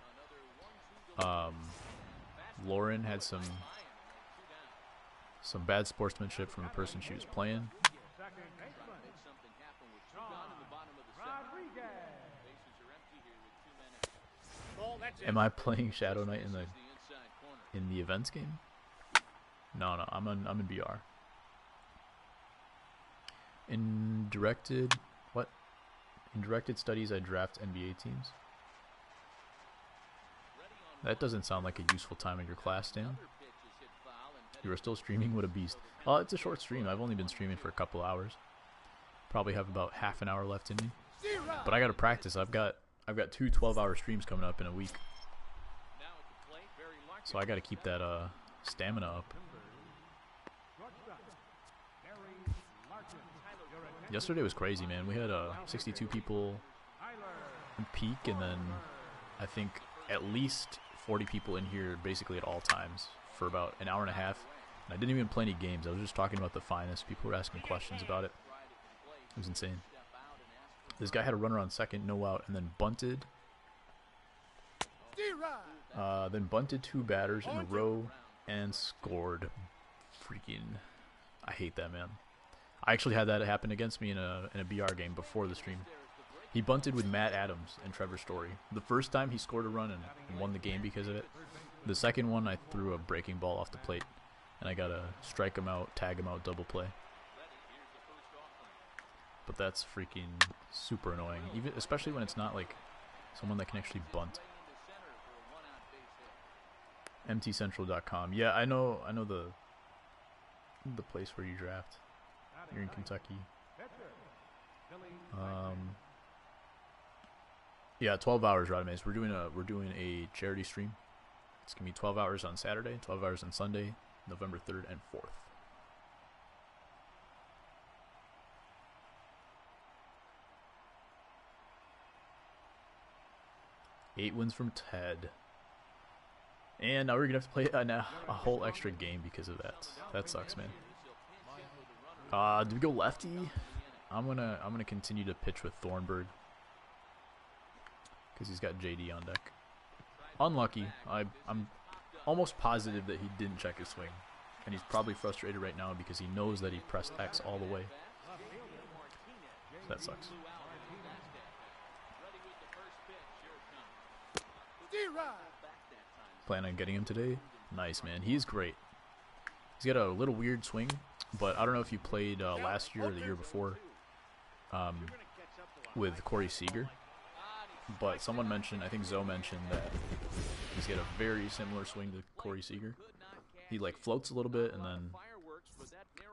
Lauren had some bad sportsmanship from the person she was playing. Am I playing Shadow Knight in the events game? No, I'm in BR. In directed studies, I draft NBA teams. That doesn't sound like a useful time in your class, Dan. You are still streaming? What a beast. Well, it's a short stream. I've only been streaming for a couple hours. Probably have about half an hour left in me. But I got to practice. I've got 2 12-hour streams coming up in a week. So I got to keep that stamina up. Yesterday was crazy, man. We had 62 people in peak, and then I think at least 40 people in here basically at all times for about an hour and a half. And I didn't even play any games. I was just talking about the finest. People were asking questions about it. It was insane. This guy had a runner on second, no out, and then bunted. Then bunted 2 batters in a row and scored. Freaking, I hate that, man. I actually had that happen against me in a BR game before the stream. He bunted with Matt Adams and Trevor Story. The first time he scored a run and won the game because of it. The second one I threw a breaking ball off the plate and I got to strike him out, tag him out, double play. But that's freaking super annoying, even especially when it's not like someone that can actually bunt. MTCentral.com. Yeah, I know the place where you draft. You're in Kentucky. Yeah, 12 hours, Rodimaze. We're doing a charity stream. It's gonna be 12 hours on Saturday, 12 hours on Sunday, November 3rd and 4th. Eight wins from Ted. And now we're gonna have to play a whole extra game because of that. That sucks, man. Do we go lefty? I'm gonna continue to pitch with Thornburg because he's got JD on deck. Unlucky. I'm almost positive that he didn't check his swing, and he's probably frustrated right now because he knows that he pressed X all the way. So that sucks. Plan on getting him today? Nice, man. He's great. He's got a little weird swing, but I don't know if you played last year or the year before with Corey Seager. But someone mentioned, I think Zoe mentioned, that he's got a very similar swing to Corey Seager. He like floats a little bit and then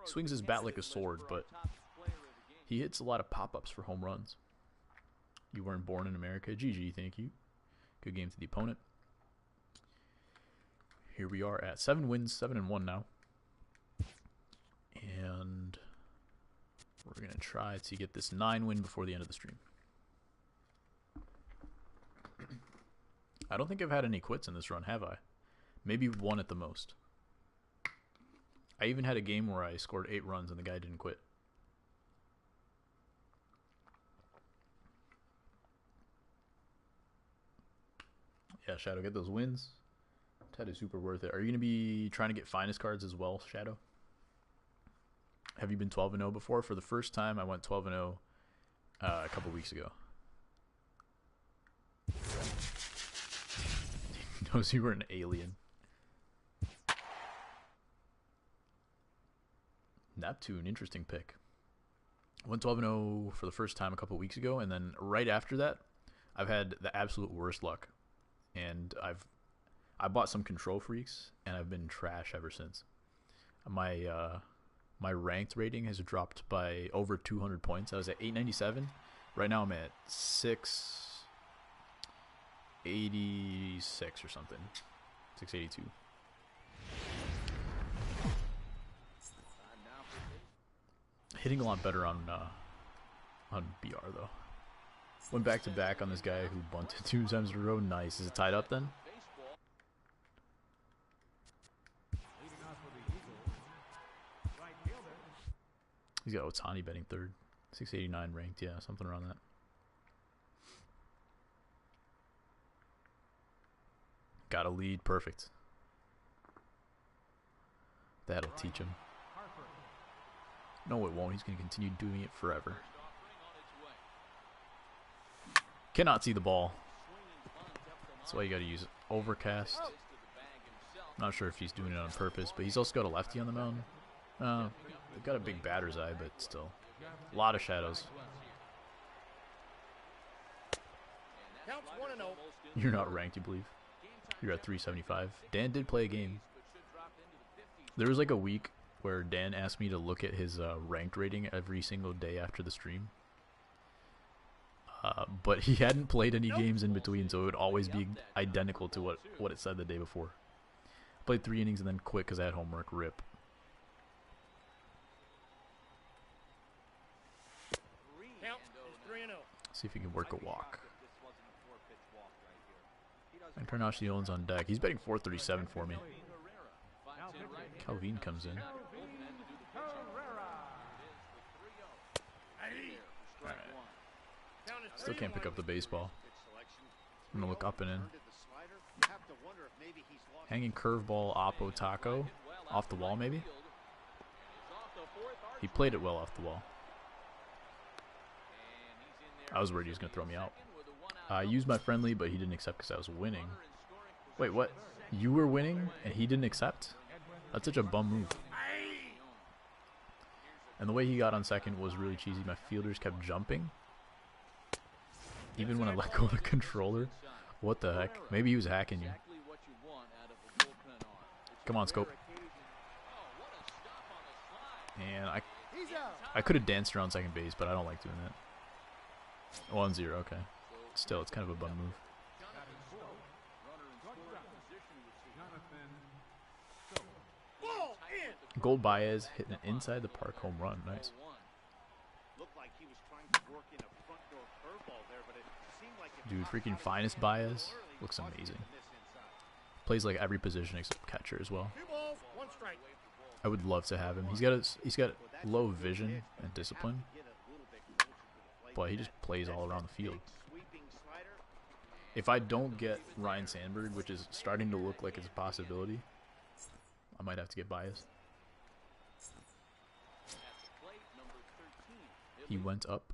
swings his bat like a sword, but he hits a lot of pop-ups for home runs. You weren't born in America. GG, thank you. Good game to the opponent. Here we are at 7 wins, 7-1 now. And we're going to try to get this 9 win before the end of the stream. I don't think I've had any quits in this run, have I? Maybe 1 at the most. I even had a game where I scored 8 runs and the guy didn't quit. Yeah, Shadow, get those wins. Ted is super worth it. Are you going to be trying to get finest cards as well, Shadow? Have you been 12-0 before? For the first time, I went 12-0 a couple weeks ago. He knows you were an alien. Neptune, interesting pick. Went 12-0 for the first time a couple weeks ago, and then right after that, I've had the absolute worst luck. And I bought some Control Freaks, and I've been trash ever since. My ranked rating has dropped by over 200 points. I was at 897. Right now I'm at 686 or something. 682. Hitting a lot better on BR though. Went back to back on this guy who bunted 2 times in a row. Nice. Is it tied up then? He's got Otani betting third. 689 ranked, yeah, something around that. Got a lead, perfect. That'll teach him. No, it won't. He's going to continue doing it forever. Cannot see the ball. That's why you got to use Overcast. Not sure if he's doing it on purpose, but he's also got a lefty on the mound. They've got a big batter's eye, but still. A lot of shadows. Counts 1-0. You're not ranked, you believe? You're at 375. Dan did play a game. There was like a week where Dan asked me to look at his ranked rating every single day after the stream. But he hadn't played any games in between, so it would always be identical to what it said the day before. Played 3 innings and then quit because I had homework. Rip. See if he can work a walk. Encarnacion's on deck. He's betting 437 for me. Calvin comes in. Alright. Still can't pick up the baseball. I'm going to look up and in. Hanging curveball, Oppo Taco. Off the wall, maybe? He played it well off the wall. I was worried he was going to throw me out. I used my friendly, but he didn't accept because I was winning. Wait, what? You were winning and he didn't accept? That's such a bum move. And the way he got on second was really cheesy. My fielders kept jumping. Even when I let go of the controller. What the heck? Maybe he was hacking you. Come on, Scope. And I could have danced around second base, but I don't like doing that. 1-0, okay. Still, it's kind of a bum move. Gold Baez hitting an inside the park home run. Nice. Dude, freaking finest Baez. Looks amazing. Plays like every position except catcher as well. I would love to have him. He's got low vision and discipline, but he just plays all around the field. If I don't get Ryan Sandberg, which is starting to look like it's a possibility, I might have to get Baez. He went up.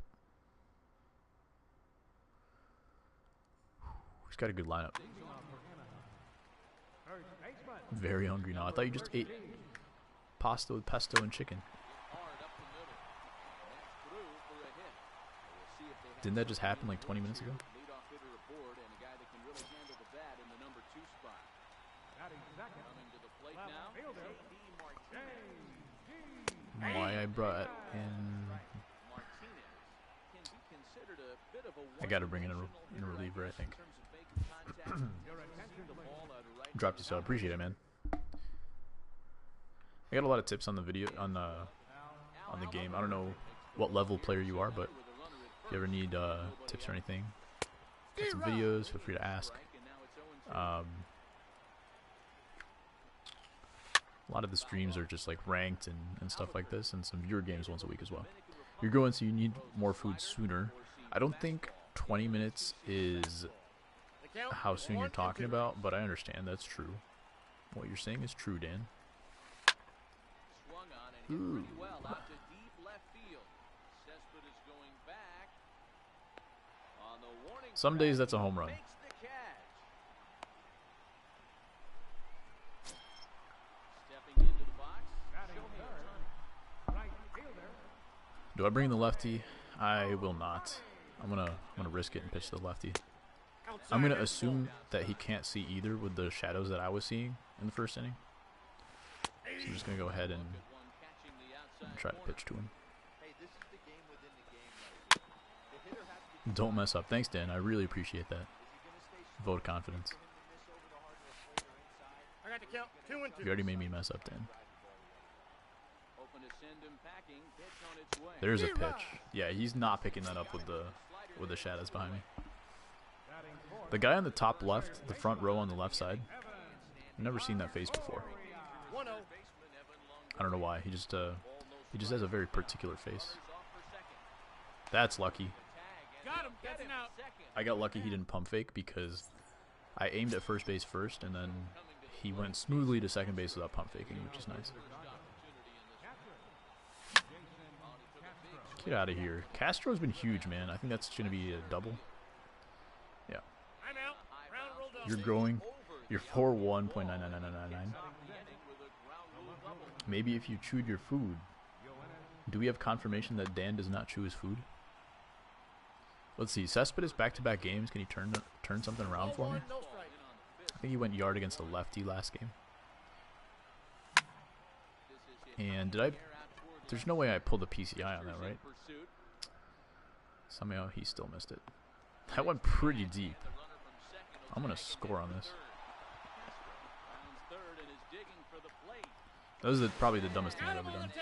He's got a good lineup. Very hungry now. I thought you just ate pasta with pesto and chicken. Didn't that just happen like 20 minutes ago? Why I brought in... I gotta bring in a reliever, I think. Dropped you, so I appreciate it, man. I got a lot of tips on the video, on the game. I don't know what level player you are, but if you ever need tips or anything, got some videos, feel free to ask. A lot of the streams are just like ranked and stuff like this, and some viewer games once a week as well. You're growing, so you need more food sooner. I don't think 20 minutes is how soon you're talking about, but I understand that's true. What you're saying is true, Dan. Ooh. Some days that's a home run. Do I bring the lefty? I will not. I'm gonna risk it and pitch the lefty. I'm gonna assume that he can't see either with the shadows that I was seeing in the first inning. So I'm just gonna go ahead and try to pitch to him. Don't mess up. Thanks, Dan. I really appreciate that. Vote of confidence. I got to count 2 and 2. You already made me mess up, Dan. There's a pitch. Yeah, he's not picking that up with the shadows behind me. The guy on the top left, the front row on the left side, I've never seen that face before. 1-0. I don't know why. He just has a very particular face. That's lucky. Got him. That's an out. I got lucky he didn't pump fake because I aimed at first base first, and then he went smoothly to second base without pump faking, which is nice. Get out of here. Castro's been huge, man. I think that's going to be a double. Yeah. I'm out. Round rolled up. You're growing. You're 4-1.99999. Maybe if you chewed your food. Do we have confirmation that Dan does not chew his food? Let's see. Cespedes back-to-back games. Can he turn something around for me? No strike. I think he went yard against a lefty last game. And did I... There's no way I pulled the PCI on that, right? Somehow he still missed it. That went pretty deep. I'm going to score on this. That was probably the dumbest thing I've ever done.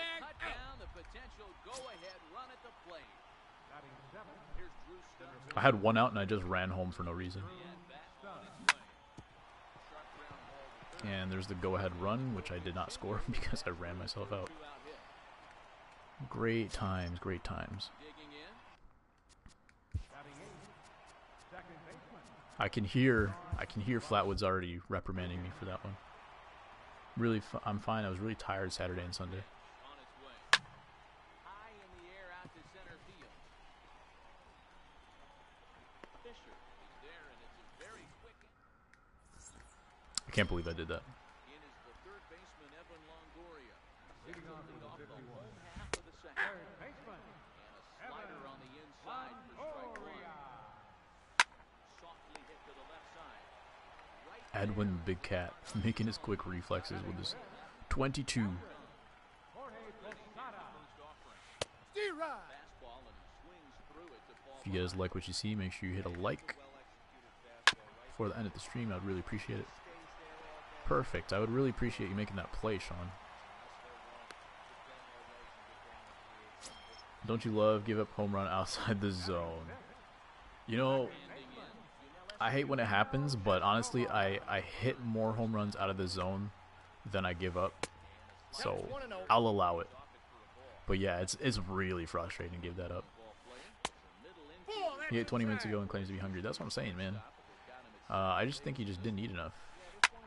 I had one out and I just ran home for no reason. And there's the go-ahead run, which I did not score because I ran myself out. Great times, great times. I can hear Flatwood's already reprimanding me for that one. Really, I'm fine. I was really tired Saturday and Sunday. I can't believe I did that. Edwin Big Cat making his quick reflexes with his 22. If you guys like what you see, make sure you hit a like before the end of the stream. I'd really appreciate it. Perfect. I would really appreciate you making that play, Sean. Don't you love give up home run outside the zone? You know, I hate when it happens, but honestly, I hit more home runs out of the zone than I give up, so I'll allow it. But yeah, it's really frustrating to give that up. He ate 20 minutes ago and claims to be hungry. That's what I'm saying, man. I just think he just didn't eat enough.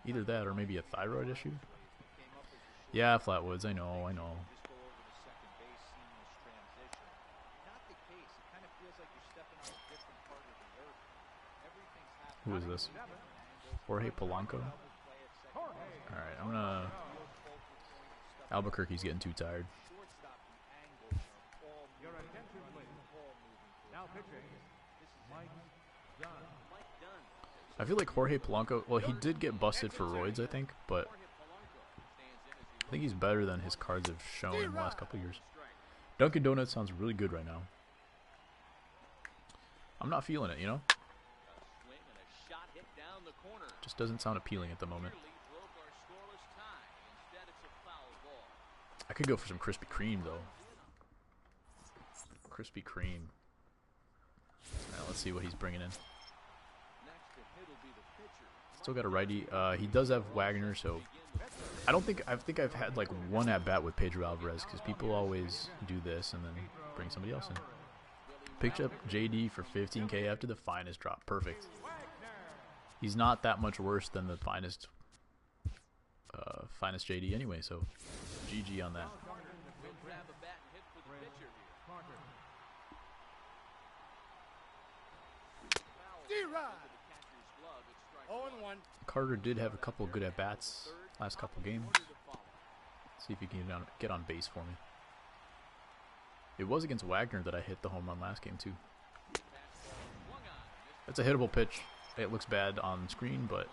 Either that or maybe a thyroid issue. Yeah, Flatwoods, I know. Who is this? Jorge Polanco? Alright, I'm gonna... Albuquerque's getting too tired. I feel like Jorge Polanco... Well, he did get busted for roids, I think, but... I think he's better than his cards have shown in the last couple years. Dunkin' Donuts sounds really good right now. I'm not feeling it, you know? Just doesn't sound appealing at the moment. I could go for some Krispy Kreme, though. Krispy Kreme. Now, let's see what he's bringing in. Still got a righty. He does have Wagner, so I think I've had like one at bat with Pedro Alvarez because people always do this and then bring somebody else in. Picked up JD for 15K after the finest drop. Perfect. He's not that much worse than the finest JD anyway, so GG on that. Carter did have a couple good at-bats last couple games. See if he can get on base for me. It was against Wagner that I hit the home run last game too. That's a hittable pitch. It looks bad on screen, but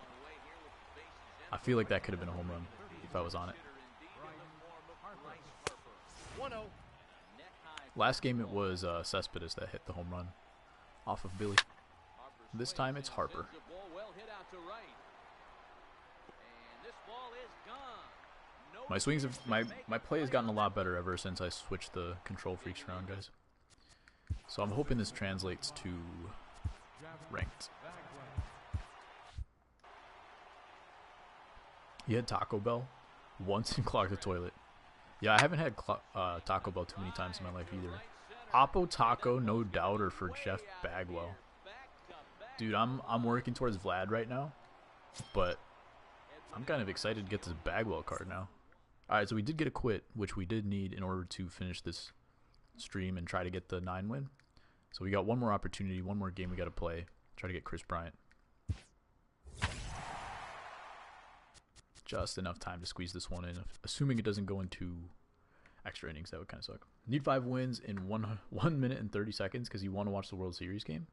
I feel like that could have been a home run if I was on it. 1-0. Last game it was Cespedes that hit the home run off of Billy. This time it's Harper. My swings have my play has gotten a lot better ever since I switched the control freaks around, guys. So I'm hoping this translates to ranked. You had Taco Bell once and clogged the toilet. Yeah, I haven't had Taco Bell too many times in my life either. Oppo Taco, no doubter for Jeff Bagwell. Dude, I'm working towards Vlad right now, but I'm kind of excited to get this Bagwell card now. Alright, so we did get a quit, which we did need in order to finish this stream and try to get the 9 win. So we got one more opportunity, one more game we got to play. Try to get Chris Bryant. Just enough time to squeeze this one in, assuming it doesn't go into extra innings. That would kind of suck. Need 5 wins in 1 minute and 30 seconds because you want to watch the World Series game.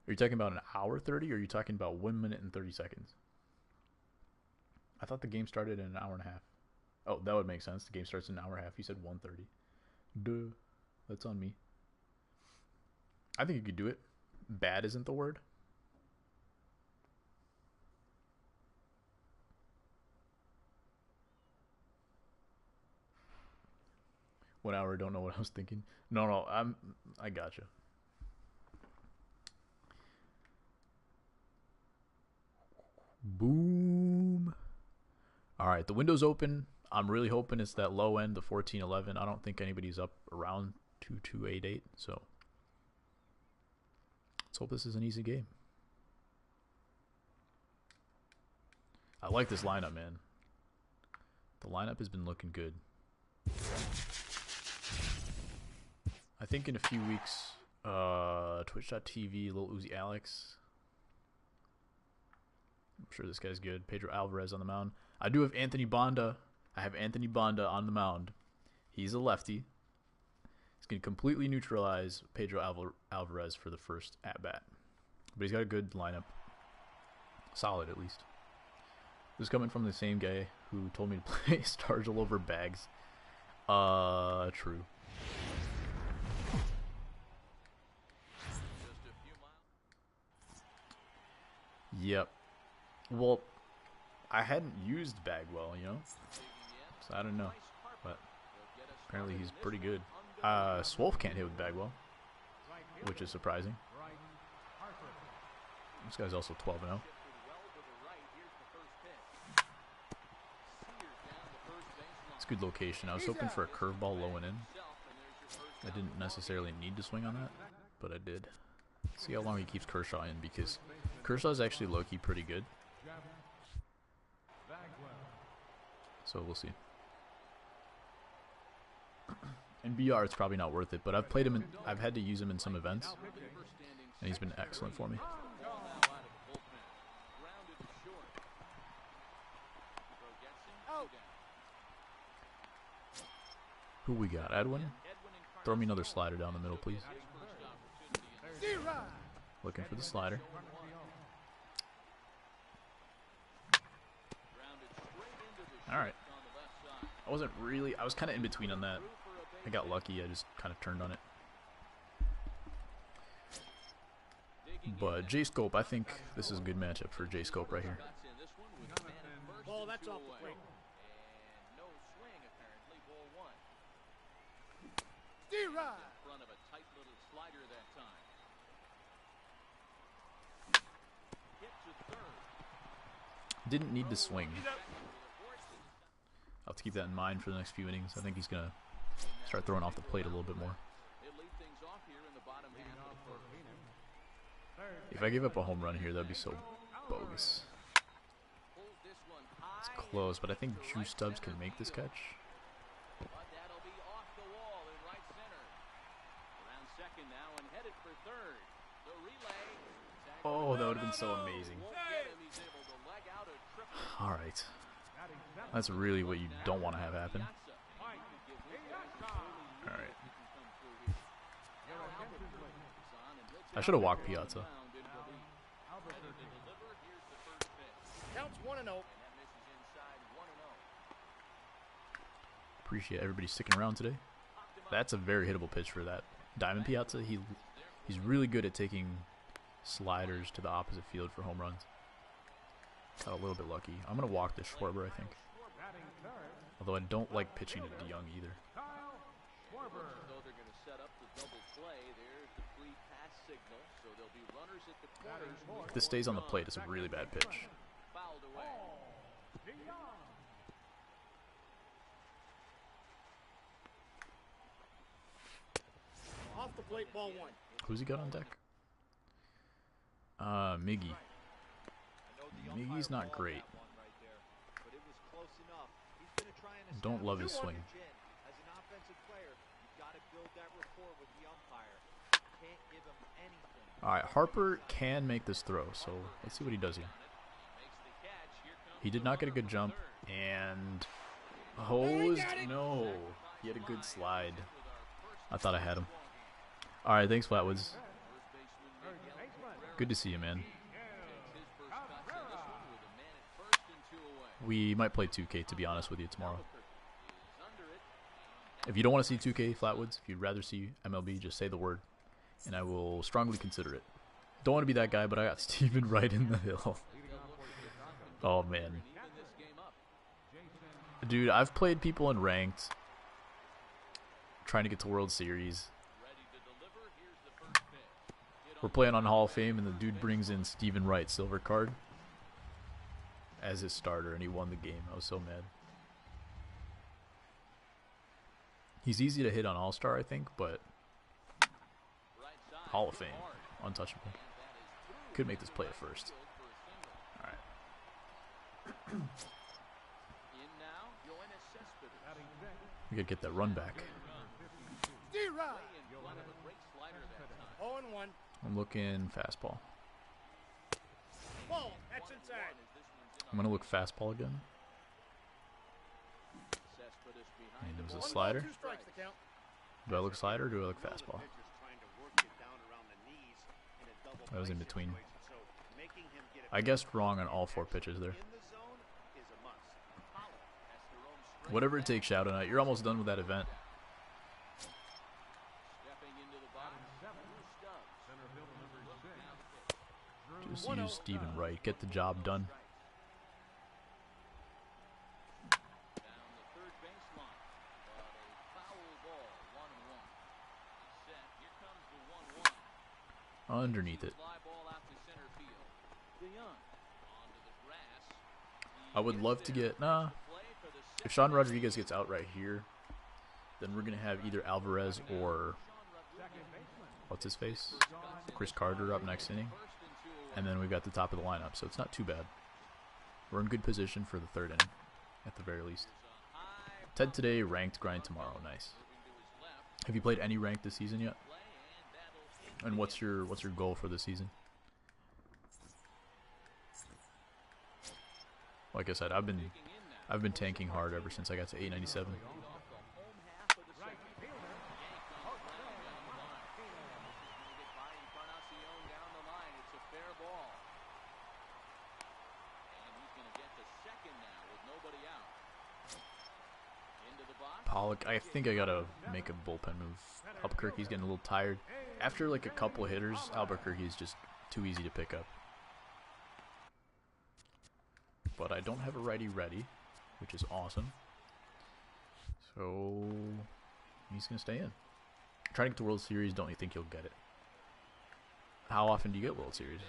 Are you talking about an hour 30 or are you talking about 1 minute and 30 seconds? I thought the game started in an hour and a half. Oh, that would make sense. The game starts in an hour and a half. You said 1:30. Duh. That's on me. I think you could do it. Bad isn't the word. One hour, don't know what I was thinking. No, I gotcha. Boom. All right, the window's open. I'm really hoping it's that low end, the 1411. I don't think anybody's up around 2288, so let's hope this is an easy game. I like this lineup, man. The lineup has been looking good. I think in a few weeks, Twitch.tv, Lil Uzi Alex. I'm sure this guy's good. Pedro Alvarez on the mound. I do have Anthony Bonda. I have Anthony Bonda on the mound. He's a lefty. He's going to completely neutralize Pedro Alvarez for the first at-bat. But he's got a good lineup. Solid, at least. This is coming from the same guy who told me to play Stargell over Bags. True. Yep. Well, I hadn't used Bagwell, you know? So I don't know. But apparently he's pretty good. Swolf can't hit with Bagwell, which is surprising. This guy's also 12-0. It's a good location. I was hoping for a curveball low and in. I didn't necessarily need to swing on that, but I did. See how long he keeps Kershaw in, because Kershaw's actually low-key pretty good. So we'll see. In BR, it's probably not worth it, but I've played him. I've had to use him in some events, and he's been excellent for me. Who we got? Edwin? Throw me another slider down the middle, please. Looking for the slider. Alright. I was kind of in between on that. I got lucky. I just kind of turned on it. But J-Scope, I think this is a good matchup for J-Scope right here. Ball, that's off the plate. Front of a tight little slider that time. Hit to third. Didn't need to swing. I'll have to keep that in mind for the next few innings. I think he's going to start throwing off the plate a little bit more. If I give up a home run here, that'd be so bogus. It's close, but I think Drew Stubbs can make this catch. Oh, that would have been so amazing. Alright. That's really what you don't want to have happen. Alright. I should have walked Piazza. Counts 1-0. Appreciate everybody sticking around today. That's a very hittable pitch for that Diamond Piazza. He's really good at taking sliders to the opposite field for home runs. Got a little bit lucky. I'm going to walk this Schwarber, I think. Although I don't like pitching to DeYoung either. If this stays on the plate, it's a really bad pitch. Off the plate, ball 1. Who's he got on deck? Miggy. Miggy's not great. Don't love his swing. As an offensive player, you've got to build that rapport with the umpire. Can't give him anything. Alright, Harper can make this throw, so let's see what he does here. He did not get a good jump, and hosed. No, he had a good slide. I thought I had him. Alright, thanks, Flatwoods. Good to see you, man. We might play 2K, to be honest with you, tomorrow. If you don't want to see 2K, Flatwoods, if you'd rather see MLB, just say the word, and I will strongly consider it. Don't want to be that guy, but I got Steven right in the hill. Oh, man. Dude, I've played people in ranked, trying to get to World Series. We're playing on Hall of Fame, and the dude brings in Steven Wright, silver card, as his starter, and he won the game. I was so mad. He's easy to hit on All-Star, I think, but Hall of Fame, untouchable. Could make this play at first. All right. We gotta get that run back. 0-1. I'm looking fastball. Ball. That's inside. I'm gonna look fastball again. And it was a slider. 2 strikes the count. Do I look slider or do I look fastball? I was in between. I guessed wrong on all 4 pitches there. Whatever it takes, Shadow Knight. You're almost done with that event. Just use Steven Wright. Get the job done. Underneath it. I would love to get... Nah. If Sean Rodriguez gets out right here, then we're going to have either Alvarez or... What's his face? Chris Carter up next inning. And then we've got the top of the lineup, so it's not too bad. We're in good position for the 3rd inning, at the very least. Ted today, ranked, grind tomorrow. Nice. Have you played any ranked this season yet? And what's your goal for the season? Like I said, I've been tanking hard ever since I got to 897. Pollock, I think I gotta make a bullpen move. Albuquerque's getting a little tired. After like a couple of hitters, Albuquerque is just too easy to pick up. But I don't have a righty ready, which is awesome. So he's gonna stay in. Trying to get to World Series, don't you think you'll get it? How often do you get World Series?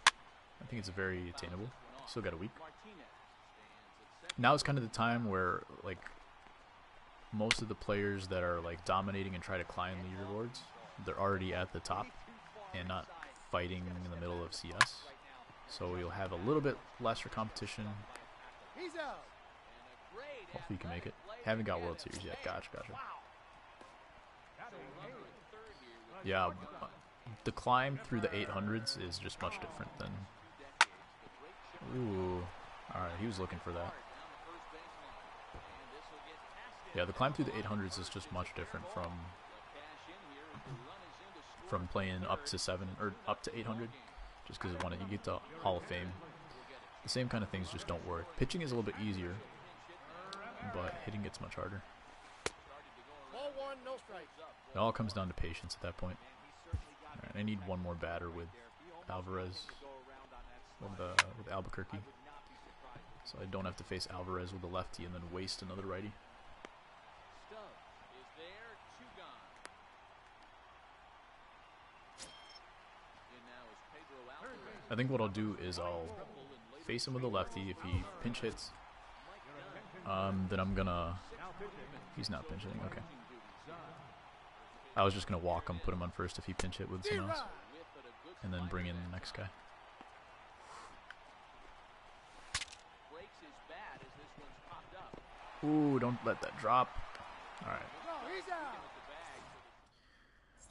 I think it's very attainable. Still got a week. Now is kind of the time where like most of the players that are like dominating and try to climb leaderboards, they're already at the top and not fighting in the middle of CS. So you'll have a little bit lesser competition. He's out. Hopefully you can make it. Haven't got World Series yet. Gotcha. Yeah, the climb through the 800s is just much different than... Ooh. Alright, he was looking for that. Yeah, the climb through the 800s is just much different from playing up to 7 or up to 800, just because you get to Hall of Fame. The same kind of things just don't work. Pitching is a little bit easier, but hitting gets much harder. Ball one, no strikes. It all comes down to patience at that point. All right, I need one more batter with Alvarez, with Albuquerque, so I don't have to face Alvarez with a lefty and then waste another righty. I think what I'll do is I'll face him with a lefty. If he pinch hits, then I'm gonna... He's not pinch hitting, okay. I was just gonna walk him, put him on first if he pinch hit with someone else, and then bring in the next guy. Ooh, don't let that drop. Alright.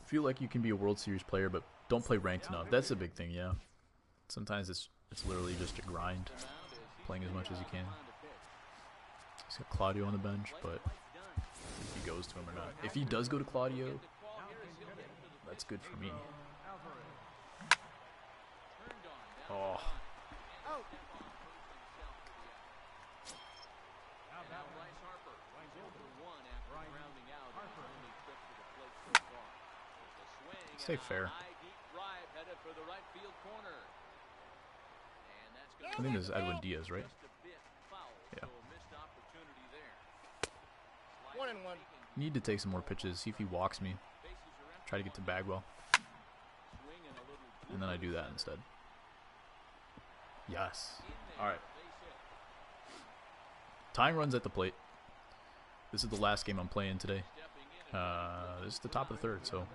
Feel like you can be a World Series player, but don't play ranked enough. That's a big thing, yeah. Sometimes it's literally just a grind, playing as much as you can. He's got Claudio on the bench, but if he goes to him or not. If he does go to Claudio, that's good for me. Oh. Stay fair. I think this is Edwin Diaz, right? Yeah. 1-1. Need to take some more pitches, see if he walks me. Try to get to Bagwell. And then I do that instead. Yes. Alright. Tying runs at the plate. This is the last game I'm playing today. This is the top of the third, so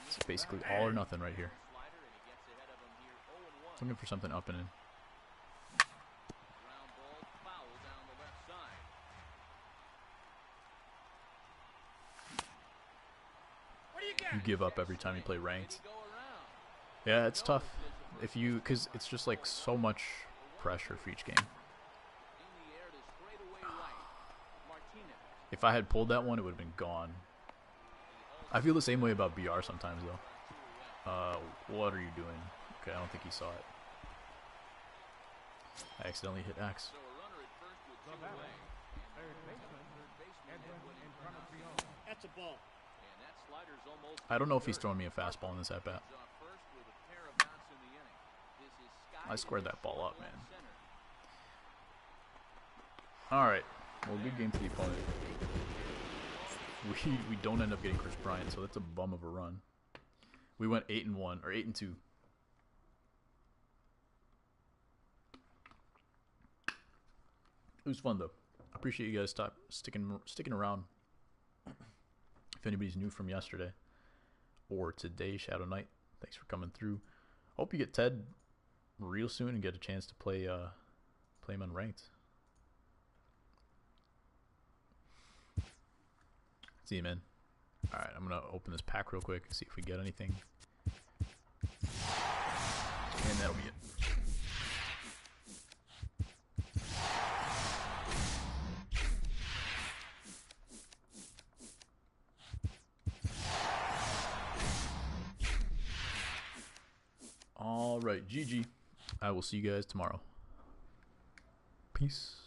it's basically all or nothing right here. Looking for something up and in. You give up every time you play ranked. Yeah, it's tough. Because it's just like so much pressure for each game. If I had pulled that one, it would have been gone. I feel the same way about BR sometimes, though. What are you doing? Okay, I don't think he saw it. I accidentally hit X. That's a ball. I don't know if he's throwing me a fastball in this at-bat. I squared that ball up, man. Alright. Well, good game for the opponent. We don't end up getting Chris Bryant, so that's a bum of a run. We went 8-1 or 8-2. It was fun though. Appreciate you guys sticking around. If anybody's new from yesterday or today, Shadow Knight, thanks for coming through. Hope you get Ted real soon and get a chance to play him unranked. See you, man. Alright, I'm gonna open this pack real quick, see if we get anything. And that'll be it. Alright, GG. I will see you guys tomorrow. Peace.